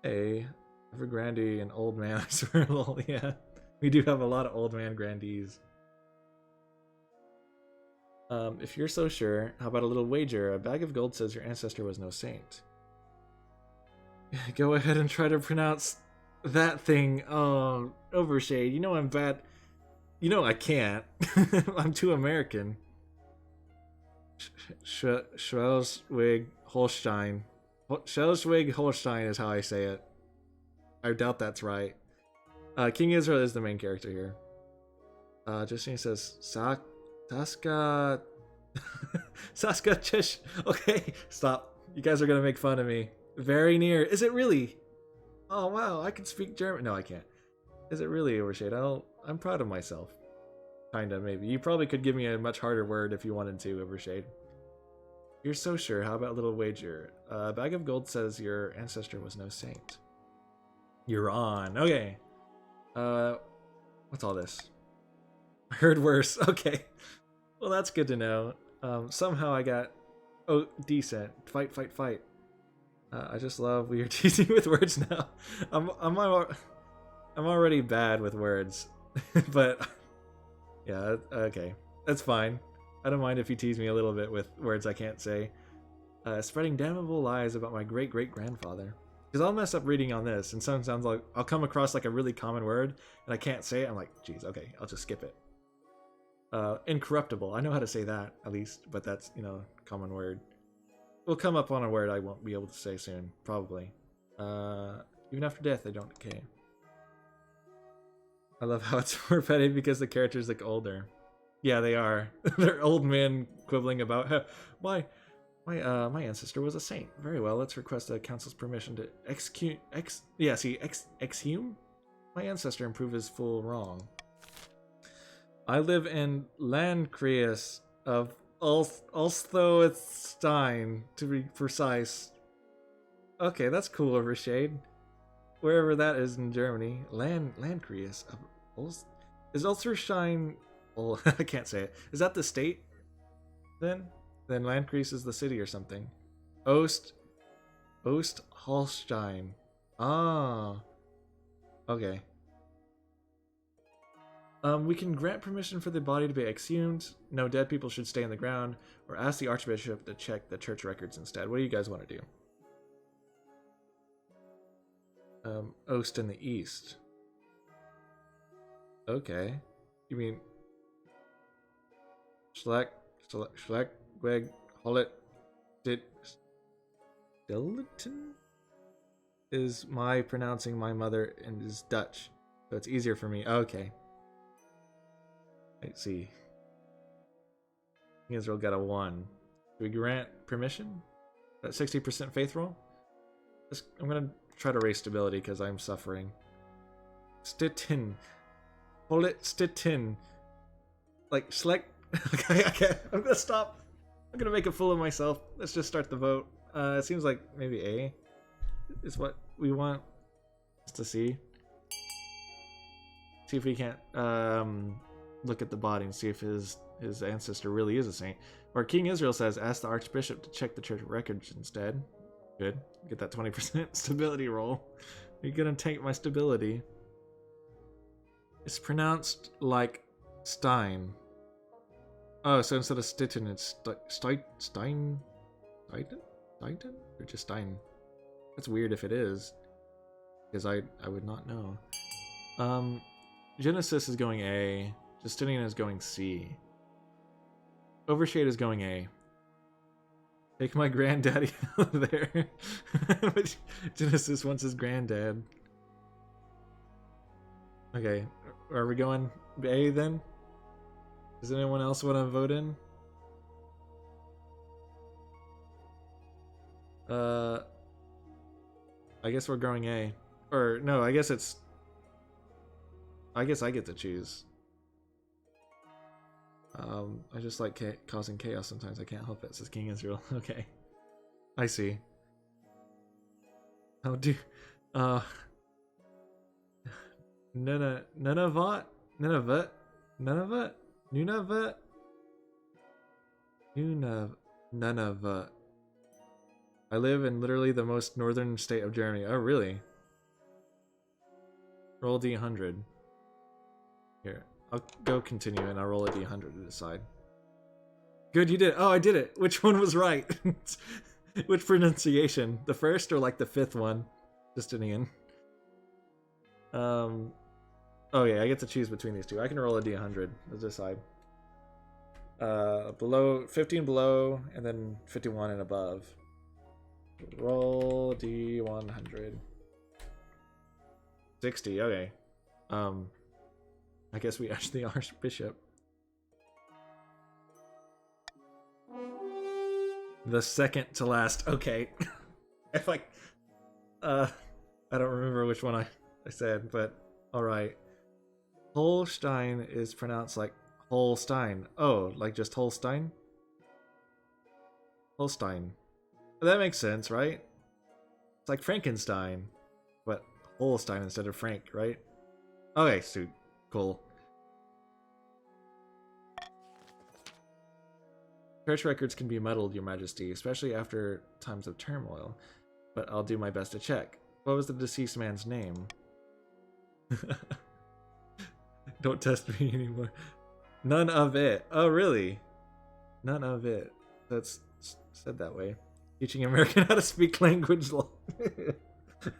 Hey, every grandee and old man, I swear, lol, yeah. We do have a lot of old man grandees. If you're so sure, how about a little wager? A bag of gold says your ancestor was no saint. Go ahead and try to pronounce that thing. Oh, Overshade. You know I'm bad. You know I can't. I'm too American. Schleswig-Holstein. Schleswig-Holstein is how I say it. I doubt that's right. King Israel is the main character here. Justine says, Saska Chish. Okay, stop. You guys are gonna make fun of me. Very near. Is it really? Oh wow, I can speak German. No, I can't. Is it really, Overshade? I'm proud of myself. Kinda, maybe. You probably could give me a much harder word if you wanted to, Overshade. You're so sure. How about a little wager? A bag of gold says your ancestor was no saint. You're on. Okay. What's all this? I heard worse. Okay. Well, that's good to know. Somehow I got... Oh, decent. Fight, fight, fight. I just love we are teasing with words now. I'm already bad with words. But... Yeah, okay. That's fine. I don't mind if you tease me a little bit with words I can't say. Spreading damnable lies about my great-great-grandfather. Because I'll mess up reading on this, and sounds like I'll come across like a really common word, and I can't say it. I'm like, geez, okay, I'll just skip it. Incorruptible. I know how to say that, at least, but that's, you know, common word. We'll come up on a word I won't be able to say soon, probably. Even after death, they don't decay. I love how it's more petty because the characters look older. Yeah, they are. They're old men quibbling about, why My ancestor was a saint. Very well, let's request the council's permission to exhume my ancestor and prove his full wrong. I live in Landkreis of Ulsthoestein, to be precise. Okay, that's cool, Rashade. Wherever that is in Germany. Landkreis of Is Ulsterstein... Well, I can't say it. Is that the state? Then Landkreis is the city or something. Holstein. Ah. Okay. We can grant permission for the body to be exhumed. No dead people should stay on the ground. Or ask the Archbishop to check the church records instead. What do you guys want to do? Ost in the east. Okay. You mean... Weg, Hollet, Stilton? Is my pronouncing my mother and is Dutch. So it's easier for me. Okay. Let's see. Israel got a 1. Do we grant permission? That 60% faith roll? I'm gonna try to raise stability because I'm suffering. Stittin. Hollet Stittin. Like, select. Okay, I'm gonna stop. I'm gonna make a fool of myself. Let's just start the vote. It seems like maybe A is what we want us to see. See if we can't look at the body and see if his ancestor really is a saint. Or King Israel says, ask the Archbishop to check the church records instead. Good. Get that 20% stability roll. You're gonna take my stability. It's pronounced like Stein. Oh, so instead of Stitten, it's Stein? Or just Stein? That's weird if it is. Because I would not know. Genesis is going A. Justinian is going C. Overshade is going A. Take my granddaddy out of there. Genesis wants his granddad. Okay, are we going A then? Does anyone else want to vote in? I guess we're going A. Or, no, I guess it's... I guess I get to choose. I just like causing chaos sometimes. I can't help it, says King Israel. Okay. I see. How do... Nunavut? Nunavut. I live in literally the most northern state of Germany. Oh, really? Roll D100. Here, I'll go continue and I'll roll a D100 to decide. Good, you did it. Oh, I did it. Which one was right? Which pronunciation? The first or like the fifth one? Justinian. Oh yeah, I get to choose between these two. I can roll a D100 to decide. Below 15 below, and then 51 and above. Roll D100. 60. Okay. I guess we asked the Archbishop. The second to last. Okay. If I don't remember which one I said, but all right. Holstein is pronounced like Holstein. Oh, like just Holstein? Holstein. That makes sense, right? It's like Frankenstein, but Holstein instead of Frank, right? Okay, suit. Cool. Church records can be muddled, Your Majesty, especially after times of turmoil, but I'll do my best to check. What was the deceased man's name? Don't test me anymore. None of it. Oh, really? None of it. That's said that way. Teaching American how to speak language law.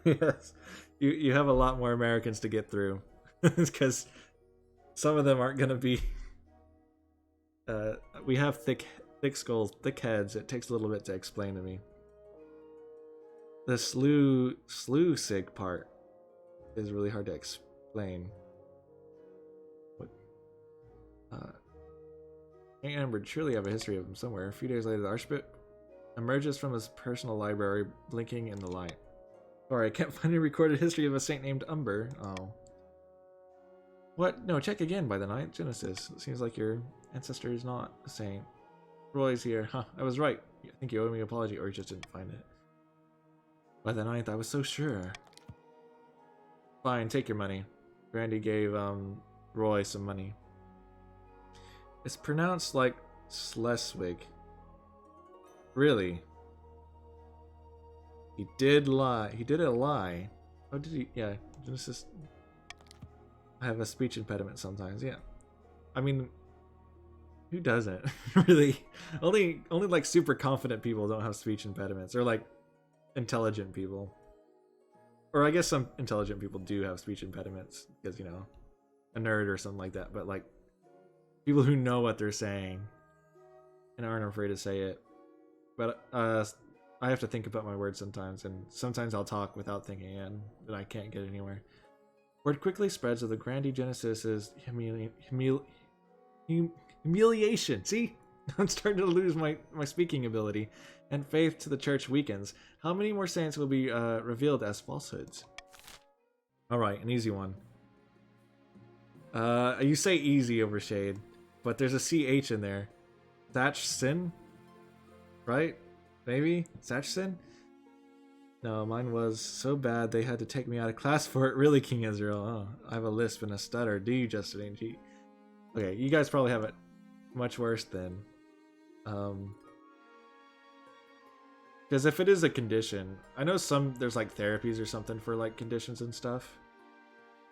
Yes. You have a lot more Americans to get through. Because some of them aren't going to be... we have thick skulls, thick heads. It takes a little bit to explain to me. The slew sig part is really hard to explain. What? Can't remember. Surely have a history of him somewhere. A few days later, the Archbishop emerges from his personal library, blinking in the light. Sorry, I can't find any recorded history of a saint named Umber. Oh. What? No, check again by the ninth Genesis. It seems like your ancestor is not a saint. Roy's here. Huh, I was right. I think you owe me an apology, or you just didn't find it. By the ninth, I was so sure. Fine, take your money. Grandy gave, Roy some money. It's pronounced like Sleswig. Really? He did lie. He did a lie. Oh, did he? Yeah, Genesis. I have a speech impediment sometimes, yeah. I mean, who doesn't? Really? Only like super confident people don't have speech impediments, or like intelligent people. Or I guess some intelligent people do have speech impediments because, you know, a nerd or something like that, but like people who know what they're saying and aren't afraid to say it. But I have to think about my words sometimes, and sometimes I'll talk without thinking, and then I can't get anywhere. Word quickly spreads of the Grandy Genesis's humiliation. See? I'm starting to lose my speaking ability, and faith to the church weakens. How many more saints will be revealed as falsehoods? Alright, an easy one. You say easy over shade, but there's a CH in there. Thatchsin? Right? Maybe? Thatchsin? No, mine was so bad they had to take me out of class for it. Really, King Israel? Oh, I have a lisp and a stutter. Do you, Justine G? Okay, you guys probably have it much worse then. Because if it is a condition, I know there's like therapies or something for like conditions and stuff.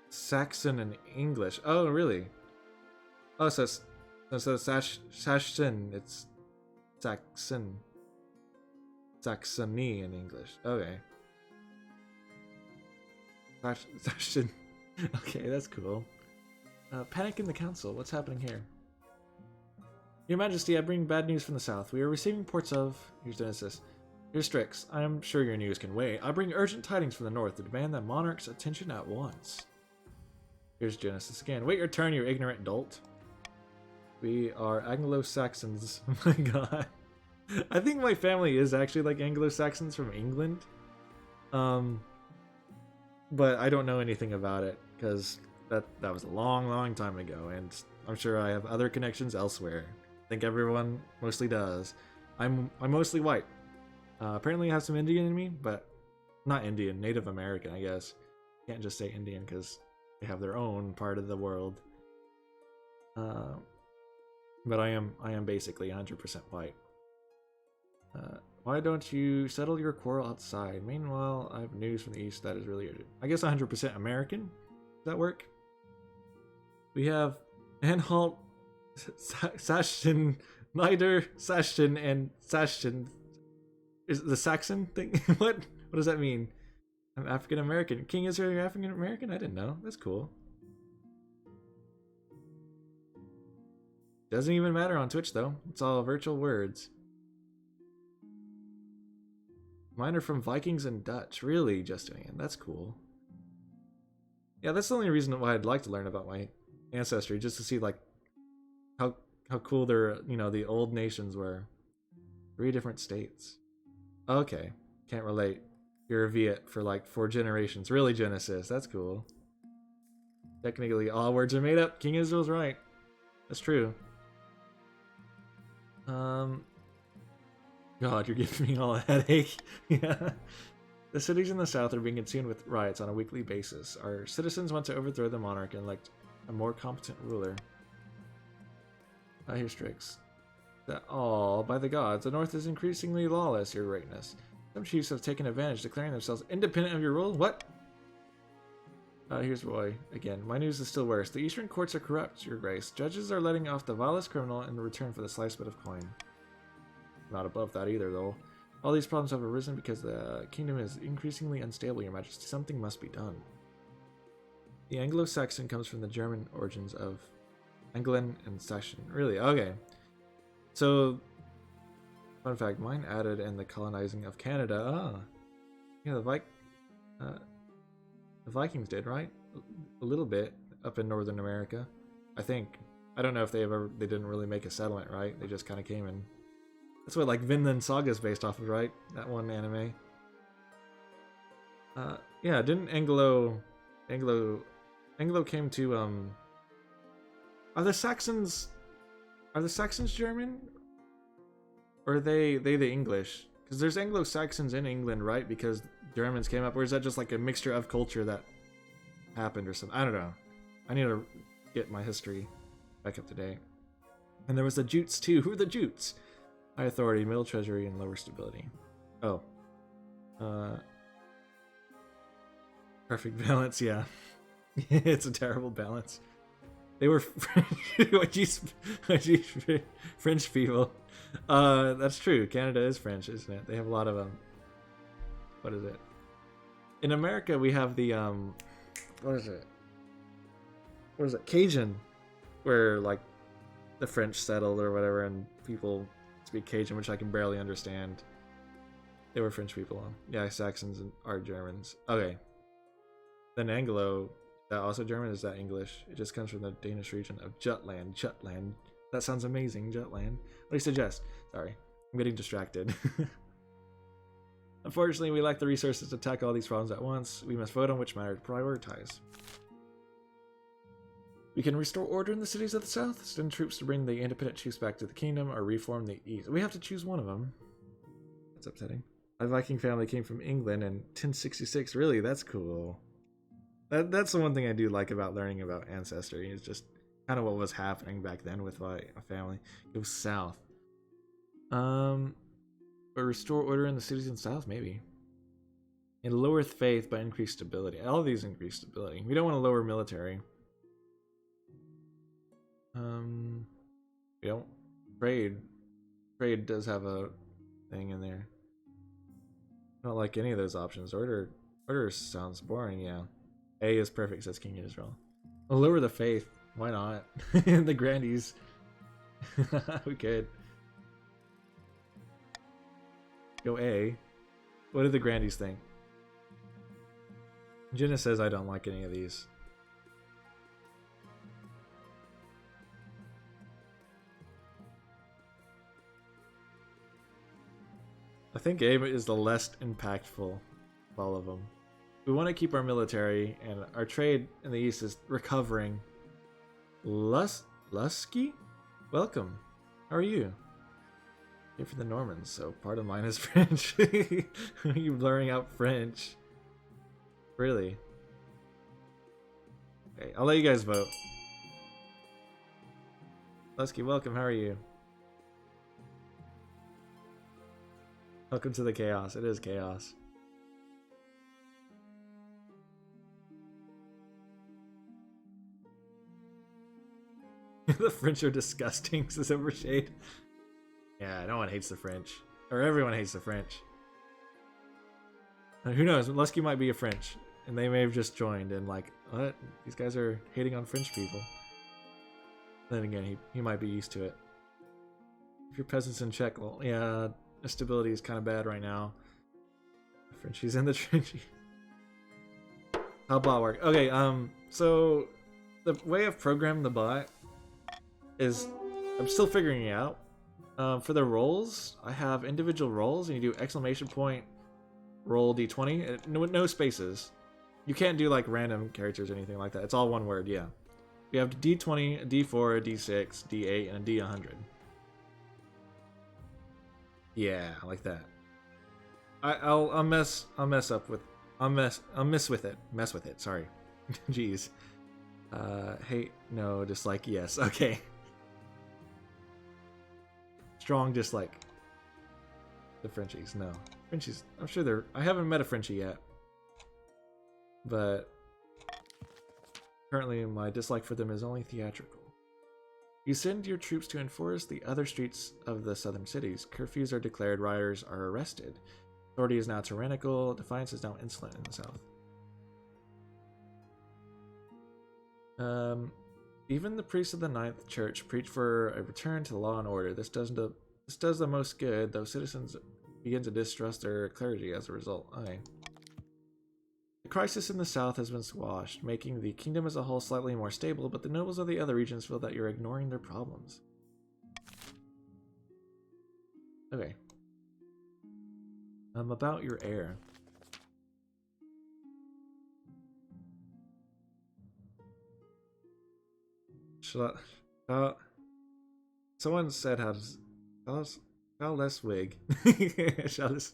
Saxon and English. Oh, really? Oh, so Saxon. It's Saxon. Saxony in English. Okay. Saxon. Okay, that's cool. Panic in the council. What's happening here? Your Majesty, I bring bad news from the south. We are receiving reports of... Here's Genesis. Here's Strix. I am sure your news can wait. I bring urgent tidings from the north to demand that monarch's attention at once. Here's Genesis again. Wait your turn, you ignorant dolt. We are Anglo-Saxons. Oh my god. I think my family is actually like Anglo-Saxons from England. But I don't know anything about it because that was a long time ago, and I'm sure I have other connections elsewhere. I think everyone mostly does. I'm mostly white. Apparently I have some Indian in me, but not Indian, Native American, I guess. Can't just say Indian because they have their own part of the world. But I am basically 100% white. Why don't you settle your quarrel outside? Meanwhile, I have news from the east that is really urgent. I guess 100% American? Does that work? We have Anhalt, Sashton, Nider, Sashton, and Sashton. Is the Saxon thing? What does that mean? I'm African American. King Israel, you're African American? I didn't know. That's cool. Doesn't even matter on Twitch though. It's all virtual words. Mine are from Vikings and Dutch. Really, Justinian? That's cool. Yeah, that's the only reason why I'd like to learn about my ancestry, just to see like how cool their, you know, the old nations were. 3 different states. Okay, can't relate. You're a Viet for like 4 generations. Really, Genesis? That's cool. Technically, all words are made up. King Israel's right. That's true. God, you're giving me all a headache. Yeah. The cities in the south are being consumed with riots on a weekly basis. Our citizens want to overthrow the monarch and elect a more competent ruler. I hear Strix. By the gods, the north is increasingly lawless, your greatness. Some chiefs have taken advantage, declaring themselves independent of your rule. What? Here's Roy again. My news is still worse. The eastern courts are corrupt, your grace. Judges are letting off the vilest criminal in return for the sliced bit of coin. Not above that either, though. All these problems have arisen because the kingdom is increasingly unstable, your majesty. Something must be done. The Anglo-Saxon comes from the German origins of Anglin and Saxon. Really? Okay. So, fun fact, mine added in the colonizing of Canada. Yeah, the Vikings did, right? A little bit up in Northern America, I think. I don't know if they didn't really make a settlement, right? They just kind of came and That's what like Vinland Saga is based off of, right? That one anime. Yeah, didn't Anglo came to are the Saxons German? Or are they the English? Because there's Anglo-Saxons in England, right? Because Germans came up, or is that just like a mixture of culture that happened or something? I don't know. I need to get my history back up to date. And there was the Jutes too. Who are the Jutes? High authority, middle treasury, and lower stability. Oh. Perfect balance, yeah. It's a terrible balance. They were French people. That's true. Canada is French, isn't it? They have a lot of what is it? In America, we have the what is it? What is it? Cajun, where like the French settled or whatever, and people speak Cajun, which I can barely understand. They were French people. Yeah, Saxons are Germans. Okay. Then Anglo, is that also German? Is that English? It just comes from the Danish region of Jutland. Jutland. That sounds amazing, Jutland. What do you suggest? Sorry, I'm getting distracted. Unfortunately, we lack the resources to tackle all these problems at once. We must vote on which matter to prioritize. We can restore order in the cities of the south, send troops to bring the independent chiefs back to the kingdom, or reform the east. We have to choose one of them. That's upsetting. My Viking family came from England in 1066. Really, that's cool. That's the one thing I do like about learning about ancestry. Is just kind of what was happening back then with my family. Go south. But restore order in the cities in the south, maybe. And lower faith but increase stability. All of these increase stability. We don't want to lower military. We don't trade. Trade does have a thing in there. I don't like any of those options. Order sounds boring, yeah. A is perfect, says King Israel. We'll lower the faith. Why not? The Grandies. We could. Go A. What do the Grandies think? Jenna says I don't like any of these. I think A is the less impactful of all of them. We want to keep our military, and our trade in the east is recovering. Lusky? Welcome. How are you? Here for the Normans, so part of mine is French. Are you blurring out French? Really? Okay, I'll let you guys vote. Lusky, welcome. How are you? Welcome to the chaos. It is chaos. The French are disgusting, says Overshade. Yeah, no one hates the French. Or everyone hates the French. Who knows? Lusky might be a French. And they may have just joined and like, what? These guys are hating on French people. Then again, he might be used to it. If your peasants in check, well, yeah, the stability is kind of bad right now. Frenchie's in the trenches. How bot work? Okay, so the way I've programmed the bot is I'm still figuring it out. For the rolls, I have individual rolls, and you do exclamation point, roll d20, no spaces. You can't do like random characters or anything like that. It's all one word, yeah. We have d20, a d4, a d6, d8, and a d100. Yeah, like that. I'll mess with it. Sorry. Jeez. Hate, no, dislike, yes. Okay. Strong dislike. The Frenchies, no. Frenchies, I'm sure I haven't met a Frenchie yet. But currently my dislike for them is only theatrical. You send your troops to enforce the other streets of the southern cities. Curfews are declared, rioters are arrested. Authority is now tyrannical, defiance is now insolent in the south. Even the priests of the Ninth Church preach for a return to law and order. This does the most good, though citizens begin to distrust their clergy as a result. Okay. The crisis in the south has been squashed, making the kingdom as a whole slightly more stable, but the nobles of the other regions feel that you're ignoring their problems. Okay. About your heir. Shall someone said how to shall less wig. Shall this,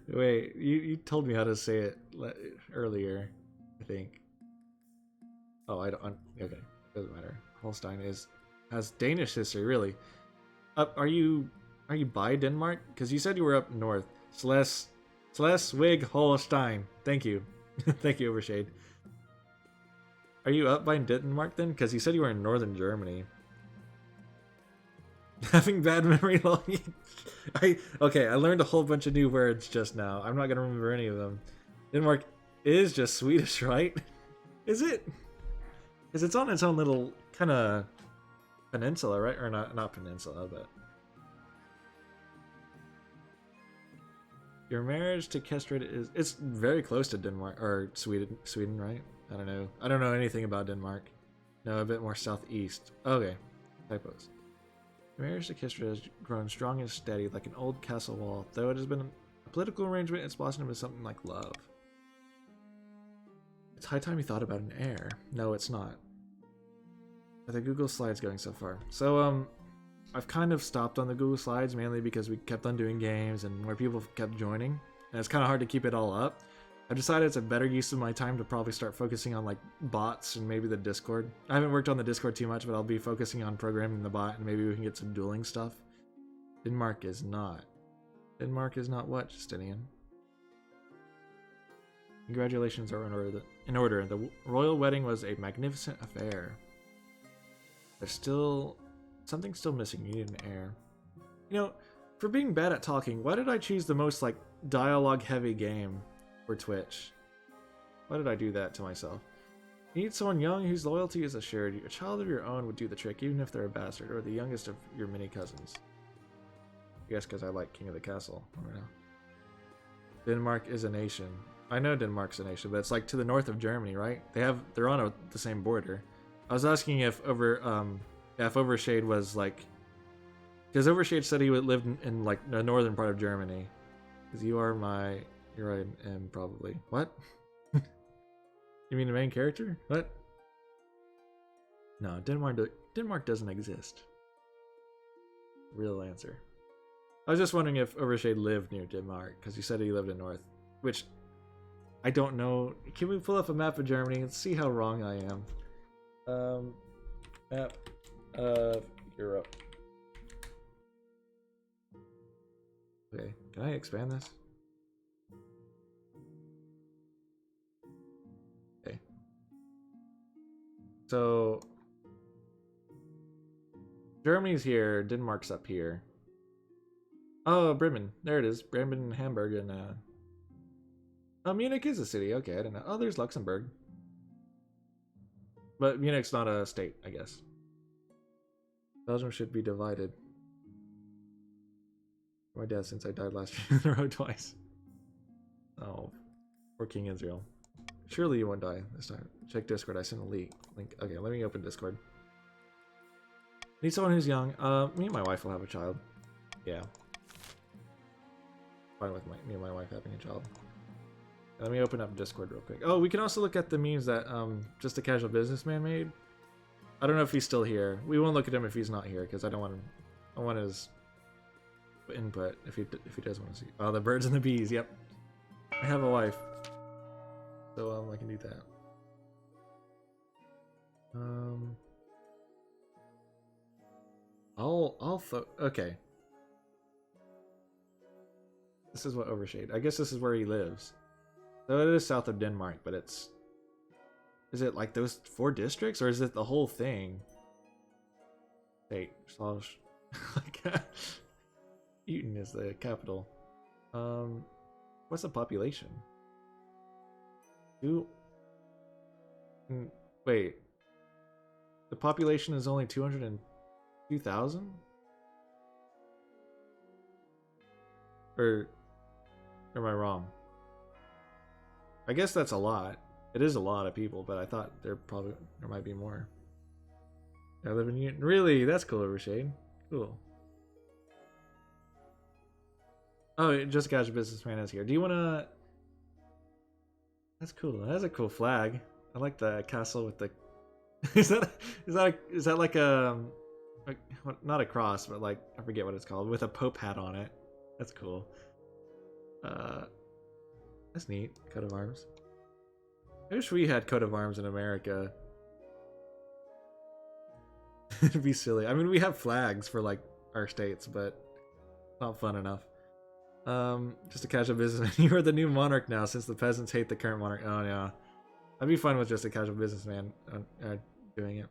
wait, you told me how to say it earlier, I think. Oh, I don't. Okay, doesn't matter. Holstein has Danish history, really. Are you by Denmark? Because you said you were up north. Schleswig Holstein. Thank you, thank you, Overshade. Are you up by Denmark then? Because you said you were in northern Germany. Having bad memory logging. Okay, I learned a whole bunch of new words just now. I'm not gonna remember any of them. Denmark is just Swedish, right? Is it? Because it's on its own little kind of peninsula, right? Or not peninsula, but your marriage to Kestrid it's very close to Denmark or Sweden, right? I don't know anything about Denmark. No, a bit more southeast. Okay, typos. Your marriage to Kestrid has grown strong and steady like an old castle wall. Though it has been a political arrangement, it's blossomed into something like love. It's high time you thought about an heir. No, it's not. Are the Google Slides going so far? So, I've kind of stopped on the Google Slides mainly because we kept on doing games and more people kept joining. And it's kind of hard to keep it all up. I've decided it's a better use of my time to probably start focusing on like bots and maybe the Discord. I haven't worked on the Discord too much, but I'll be focusing on programming the bot and maybe we can get some dueling stuff. Denmark is not. Denmark is not what, Justinian? Congratulations are in order. The royal wedding was a magnificent affair. There's something's still missing. You need an heir. You know, for being bad at talking, why did I choose the most like dialogue heavy game for Twitch? Why did I do that to myself? You need someone young whose loyalty is assured. A child of your own would do the trick, even if they're a bastard or the youngest of your many cousins. I guess because I like King of the Castle. I don't know. Denmark is a nation. I know Denmark's a nation, but it's like to the north of Germany, right? They're on the same border. I was asking if Overshade was like, because Overshade said he would live in like the northern part of Germany. Because you're right, and probably what? You mean the main character? What? No, Denmark doesn't exist. Real answer. I was just wondering if Overshade lived near Denmark because he said he lived in north, which I don't know. Can we pull up a map of Germany and see how wrong I am? Map of Europe. Okay, can I expand this? Okay. So Germany's here, Denmark's up here. Oh, Bremen. There it is. Bremen, Hamburg, and oh, Munich is a city. Okay, I didn't know. Oh, there's Luxembourg. But Munich's not a state, I guess. Belgium should be divided. My dad since I died last year in a row twice. Oh, poor King Israel. Surely you won't die this time. Check Discord. I sent a link. Okay, let me open Discord. Need someone who's young. Me and my wife will have a child. Yeah. Fine with me and my wife having a child. Let me open up Discord real quick. Oh, we can also look at the memes that Just a Casual Businessman made. I don't know if he's still here. We won't look at him if he's not here because I don't want him. I want his input if he does want to see. Oh, the birds and the bees. Yep. I have a wife, so I can do that. Okay. This is what Overshade. I guess this is where he lives. So it is south of Denmark, but it's... Is it like those 4 districts, or is it the whole thing? State. Eaton is the capital. What's the population? Wait. The population is only 202,000? Or am I wrong? I guess that's a lot. It is a lot of people, but I thought there might be more. I live in Newton. Really? That's cool, Overshade. Cool. Oh, just Casual Businessman is here. Do you want to... That's cool. That's a cool flag. I like the castle with the... is that like a... Not a cross, but like, I forget what it's called, with a Pope hat on it. That's cool. That's neat. Coat of arms. I wish we had coat of arms in America. It'd be silly. I mean, we have flags for like our states, but not fun enough. Just a casual businessman. You are the new monarch now, since the peasants hate the current monarch. Oh yeah, that'd be fun with just a casual businessman doing it.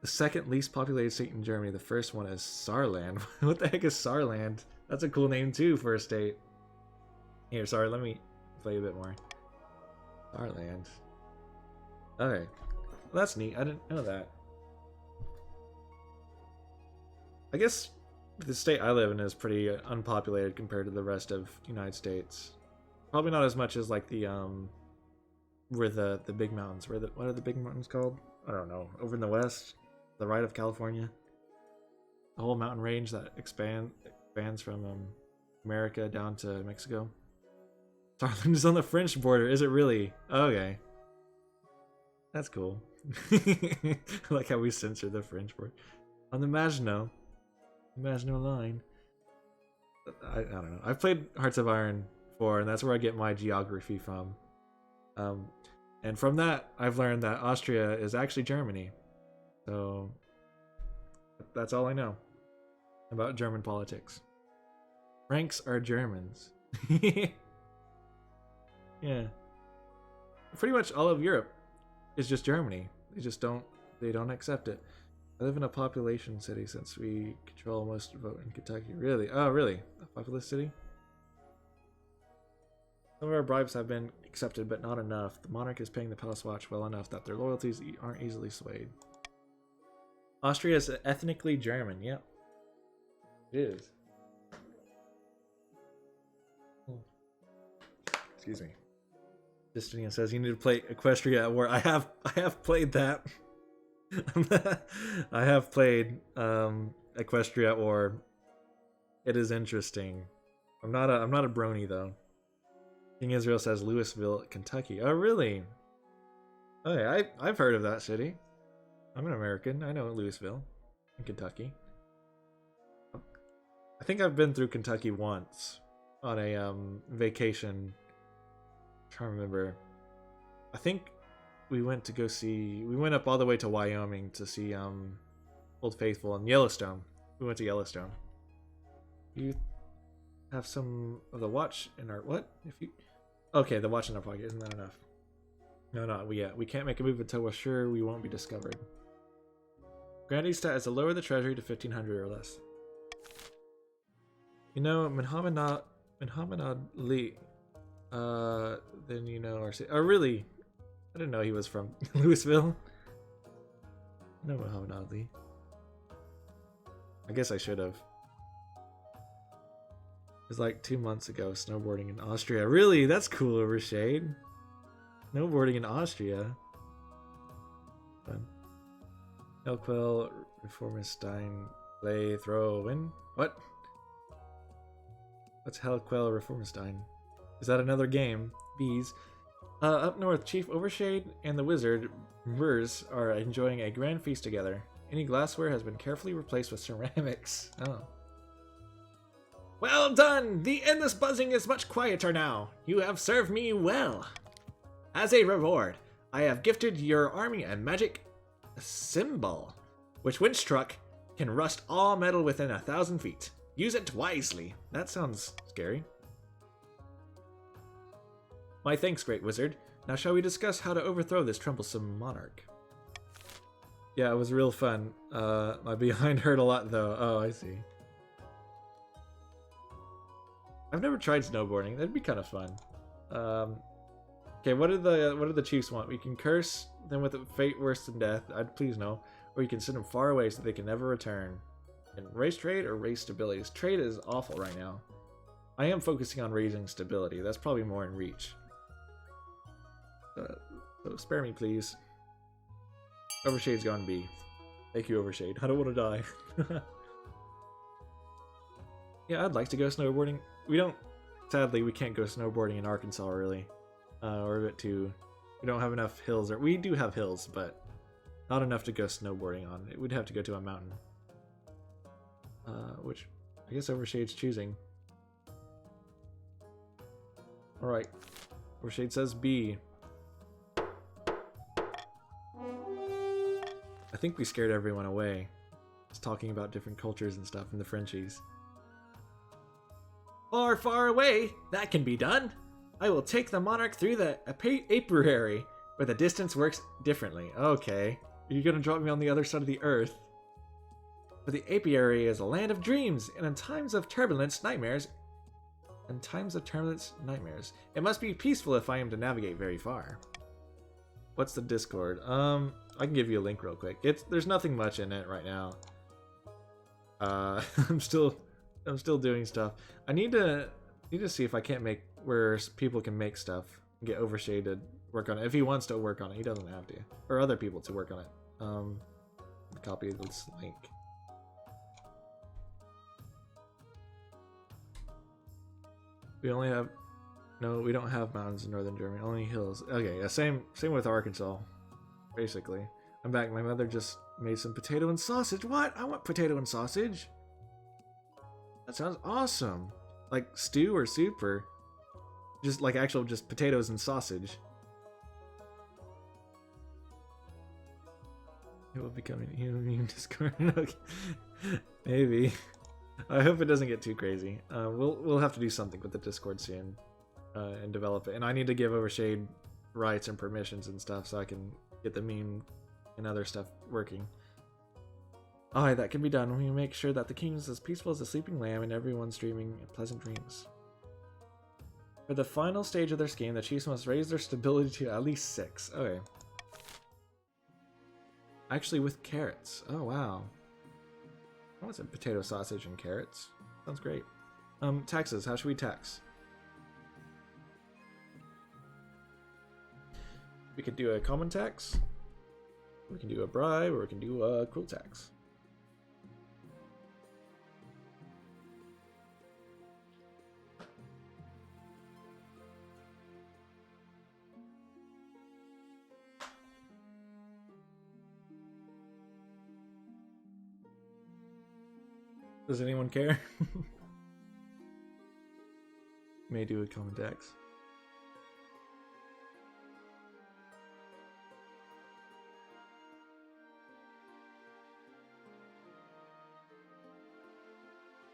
The second least populated state in Germany. The first one is Saarland. What the heck is Saarland? That's a cool name too for a state. Here, sorry, let me play a bit more. Saarland. Okay, well, that's neat. I didn't know that. I guess the state I live in is pretty unpopulated compared to the rest of the United States. Probably not as much as like the where the big mountains. What are the big mountains called? I don't know. Over in the west, the right of California, the whole mountain range that expands from America down to Mexico. Saarland is on the French border. Is it really? Okay, that's cool. I like how we censor the French border on the Maginot line. I don't know. I've played Hearts of Iron 4, and that's where I get my geography from. And from that, I've learned that Austria is actually Germany. So that's all I know about German politics. Franks are Germans. Yeah. Pretty much all of Europe is just Germany. They don't accept it. I live in a population city since we control most vote in Kentucky. Really? Oh, really? A populous city? Some of our bribes have been accepted, but not enough. The monarch is paying the palace watch well enough that their loyalties aren't easily swayed. Austria is ethnically German. Yep. It is. Excuse me. Justinian says you need to play Equestria at War. I have played that. I have played Equestria at War. It is interesting. I'm not a brony though. King Israel says Louisville, Kentucky. Oh really? Okay, I've heard of that city. I'm an American. I know Louisville in Kentucky. I think I've been through Kentucky once on a vacation. I'm trying to remember. I think we went up all the way to Wyoming to see Old Faithful and Yellowstone. We went to Yellowstone. You have some of the watch in our okay, the watch in our pocket, isn't that enough? No, we can't make a move until we're sure we won't be discovered. Grandee's stat is to lower the treasury to 1500 or less. You know, Muhammad Ali, then you know our city. Oh really? I didn't know he was from Louisville. No, Muhammad Ali. I guess I should have. It was like 2 months ago, snowboarding in Austria. Really? That's cool, Overshade. Snowboarding in Austria. Fun. Elquell, Reformenstein, play, throw, win? What? What's Hellquell, Reformenstein? Is that another game? Bees. Up north, Chief Overshade and the wizard, Murs, are enjoying a grand feast together. Any glassware has been carefully replaced with ceramics. Oh. Well done! The endless buzzing is much quieter now. You have served me well. As a reward, I have gifted your army a magic symbol, which when struck, can rust all metal within 1,000 feet. Use it wisely. That sounds scary. My thanks, great wizard. Now shall we discuss how to overthrow this troublesome monarch? Yeah, it was real fun. My behind hurt a lot though. Oh, I see. I've never tried snowboarding. That'd be kind of fun. Okay, what do the chiefs want? We can curse them with a fate worse than death. I'd please no. Or you can send them far away so they can never return. And race trade or race stability? Trade is awful right now. I am focusing on raising stability. That's probably more in reach. So spare me, please. Overshade's gone B. Thank you, Overshade. I don't want to die. Yeah, I'd like to go snowboarding. we don't. Sadly, we can't go snowboarding in Arkansas. Really, we're a bit too. We don't have enough hills, or we do have hills, but not enough to go snowboarding on. We'd have to go to a mountain, which I guess Overshade's choosing. All right, Overshade says B. I think we scared everyone away. Just talking about different cultures and stuff in the Frenchies. Far, far away, that can be done. I will take the monarch through the apiary, where the distance works differently. Okay. Are you gonna drop me on the other side of the earth? But the apiary is a land of dreams, and in times of turbulence, nightmares. It must be peaceful if I am to navigate very far. What's the Discord? I can give you a link real quick. There's nothing much in it right now. I'm still doing stuff. I need to see if I can't make where people can make stuff and get Overshade to work on it. If he wants to work on it, he doesn't have to, or other people to work on it. Copy this link. We only have we don't have mountains in northern Germany, only hills. Okay, yeah, same with Arkansas, basically. I'm back. My mother just made some potato and sausage. What? I want potato and sausage. That sounds awesome. Like stew or soup, or just like actual just potatoes and sausage. It will be coming in Discord. Okay. Maybe. I hope it doesn't get too crazy. We'll have to do something with the Discord soon, and develop it. And I need to give Overshade rights and permissions and stuff so I can get the meme and other stuff working. Alright, that can be done. We make sure that the kingdom is as peaceful as a sleeping lamb and everyone's dreaming pleasant dreams. For the final stage of their scheme, the chiefs must raise their stability to at least 6. Okay. Actually, with carrots. Oh, wow. I want some potato sausage and carrots. Sounds great. Taxes. How should we tax? We could do a common tax. We can do a bribe, or we can do a cruel tax. Does anyone care? May do a common tax.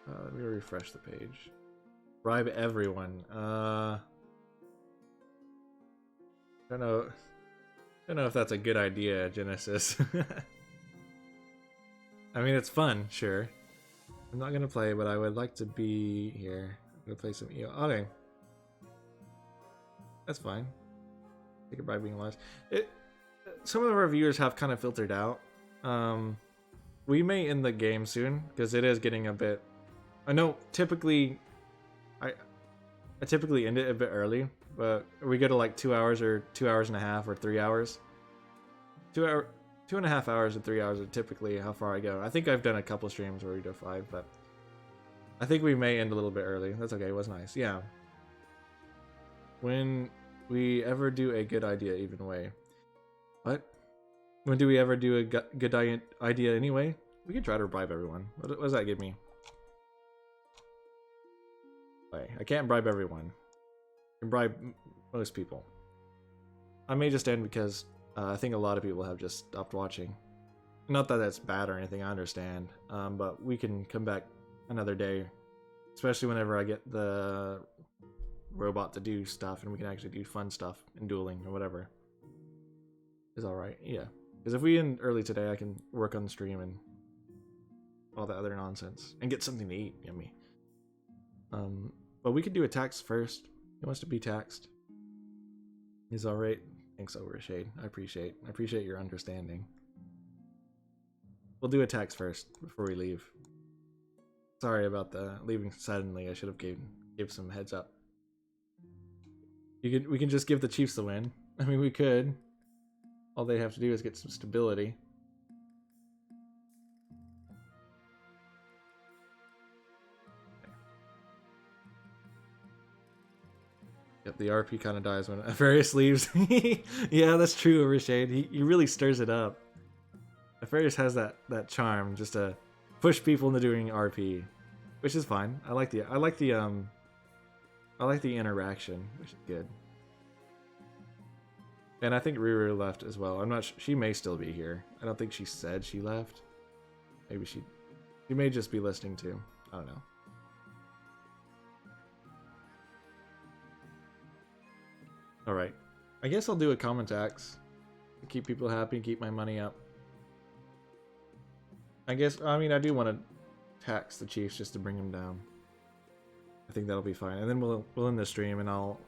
Let me refresh the page. Bribe everyone. Don't know if that's a good idea, Genesis. I mean, it's fun, sure. I'm not gonna play, but I would like to be here. I'm gonna play some EO. Okay, that's fine. Take it by being less. Some of the reviewers have kind of filtered out. We may end the game soon because it is getting a bit. I know typically, I typically end it a bit early, but we go to like 2 hours or 2 hours and a half or 3 hours. 2.5 hours and 3 hours are typically how far I go. I think I've done a couple streams where we do 5, but I think we may end a little bit early. That's okay. It was nice. Yeah. When we ever do a good idea even way. What? When do we ever do a good idea anyway? We could try to bribe everyone. What does that give me? I can't bribe everyone. I can bribe most people. I may just end because I think a lot of people have just stopped watching. Not that that's bad or anything, I understand. But we can come back another day. Especially whenever I get the robot to do stuff and we can actually do fun stuff in dueling or whatever. Is alright, yeah. Because if we end early today, I can work on the stream and all that other nonsense. And get something to eat, yummy. But we could do a tax first. He wants to be taxed. He's alright. Thanks, Overshade. I appreciate your understanding. We'll do a tax first before we leave. Sorry about the leaving suddenly. I should have gave some heads up. We can just give the Chiefs the win. I mean, we could. All they have to do is get some stability. the RP kind of dies when Various leaves. Yeah, that's true, Overshade. He really stirs it up. Various has that charm just to push people into doing RP, which is fine. I like the interaction, which is good. And I think Ruru left as well. I'm not. She may still be here. I don't think she said she left. Maybe she may just be listening too. I don't know. All right. I guess I'll do a common tax to keep people happy and keep my money up. I mean, I do want to tax the Chiefs just to bring them down. I think that'll be fine. And then we'll end the stream and I'll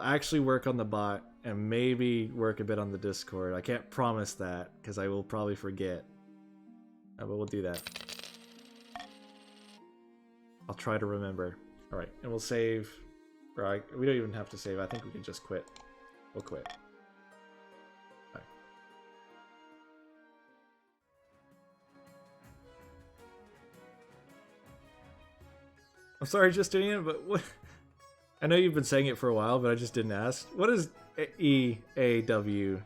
actually work on the bot and maybe work a bit on the Discord. I can't promise that because I will probably forget. But we'll do that. I'll try to remember. Alright, and we'll save. Right, we don't even have to save. I think we can just quit. We'll quit. Alright. I'm sorry, Justinian, but what? I know you've been saying it for a while, but I just didn't ask. What is EAW?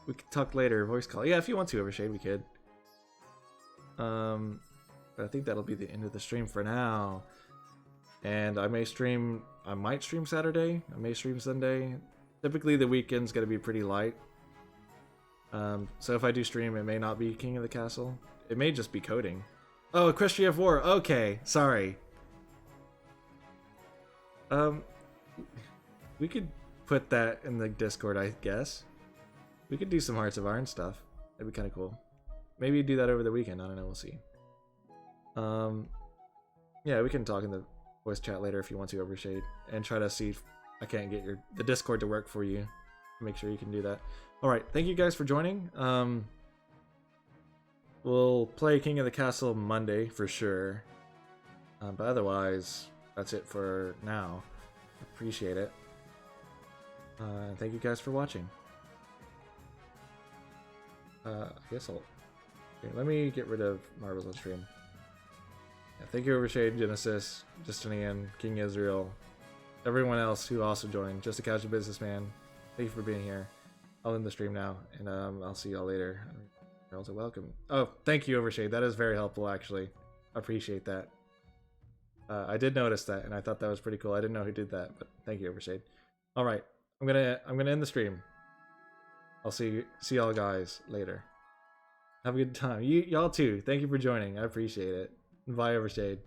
We could talk later, voice call. Yeah, if you want to, Overshade, we could. But I think that'll be the end of the stream for now. And I might stream Saturday. I may stream Sunday. Typically the weekend's gonna be pretty light. So if I do stream, it may not be King of the Castle. It may just be coding. Oh, Equestria of War. Okay, sorry. We could put that in the Discord, I guess. We could do some Hearts of Iron stuff. That'd be kind of cool. Maybe do that over the weekend. I don't know. We'll see. Yeah, we can talk in the voice chat later if you want to, Overshade, and try to see if I can't get the Discord to work for you. Make sure you can do that. All right. Thank you guys for joining. We'll play King of the Castle Monday for sure. But otherwise, that's it for now. Appreciate it. Thank you guys for watching. I guess I'll... Okay, let me get rid of Marbles on stream. Yeah, thank you, Overshade, Genesis, Justinian, King Israel, everyone else who also joined. Just a Casual Businessman. Thank you for being here. I'll end the stream now, and I'll see y'all later. You're also welcome. Oh, thank you, Overshade. That is very helpful, actually. I appreciate that. I did notice that, and I thought that was pretty cool. I didn't know who did that, but thank you, Overshade. All right, I'm gonna end the stream. I'll see y'all guys later. Have a good time. Y'all too. Thank you for joining. I appreciate it. Bye, Overshade.